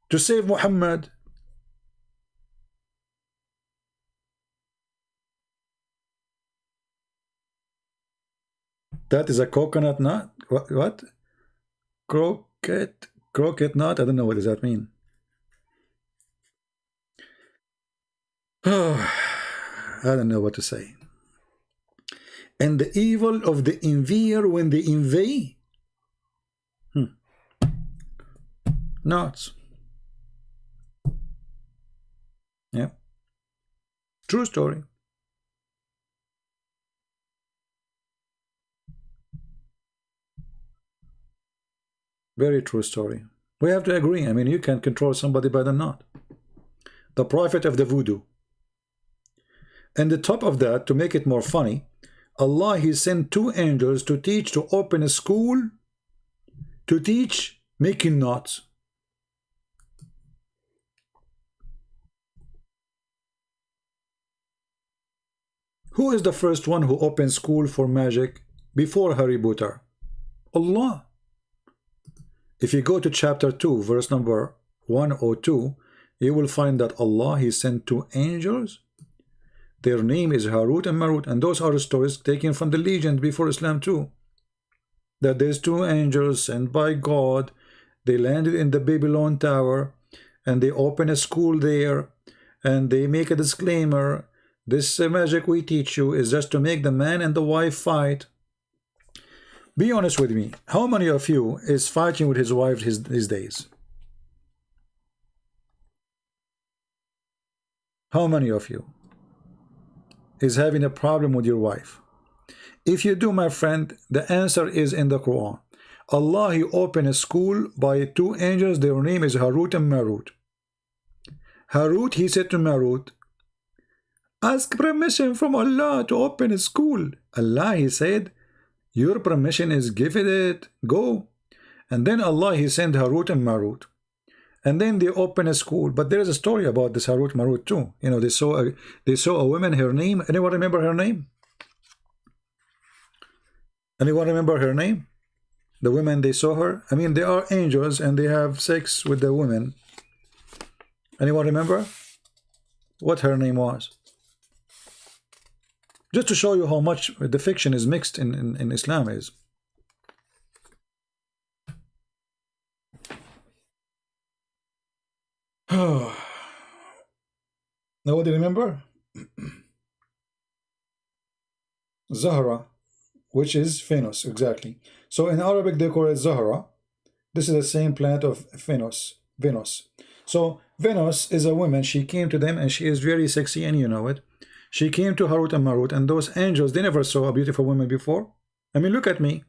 A: to save Muhammad? That is a coconut nut? What? Croquet nut? I don't know, what does that mean? I don't know what to say. And the evil of the envier when they envy. Knots. True story. Very true story. We have to agree. I mean, you can control somebody, but not. The prophet of the voodoo. And the top of that, to make it more funny, Allah, He sent 2 angels to teach, to open a school, to teach making knots. Who is the first one who opened school for magic before Harry Potter? Allah. If you go to chapter 2, verse number 102, you will find that Allah, He sent 2 angels. Their name is Harut and Marut, and those are stories taken from the legend before Islam too. That there's 2 angels sent by God. They landed in the Babylon Tower, and they open a school there, and they make a disclaimer. This magic we teach you is just to make the man and the wife fight. Be honest with me. How many of you is fighting with his wife these days? How many of you is having a problem with your wife? If you do, my friend, the answer is in the Quran. Allah, He opened a school by 2 angels. Their name is Harut and Marut. Harut, he said to Marut, ask permission from Allah to open a school. Allah, He said, your permission is given it, go. And then Allah, He sent Harut and Marut. And then they open a school. But there is a story about this Harut Marut too. You know, they saw a woman, her name. Anyone remember her name? Anyone remember her name? The women, they saw her. I mean, they are angels and they have sex with the women. Anyone remember what her name was? Just to show you how much the fiction is mixed in Islam is. Nobody remember? Zahra, which is Venus, exactly. So in Arabic they call it Zahra. This is the same planet of Venus. So Venus is a woman. She came to them and she is very sexy, and you know it. She came to Harut and Marut, and those angels, they never saw a beautiful woman before. I mean, look at me.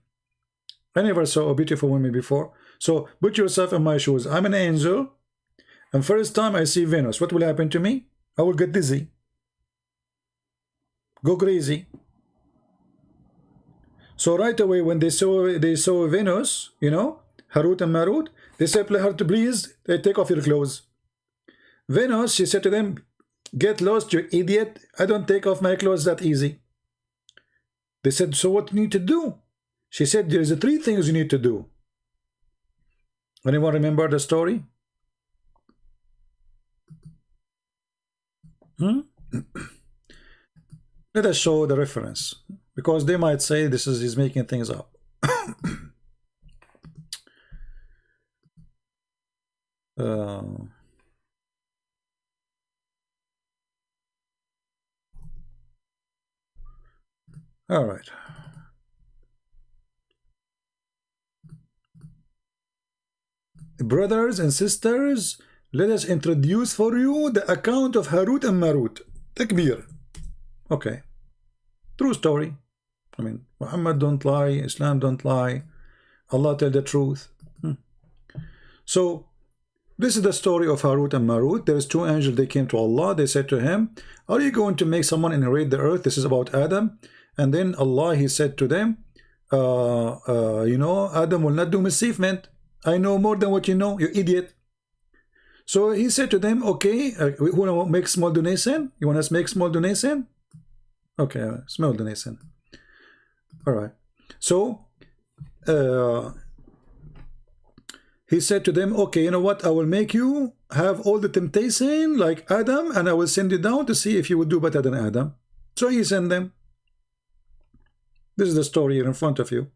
A: I never saw a beautiful woman before. So put yourself in my shoes. I'm an angel, and first time I see Venus, what will happen to me? I will get dizzy, go crazy. So right away when they saw Venus, you know, Harut and Marut, they said to her to please take off your clothes. Venus, she said to them, get lost, you idiot. I don't take off my clothes that easy. They said, so what do you need to do? She said, there's 3 things you need to do. Anyone remember the story? Let us show the reference, because they might say this is he's making things up. All right. Brothers and sisters, let us introduce for you the account of Harut and Marut. Takbir. Okay. True story. I mean, Muhammad don't lie, Islam don't lie, Allah tell the truth. So, this is the story of Harut and Marut. There's 2 angels, they came to Allah, they said to him, are you going to make someone inherit the earth? This is about Adam. And then Allah, He said to them, you know, Adam will not do mischievement. I know more than what you know, you idiot. So He said to them, okay, who want to make small donation? You want us to make small donation? Okay, small donation. All right. So He said to them, okay, you know what? I will make you have all the temptation like Adam, and I will send you down to see if you would do better than Adam. So He sent them. This is the story here in front of you.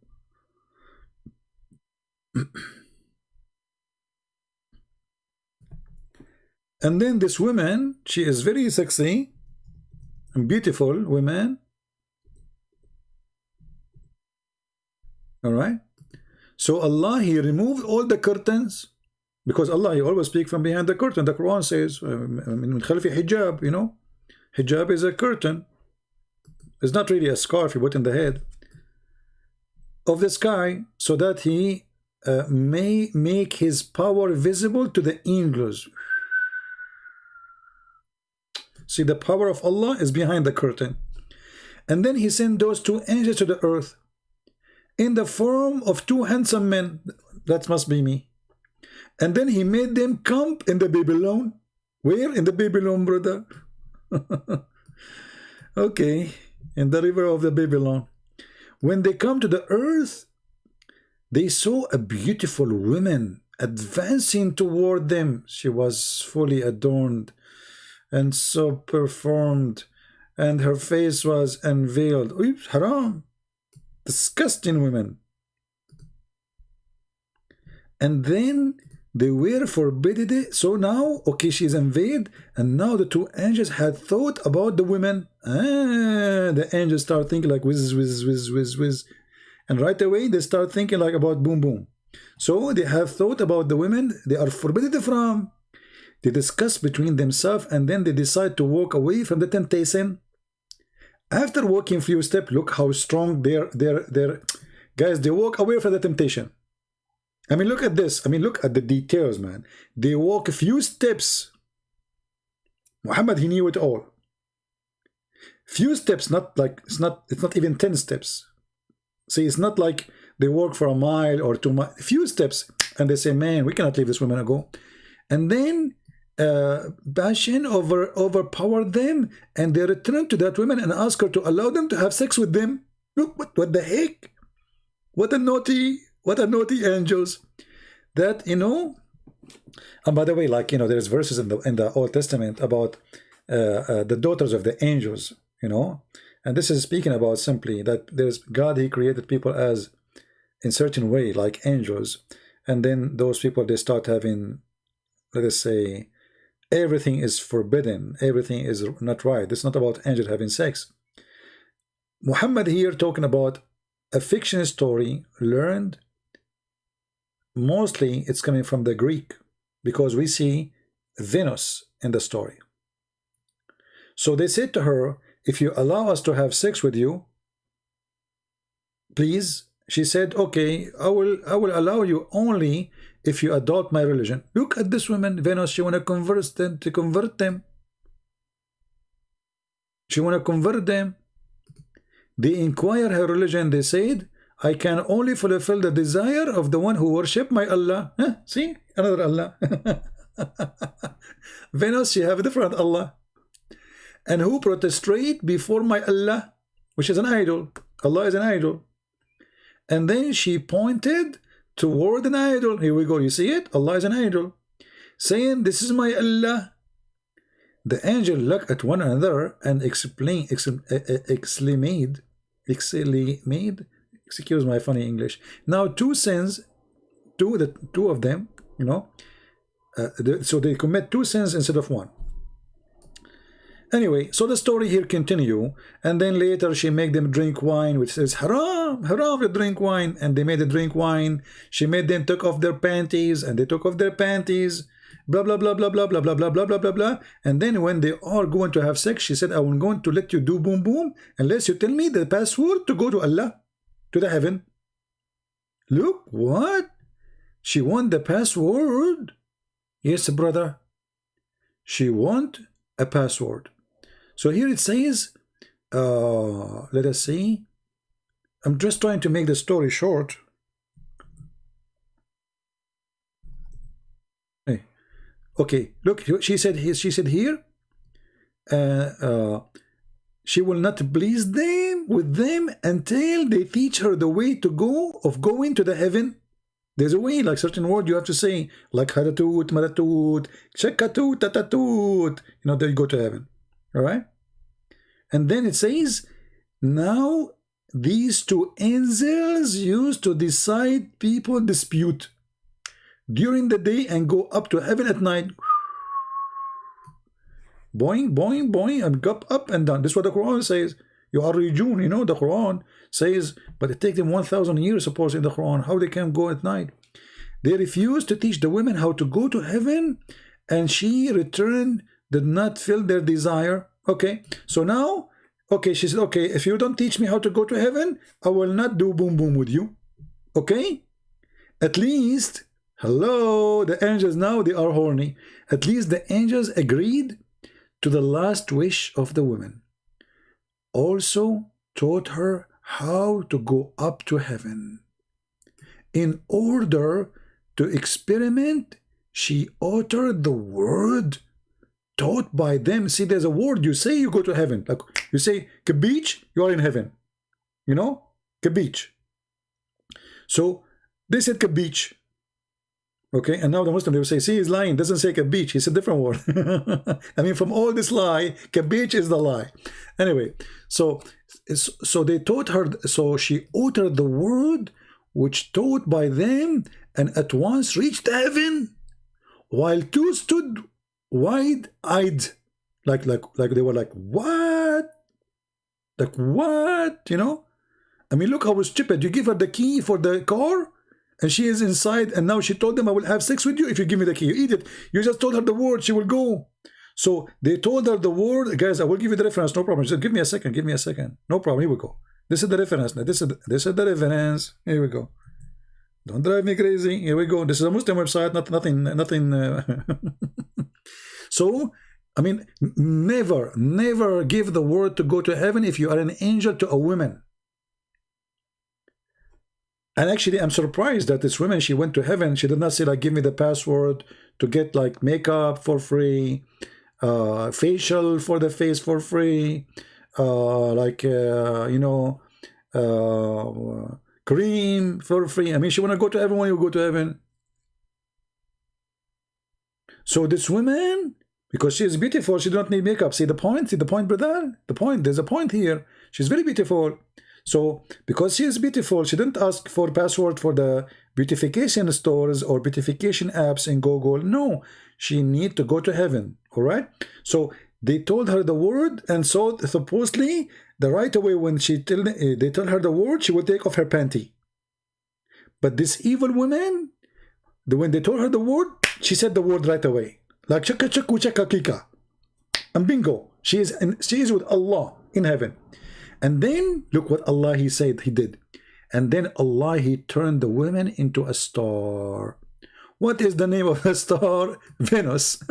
A: And then this woman, she is very sexy and beautiful woman. All right. So Allah, He removed all the curtains, because Allah, He always speaks from behind the curtain. The Quran says, min khalfi hijab, you know, Hijab is a curtain. It's not really a scarf you put in the head of this guy, so that he may make his power visible to the angels. See, the power of Allah is behind the curtain. And then he sent those two angels to the earth in the form of two handsome men. That must be me. And then he made them camp in the Babylon. Where? In the Babylon, brother. Okay, in the river of the Babylon. When they come to the earth, they saw a beautiful woman advancing toward them. She was fully adorned and so performed, and her face was unveiled. Oops, haram. Disgusting women. And then they were forbidden it. So now, okay, she's unveiled, and now the two angels had thought about the women. The angels start thinking like whiz, whiz, whiz, whiz, whiz. And right away they start thinking like about boom, boom. So they have thought about the women they are forbidden from. They discuss between themselves, and then they decide to walk away from the temptation. After walking few steps, look how strong they're guys, they walk away from the temptation. I mean, look at this. I mean, look at the details, man. They walk a few steps. Muhammad, he knew it all. Few steps, not like it's not even 10 steps. See, it's not like they walk for a mile or 2 miles. Few steps, and they say, man, we cannot leave this woman go. And then passion overpowered them, and they returned to that woman and asked her to allow them to have sex with them. Look, what the heck? What a naughty angels. That, you know. And by the way, like, you know, there's verses in the Old Testament about the daughters of the angels, you know. And this is speaking about simply that there's God, he created people as in certain way like angels, and then those people, they start having, let us say, everything is forbidden, everything is not right. It's not about angels having sex. Muhammad here talking about a fiction story learned, mostly it's coming from the Greek, because we see Venus in the story. So they said to her, if you allow us to have sex with you, please. She said, okay, I will allow you only if you adopt my religion. Look at this woman, Venus. She want to convert them. She want to convert them. They inquire her religion. They said, I can only fulfill the desire of the one who worship my Allah. Huh? See, another Allah. Venus, she have a different Allah. And who prostrate before my Allah, which is an idol. Allah is an idol. And then she pointed toward an idol. Here we go. You see it? Allah is an idol. Saying, this is my Allah. The angel looked at one another and exclaimed, excuse my funny English. Now two sins, two of them, you know, so they commit two sins instead of one. Anyway, so the story here continue, and then later she make them drink wine, which says haram, haram to drink wine, and they made them drink wine. She made them take off their panties, and they took off their panties, blah blah blah blah blah blah blah blah blah blah blah blah. And then when they are going to have sex, she said, I'm going to let you do boom boom unless you tell me the password to go to Allah, to the heaven. Look, what? She want the password. Yes, brother. She want a password. So here it says, let us see. I'm just trying to make the story short. Hey. Okay, look, she said here, she will not please them with them until they teach her the way to going to the heaven. There's a way, like certain word you have to say, like haratut, maratut, shakatut, tatatut. You know, then you go to heaven. All right. And then it says, now these two angels used to decide people dispute during the day and go up to heaven at night. Boing, boing, boing, and go up and down. This is what the Quran says. You are June, you know, the Quran says, but it takes them 1,000 years, suppose, in the Quran, how they can go at night. They refused to teach the women how to go to heaven, and she returned, did not fill their desire. Okay, so now, okay, she said, okay, if you don't teach me how to go to heaven, I will not do boom boom with you. Okay, at least, hello, the angels now, they are horny. At least the angels agreed to the last wish of the woman. Also taught her how to go up to heaven. In order to experiment, she uttered the word taught by them. See, there's a word you say, you go to heaven. Like you say kabich, you are in heaven. You know, kabich. So they said kabich. Okay, and now the Muslim, they will say, see, he's lying, doesn't say kabich, it's a different word. I mean, from all this lie, kabich is the lie. Anyway, so they taught her, so she uttered the word which taught by them, and at once reached heaven, while two stood wide-eyed, like they were like, what? Like, what? You know? I mean, look how stupid. You give her the key for the car, and she is inside, and now she told them, I will have sex with you if you give me the key. You idiot. You just told her the word, she will go. So they told her the word. Guys, I will give you the reference, no problem. Just give me a second, give me a second. No problem, here we go. This is the reference. This is the reference. Here we go. Don't drive me crazy. Here we go. This is a Muslim website, nothing. So, I mean, never give the word to go to heaven if you are an angel to a woman. And actually, I'm surprised that this woman, she went to heaven. She did not say, like, give me the password to get, like, makeup for free, facial for the face for free, you know, cream for free. I mean, she want to go to heaven when you go to heaven. So this woman, because she is beautiful, she don't need makeup. See the point? See the point, brother? The point. There's a point here. She's very beautiful. So, because she is beautiful, she didn't ask for password for the beautification stores or beautification apps in Google. No, she need to go to heaven. All right. So they told her the word, and so supposedly the right away when they tell her the word, she will take off her panty. But this evil woman, when they told her the word, she said the word right away, like chaka chaku chaka kika, and bingo, she is with Allah in heaven. And then look what Allah he said he did. And then Allah he turned the woman into a star. What is the name of the star? Venus.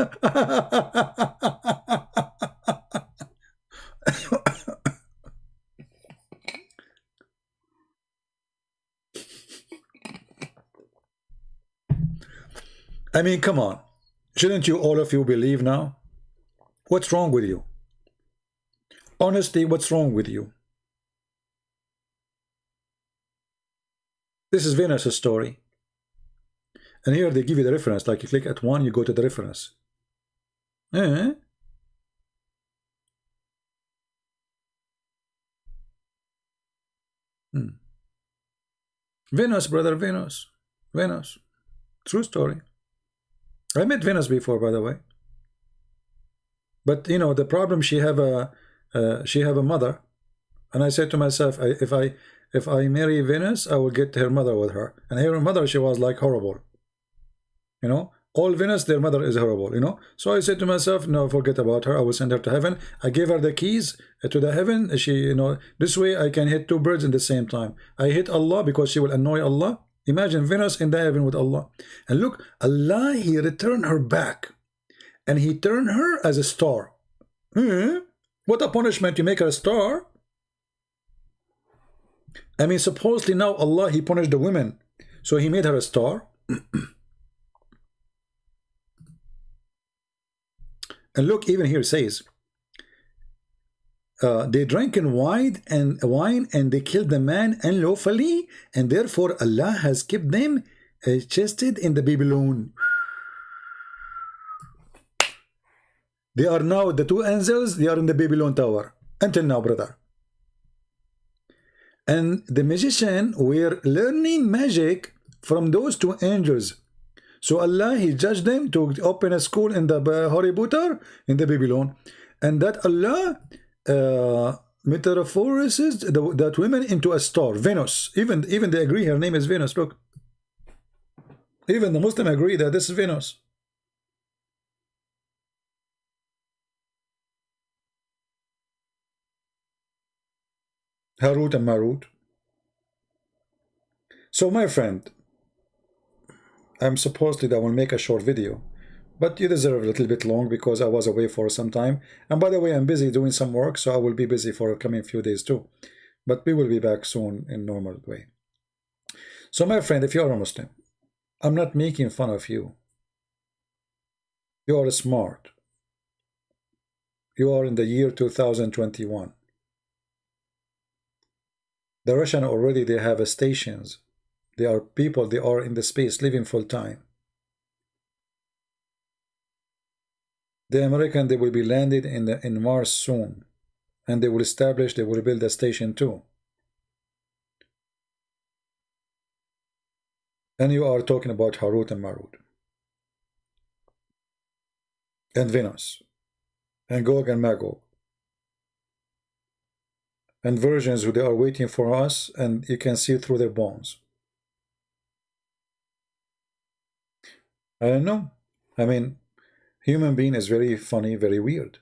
A: I mean, come on. Shouldn't you, all of you, believe now? What's wrong with you? Honestly, what's wrong with you? This is Venus' story. And here they give you the reference. Like you click at one, you go to the reference. Venus, brother, Venus. Venus. True story. I met Venus before, by the way. But you know, the problem, she have a mother. And I said to myself, if I marry Venus, I will get her mother with her. And her mother, she was like horrible. You know, all Venus, their mother is horrible, you know. So I said to myself, no, forget about her. I will send her to heaven. I gave her the keys to the heaven. She, you know, this way I can hit two birds in the same time. I hit Allah because she will annoy Allah. Imagine Venus in the heaven with Allah. And look, Allah, he returned her back. And he turned her as a star. What a punishment, you make her a star. I mean, supposedly now Allah, he punished the women. So he made her a star. And look, even here it says, they drank in wine and they killed the man unlawfully, and therefore Allah has kept them chested in the Babylon. They are now, the two angels, they are in the Babylon tower. Until now, brother. And the magician were learning magic from those two angels. So Allah, he judged them to open a school in the Harry in the Babylon. And that Allah metamorphoses that woman into a star, Venus. Even they agree her name is Venus. Look, even the Muslim agree that this is Venus. Harut and Marut. So my friend, I'm supposedly that I will make a short video, but you deserve a little bit long because I was away for some time. And by the way, I'm busy doing some work, so I will be busy for the coming few days too. But we will be back soon in normal way. So my friend, if you are a Muslim, I'm not making fun of you. You are smart. You are in the year 2021. The Russian already, they have stations. They are people, they are in the space living full time. The American, they will be landed in Mars soon. And they will establish, they will build a station too. And you are talking about Harut and Marut. And Venus. And Gog and Magog. And virgins who they are waiting for us, and you can see through their bones. I don't know. I mean, human being is very funny, very weird.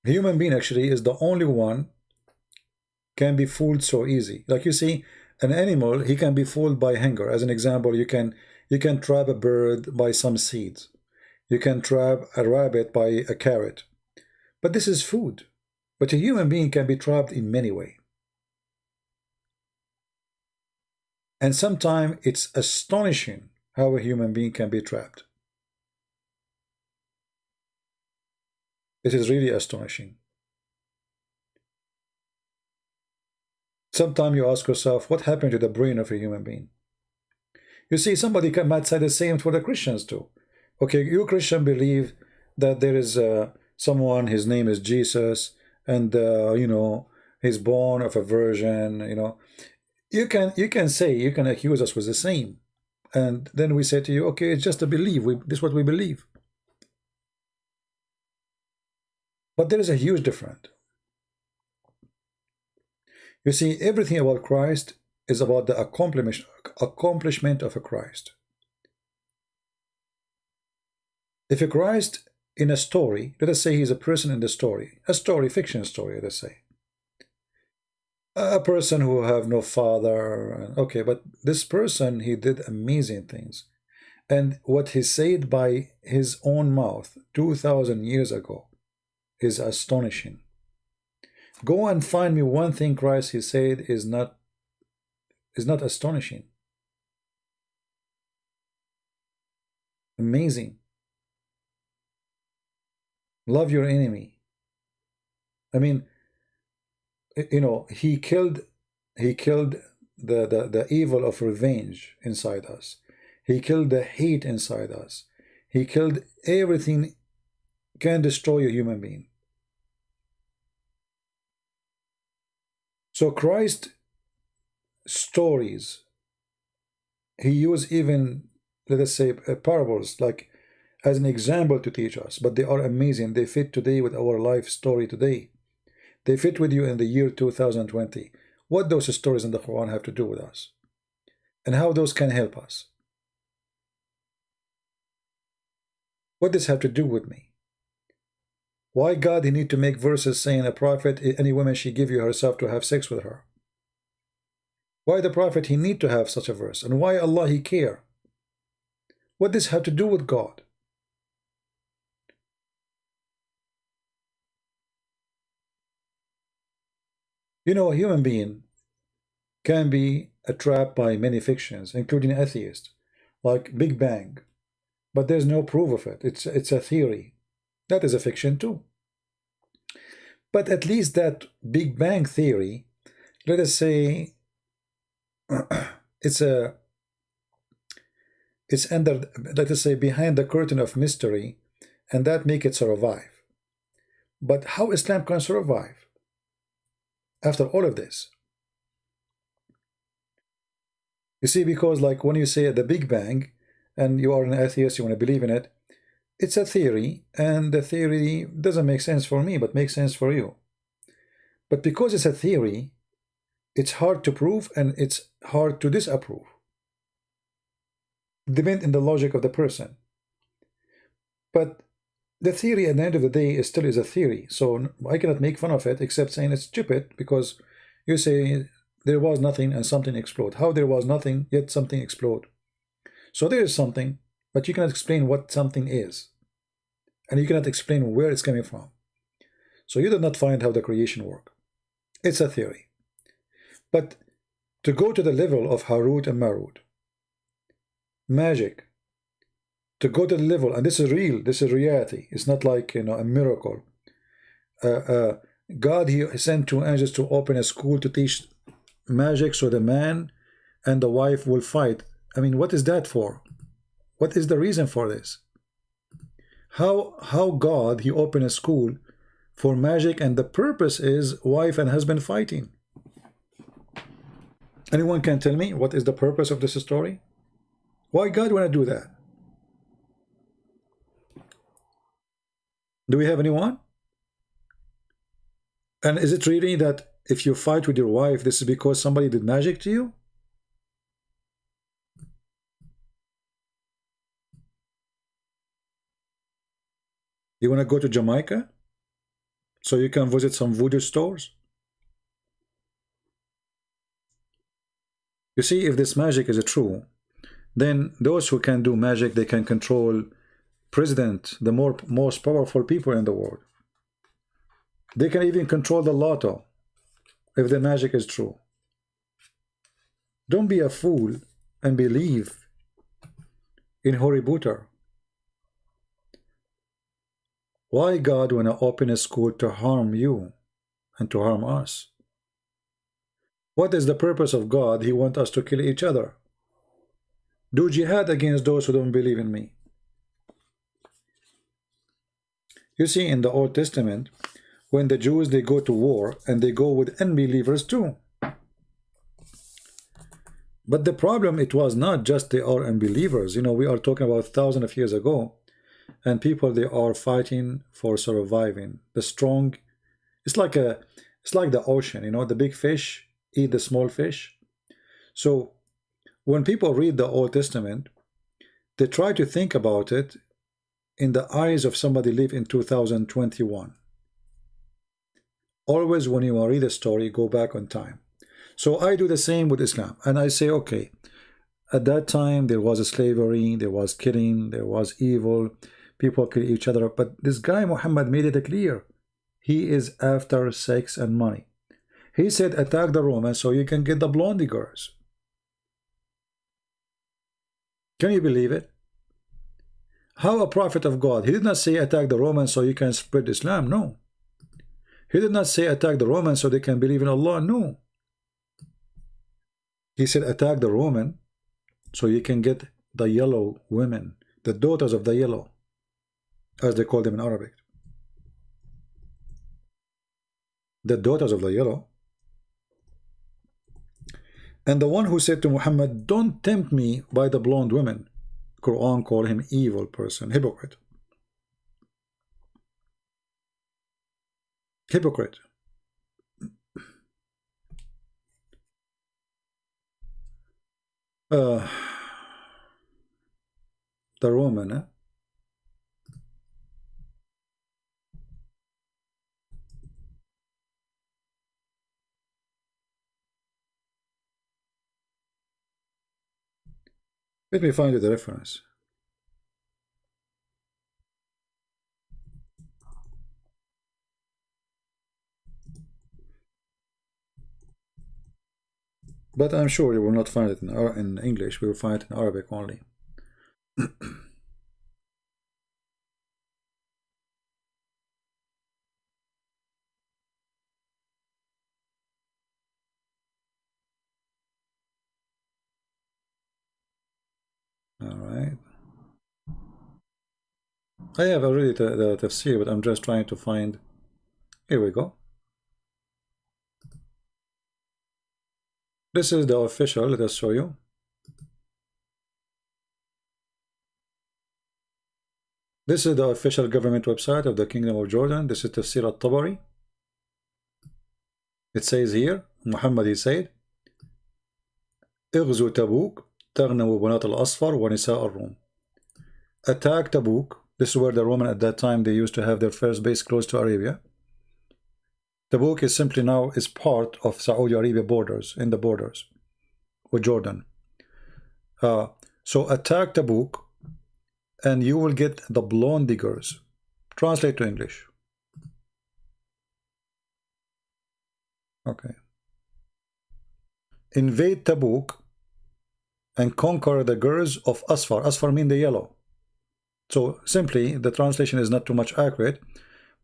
A: Human being actually is the only one can be fooled so easy. Like you see, an animal, he can be fooled by hunger. As an example, you can trap a bird by some seeds. You can trap a rabbit by a carrot. But this is food. But a human being can be trapped in many ways. And sometimes it's astonishing how a human being can be trapped. It is really astonishing. Sometimes you ask yourself, what happened to the brain of a human being? You see, somebody might say the same for the Christians too. Okay, you Christian believe that there is someone, his name is Jesus, and you know, he's born of a virgin. You know, you can say, you can accuse us with the same, and then we say to you, okay, it's just a belief. This is what we believe. But there is a huge difference. You see, everything about Christ is about the accomplishment of a Christ. If a Christ in a story, let us say he's a person in the story, a story, fiction story, let us say. A person who have no father, okay, but this person, he did amazing things. And what he said by his own mouth 2,000 years ago is astonishing. Go and find me one thing Christ he said is not astonishing. Amazing. Love your enemy. I mean, you know, he killed the evil of revenge inside us. He killed the hate inside us. He killed everything can destroy a human being. So Christ stories, he used even, let us say, parables, like as an example to teach us, but they are amazing. They fit today with our life story today. They fit with you in the year 2020. What those stories in the Quran have to do with us, and how those can help us. What does have to do with me? Why God he need to make verses saying a prophet, any woman she give you herself to have sex with her? Why the prophet he need to have such a verse? And why Allah he care? What does have to do with God? You know, a human being can be trapped by many fictions, including atheists, like Big Bang. But there's no proof of it. It's a theory. That is a fiction too. But at least that Big Bang theory, let us say, it's under, let us say, behind the curtain of mystery, and that make it survive. But how Islam can survive after all of this? You see, because like when you say the Big Bang, and you are an atheist, you want to believe in it, it's a theory, and the theory doesn't make sense for me, but makes sense for you. But because it's a theory, it's hard to prove, and it's hard to disapprove. Depend on the logic of the person. But the theory at the end of the day is still a theory. So I cannot make fun of it except saying it's stupid, because you say there was nothing and something explode. How there was nothing yet something explode? So there is something, but you cannot explain what something is, and you cannot explain where it's coming from. So you did not find how the creation work. It's a theory. But to go to the level of Harut and Marut, magic, to go to the level, and this is real, this is reality, it's not like, you know, a miracle. God, he sent 2 angels to open a school to teach magic, so the man and the wife will fight. I mean, what is that for? What is the reason for this? How God, he opened a school for magic, and the purpose is wife and husband fighting? Anyone can tell me what is the purpose of this story? Why God want to do that? Do we have anyone? And is it really that if you fight with your wife, this is because somebody did magic to you? You want to go to Jamaica so you can visit some voodoo stores? You see, if this magic is true, then those who can do magic, they can control president, the most powerful people in the world. They can even control the lotto if the magic is true. Don't be a fool and believe in Harry Potter. Why God want to open a school to harm you and to harm us? What is the purpose of God? He wants us to kill each other. Do jihad against those who don't believe in me. You see, in the Old Testament, when the Jews, they go to war, and they go with unbelievers too. But the problem, it was not just they are unbelievers. You know, we are talking about thousands of years ago, and people, they are fighting for surviving. The strong, it's like the ocean, you know, the big fish eat the small fish. So when people read the Old Testament, they try to think about it in the eyes of somebody live in 2021. Always when you read a story, go back on time. So I do the same with Islam, and I say, okay, at that time there was a slavery, there was killing, there was evil, people kill each other, but this guy Muhammad made it clear. He is after sex and money. He said, attack the Romans so you can get the blondie girls. Can you believe it? How a prophet of God, he did not say attack the Romans so you can spread Islam, no. He did not say attack the Romans so they can believe in Allah, no. He said attack the Roman so you can get the yellow women, the daughters of the yellow, as they call them in Arabic. The daughters of the yellow. And the one who said to Muhammad, don't tempt me by the blonde women, Quran called him evil person, hypocrite. Hypocrite. The Roman, eh? Let me find you the reference. But I'm sure you will not find it in English. We will find it in Arabic only. All right. I have already the tafsir, but I'm just trying to find. Here we go. This is the official. Let us show you. This is the official government website of the Kingdom of Jordan. This is Tafsir al-Tabari. It says here, Muhammad, he said, اغزو تبوك تغنم بنات الأصفر ونساء الروم. Attack Tabuk This is where the Roman at that time, they used to have their first base close to Arabia. Tabuk is simply now is part of Saudi Arabia borders, in the borders with Jordan. So attack Tabuk and you will get the blonde diggers. Translate to English. Okay. Invade Tabuk and conquer the girls of Asfar. Asfar mean the yellow. So simply, the translation is not too much accurate,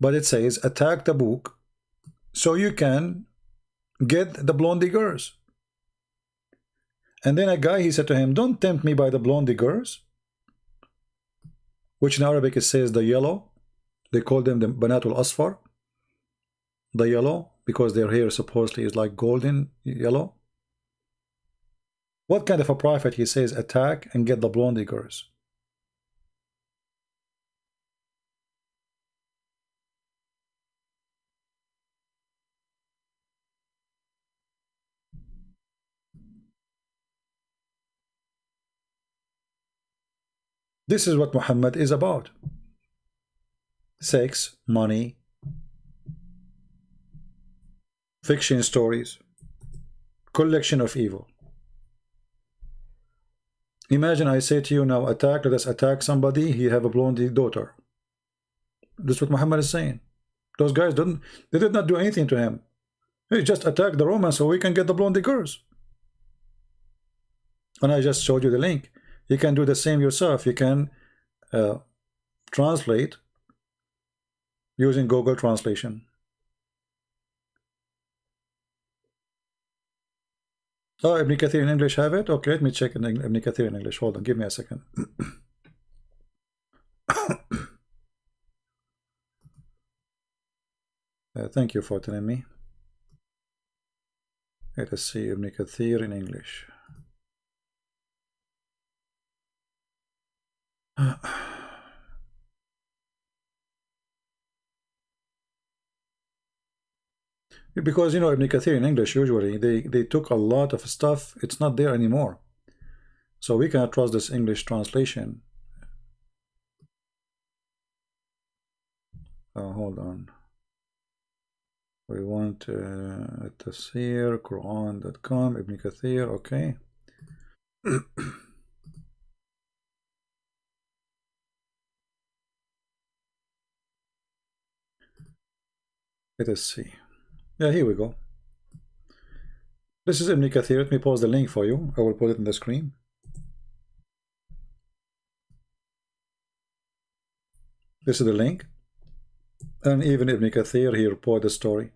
A: but it says attack Tabuk so you can get the blondie girls. And then a guy, he said to him, don't tempt me by the blondie girls, which in Arabic it says the yellow. They call them the Banatul Asfar, the yellow, because their hair supposedly is like golden yellow. What kind of a prophet, he says, attack and get the blondie girls? This is what Muhammad is about. Sex, money, fiction stories, collection of evil. Imagine I say to you now, attack, let us attack somebody, he have a blondie daughter. This is what Muhammad is saying. Those guys they did not do anything to him. He just attacked the Romans so we can get the blondie girls. And I just showed you the link. You can do the same yourself. You can translate using Google Translation. Oh, Ibn Kathir in English have it? Okay, let me check in Ibn Kathir in English. Hold on, give me a second. Thank you for telling me. Let us see Ibn Kathir in English. Because you know Ibn Kathir in English usually they took a lot of stuff, it's not there anymore, so we cannot trust this English translation. Hold on, we want Tafsir Quran.com Ibn Kathir. Okay. Let us see. Yeah, here we go. This is Ibn Kathir. Let me pause the link for you. I will put it on the screen. This is the link. And even Ibn Kathir here reported the story.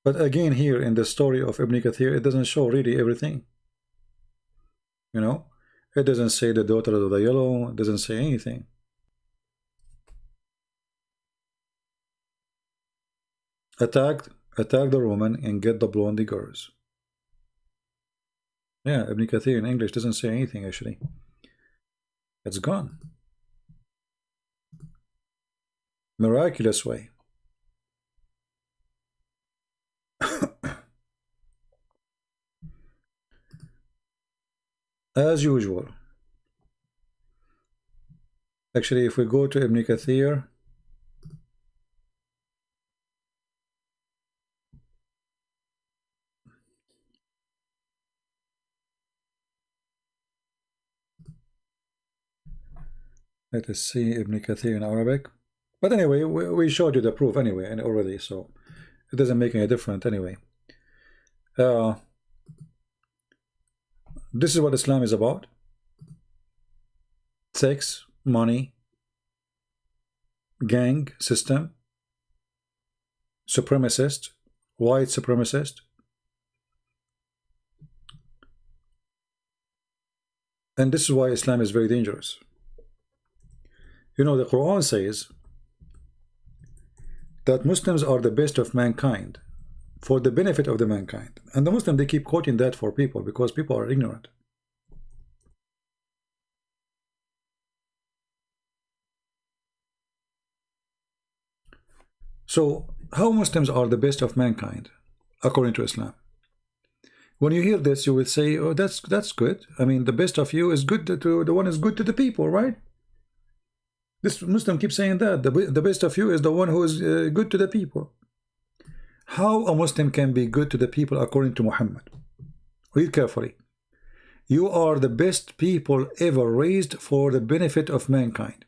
A: But again, here in the story of Ibn Kathir, it doesn't show really everything. You know, it doesn't say the daughter of the yellow, it doesn't say anything. Attack the Roman and get the blondie girls. Yeah, Ibn Kathir in English doesn't say anything actually. It's gone. Miraculous way. As usual. Actually, if we go to Ibn Kathir, let us see Ibn Kathir in Arabic. But anyway, we showed you the proof anyway, and already, so it doesn't make any difference anyway. This is what Islam is about. Sex, money, gang system, supremacist, white supremacist. And this is why Islam is very dangerous. You know, the Quran says that Muslims are the best of mankind for the benefit of the mankind. And the Muslims, they keep quoting that for people because people are ignorant. So, how Muslims are the best of mankind according to Islam? When you hear this, you will say, oh, that's good. I mean, the best of you is good to the one is good to the people, right? This Muslim keeps saying that. The best of you is the one who is good to the people. How a Muslim can be good to the people according to Muhammad? Read carefully. You are the best people ever raised for the benefit of mankind.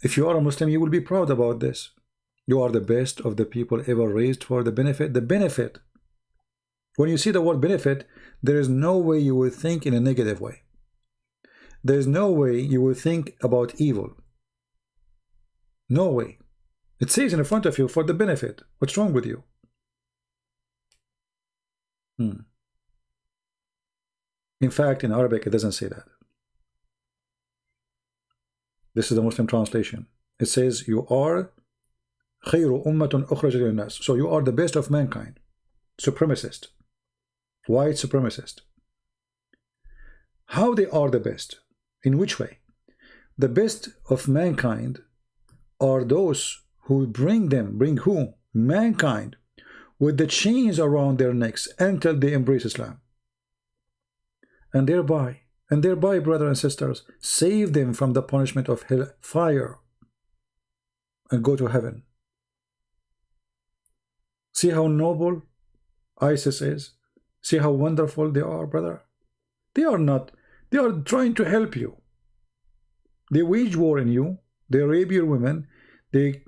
A: If you are a Muslim, you will be proud about this. You are the best of the people ever raised for the benefit. The benefit. When you see the word benefit, there is no way you will think in a negative way. There is no way you will think about evil. No way. It says in front of you for the benefit. What's wrong with you? In fact, in Arabic, it doesn't say that. This is the Muslim translation. It says, you are خير أمة أخرجت للناس. So you are the best of mankind. Supremacist. White supremacist. How they are the best? In which way? The best of mankind are those who bring who? Mankind with the chains around their necks until they embrace Islam. And thereby, brothers and sisters, save them from the punishment of hell fire and go to heaven. See how noble ISIS is? See how wonderful they are, brother? They are trying to help you. They wage war in you. They rape your women. They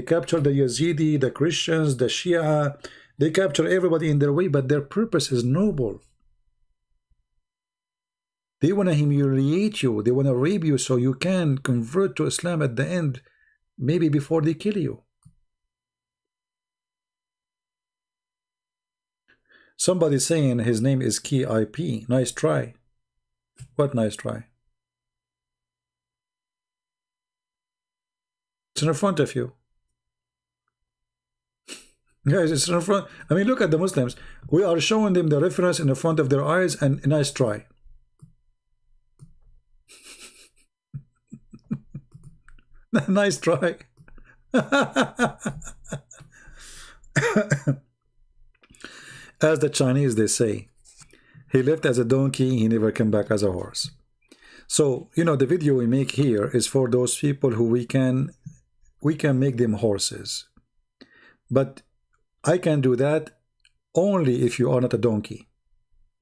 A: capture the Yazidi, the Christians, the Shia. They capture everybody in their way, but their purpose is noble. They want to humiliate you. They want to rape you so you can convert to Islam at the end, maybe before they kill you. Somebody saying his name is Key IP. Nice try. What nice try? It's in front of you. Guys, it's in front. I mean, look at the Muslims. We are showing them the reference in the front of their eyes, and nice try. Nice try. As the Chinese, they say, he left as a donkey, he never came back as a horse. So, the video we make here is for those people who we can make them horses. But I can do that only if you are not a donkey.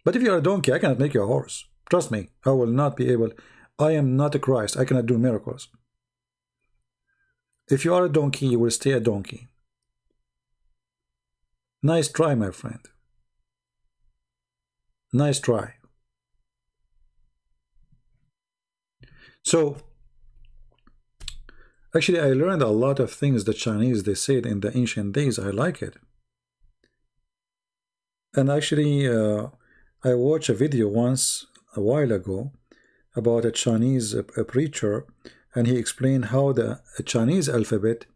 A: But if you are a donkey, I cannot make you a horse. Trust me, I will not be able. I am not a Christ. I cannot do miracles. If you are a donkey, you will stay a donkey. Nice try, my friend. Nice try. So, actually, I learned a lot of things the Chinese, they said in the ancient days. I like it. And actually, I watched a video once, a while ago, about a Chinese preacher, and he explained how the Chinese alphabet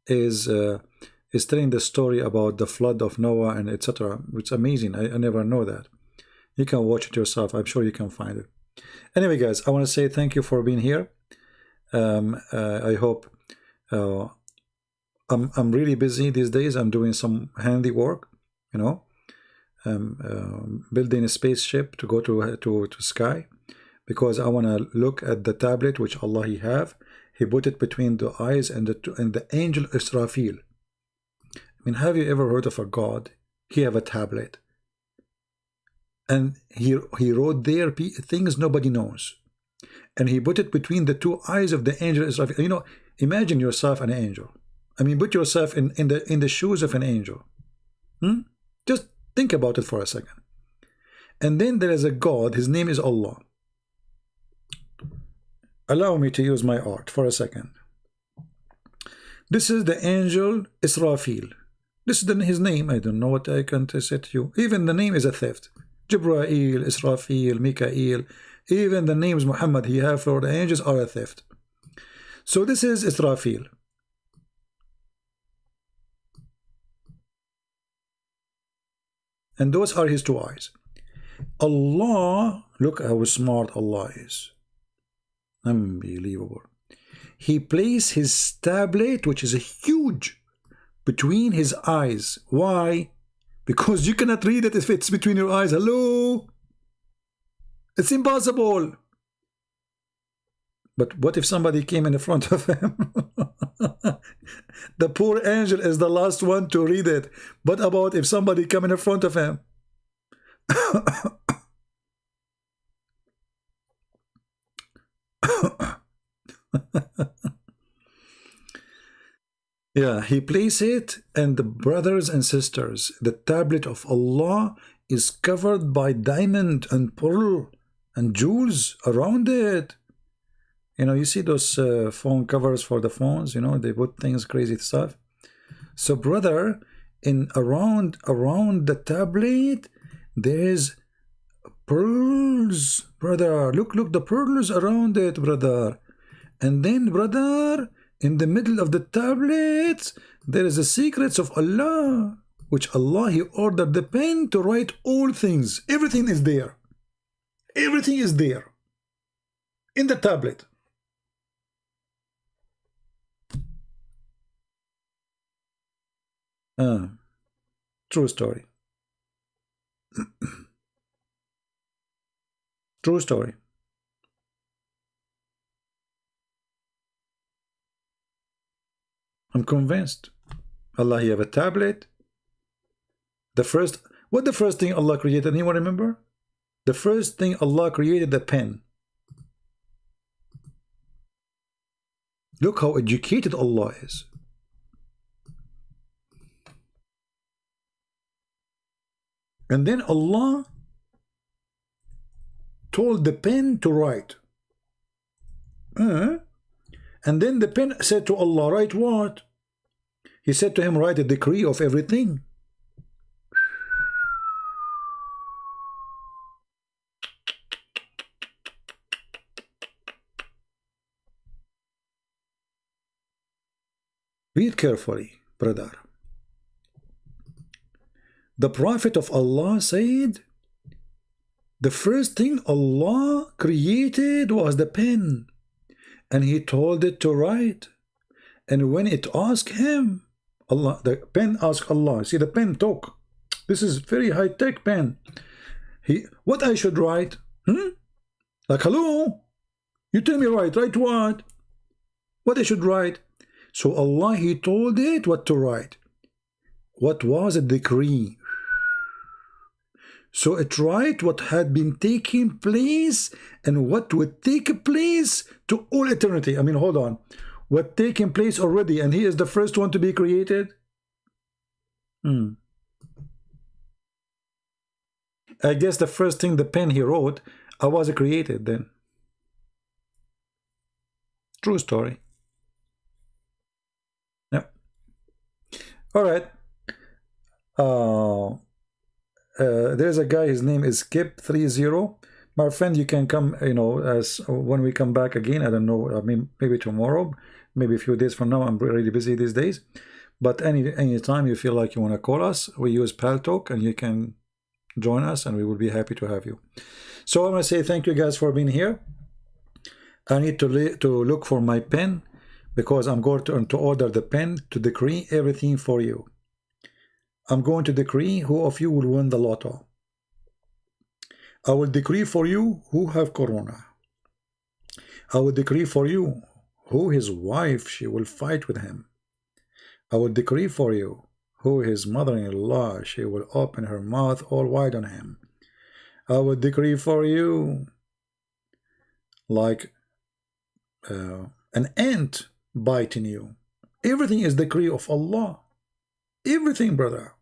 A: is telling the story about the flood of Noah and etc. It's amazing. I never know that. You can watch it yourself. I'm sure you can find it. Anyway, guys, I want to say thank you for being here. I hope I'm really busy these days. I'm doing some handiwork, building a spaceship to go to sky, because I want to look at the tablet which Allah He have. He put it between the eyes and the angel Israfil. I mean, have you ever heard of a God? He have a tablet, and he wrote there things nobody knows, and he put it between the two eyes of the angel Israfil. Imagine yourself an angel. I mean, put yourself in the shoes of an angel. Just think about it for a second. And then there is a God. His name is Allah. Allow me to use my art for a second. This is the angel Israfil. This is his name. I don't know what I can say to you. Even the name is a theft. Jibrail, Israfil, Mikael. Even the names Muhammad he have for the angels are a theft. So this is Israfil. And those are his two eyes. Allah, look how smart Allah is. Unbelievable. He placed his tablet, which is huge, between his eyes. Why? because you cannot read it if it's between your eyes. Hello? It's impossible. But what if somebody came in front of him? The poor angel is the last one to read it. But about if somebody come in front of him? Yeah, he placed it, and the brothers and sisters, the tablet of Allah is covered by diamond and pearl and jewels around it. You know, you see those phone covers for the phones, you know, they put things, crazy stuff. So brother, in around the tablet, there's pearls, brother. Look, the pearls around it, brother. And then, brother, in the middle of the tablets, there is the secrets of Allah, which Allah, He ordered the pen to write all things. Everything is there. Everything is there in the tablet. True story. True story. I'm convinced. Allah, He have a tablet. The first thing Allah created? Anyone remember? The first thing Allah created, the pen. Look how educated Allah is. And then Allah told the pen to write. And then the pen said to Allah, write what? He said to him, write a decree of everything. Read carefully, brother. The Prophet of Allah said, the first thing Allah created was the pen, and He told it to write. And when it asked Him, Allah, the pen asked Allah. See, the pen talk. This is very high-tech pen. What I should write? Like, hello? You tell me write what? What I should write? So Allah, He told it what to write. What was a decree? So it write what had been taking place and what would take place to all eternity. I mean, hold on. What taking place already, and He is the first one to be created? I guess the first thing, the pen He wrote, I was created then. True story. Yep. All right. There's a guy, his name is Skip30. My friend, you can come, you know, as when we come back again. I don't know, I mean, maybe tomorrow, maybe a few days from now. I'm really busy these days. But any time you feel like you want to call us, we use Paltalk, and you can join us, and we will be happy to have you. So I want to say thank you guys for being here. I need to look for my pen, because I'm going to order the pen to decree everything for you. I'm going to decree who of you will win the lotto. I will decree for you who have corona. I will decree for you who his wife, she will fight with him. I will decree for you who his mother-in-law, she will open her mouth all wide on him. I will decree for you like an ant biting you. Everything is decree of Allah. Everything, brother,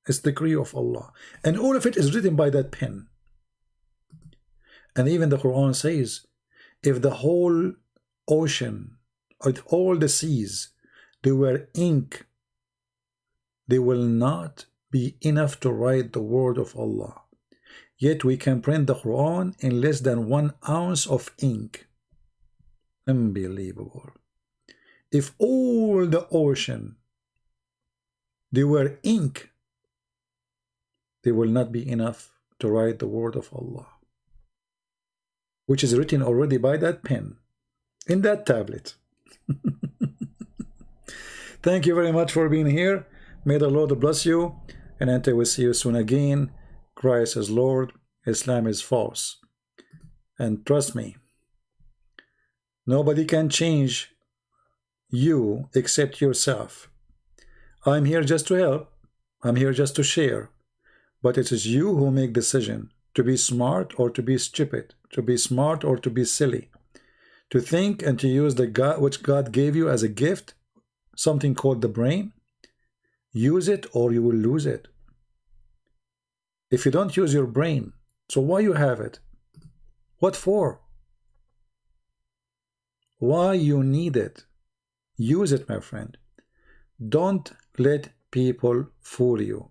A: is the decree of Allah. And all of it is written by that pen. And even the Quran says, if the whole ocean, or all the seas, they were ink, they will not be enough to write the word of Allah. Yet we can print the Quran in less than 1 ounce of ink. Unbelievable. If all the ocean, they were ink, they will not be enough to write the word of Allah, which is written already by that pen, in that tablet. Thank you very much for being here. May the Lord bless you. And until we see you soon again, Christ is Lord, Islam is false. And trust me, nobody can change you except yourself. I'm here just to help. I'm here just to share. But it is you who make decision to be smart or to be stupid, to be smart or to be silly, to think and to use the God which God gave you as a gift, something called the brain. Use it or you will lose it. If you don't use your brain, so why you have it? What for? Why you need it? Use it, my friend. Don't let people fool you.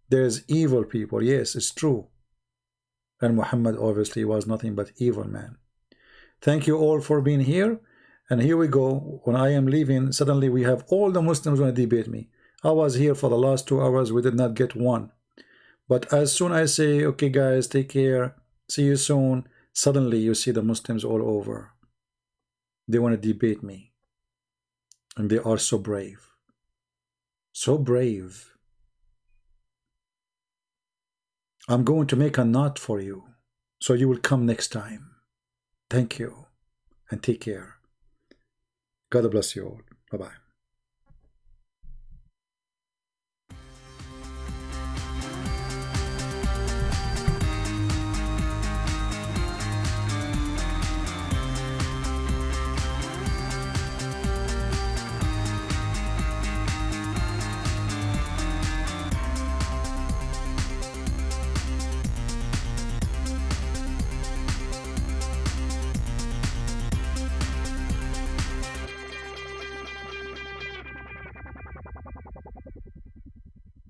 A: There's evil people, yes, it's true. And Muhammad obviously was nothing but evil man. Thank you all for being here. And here we go. When I am leaving, suddenly we have all the Muslims want to debate me. I was here for the last 2 hours. We did not get one. But as soon as I say, okay guys, take care, see you soon, suddenly you see the Muslims all over. They want to debate me. And they are so brave. So brave. I'm going to make a knot for you, so you will come next time. Thank you, and take care. God bless you all. Bye-bye.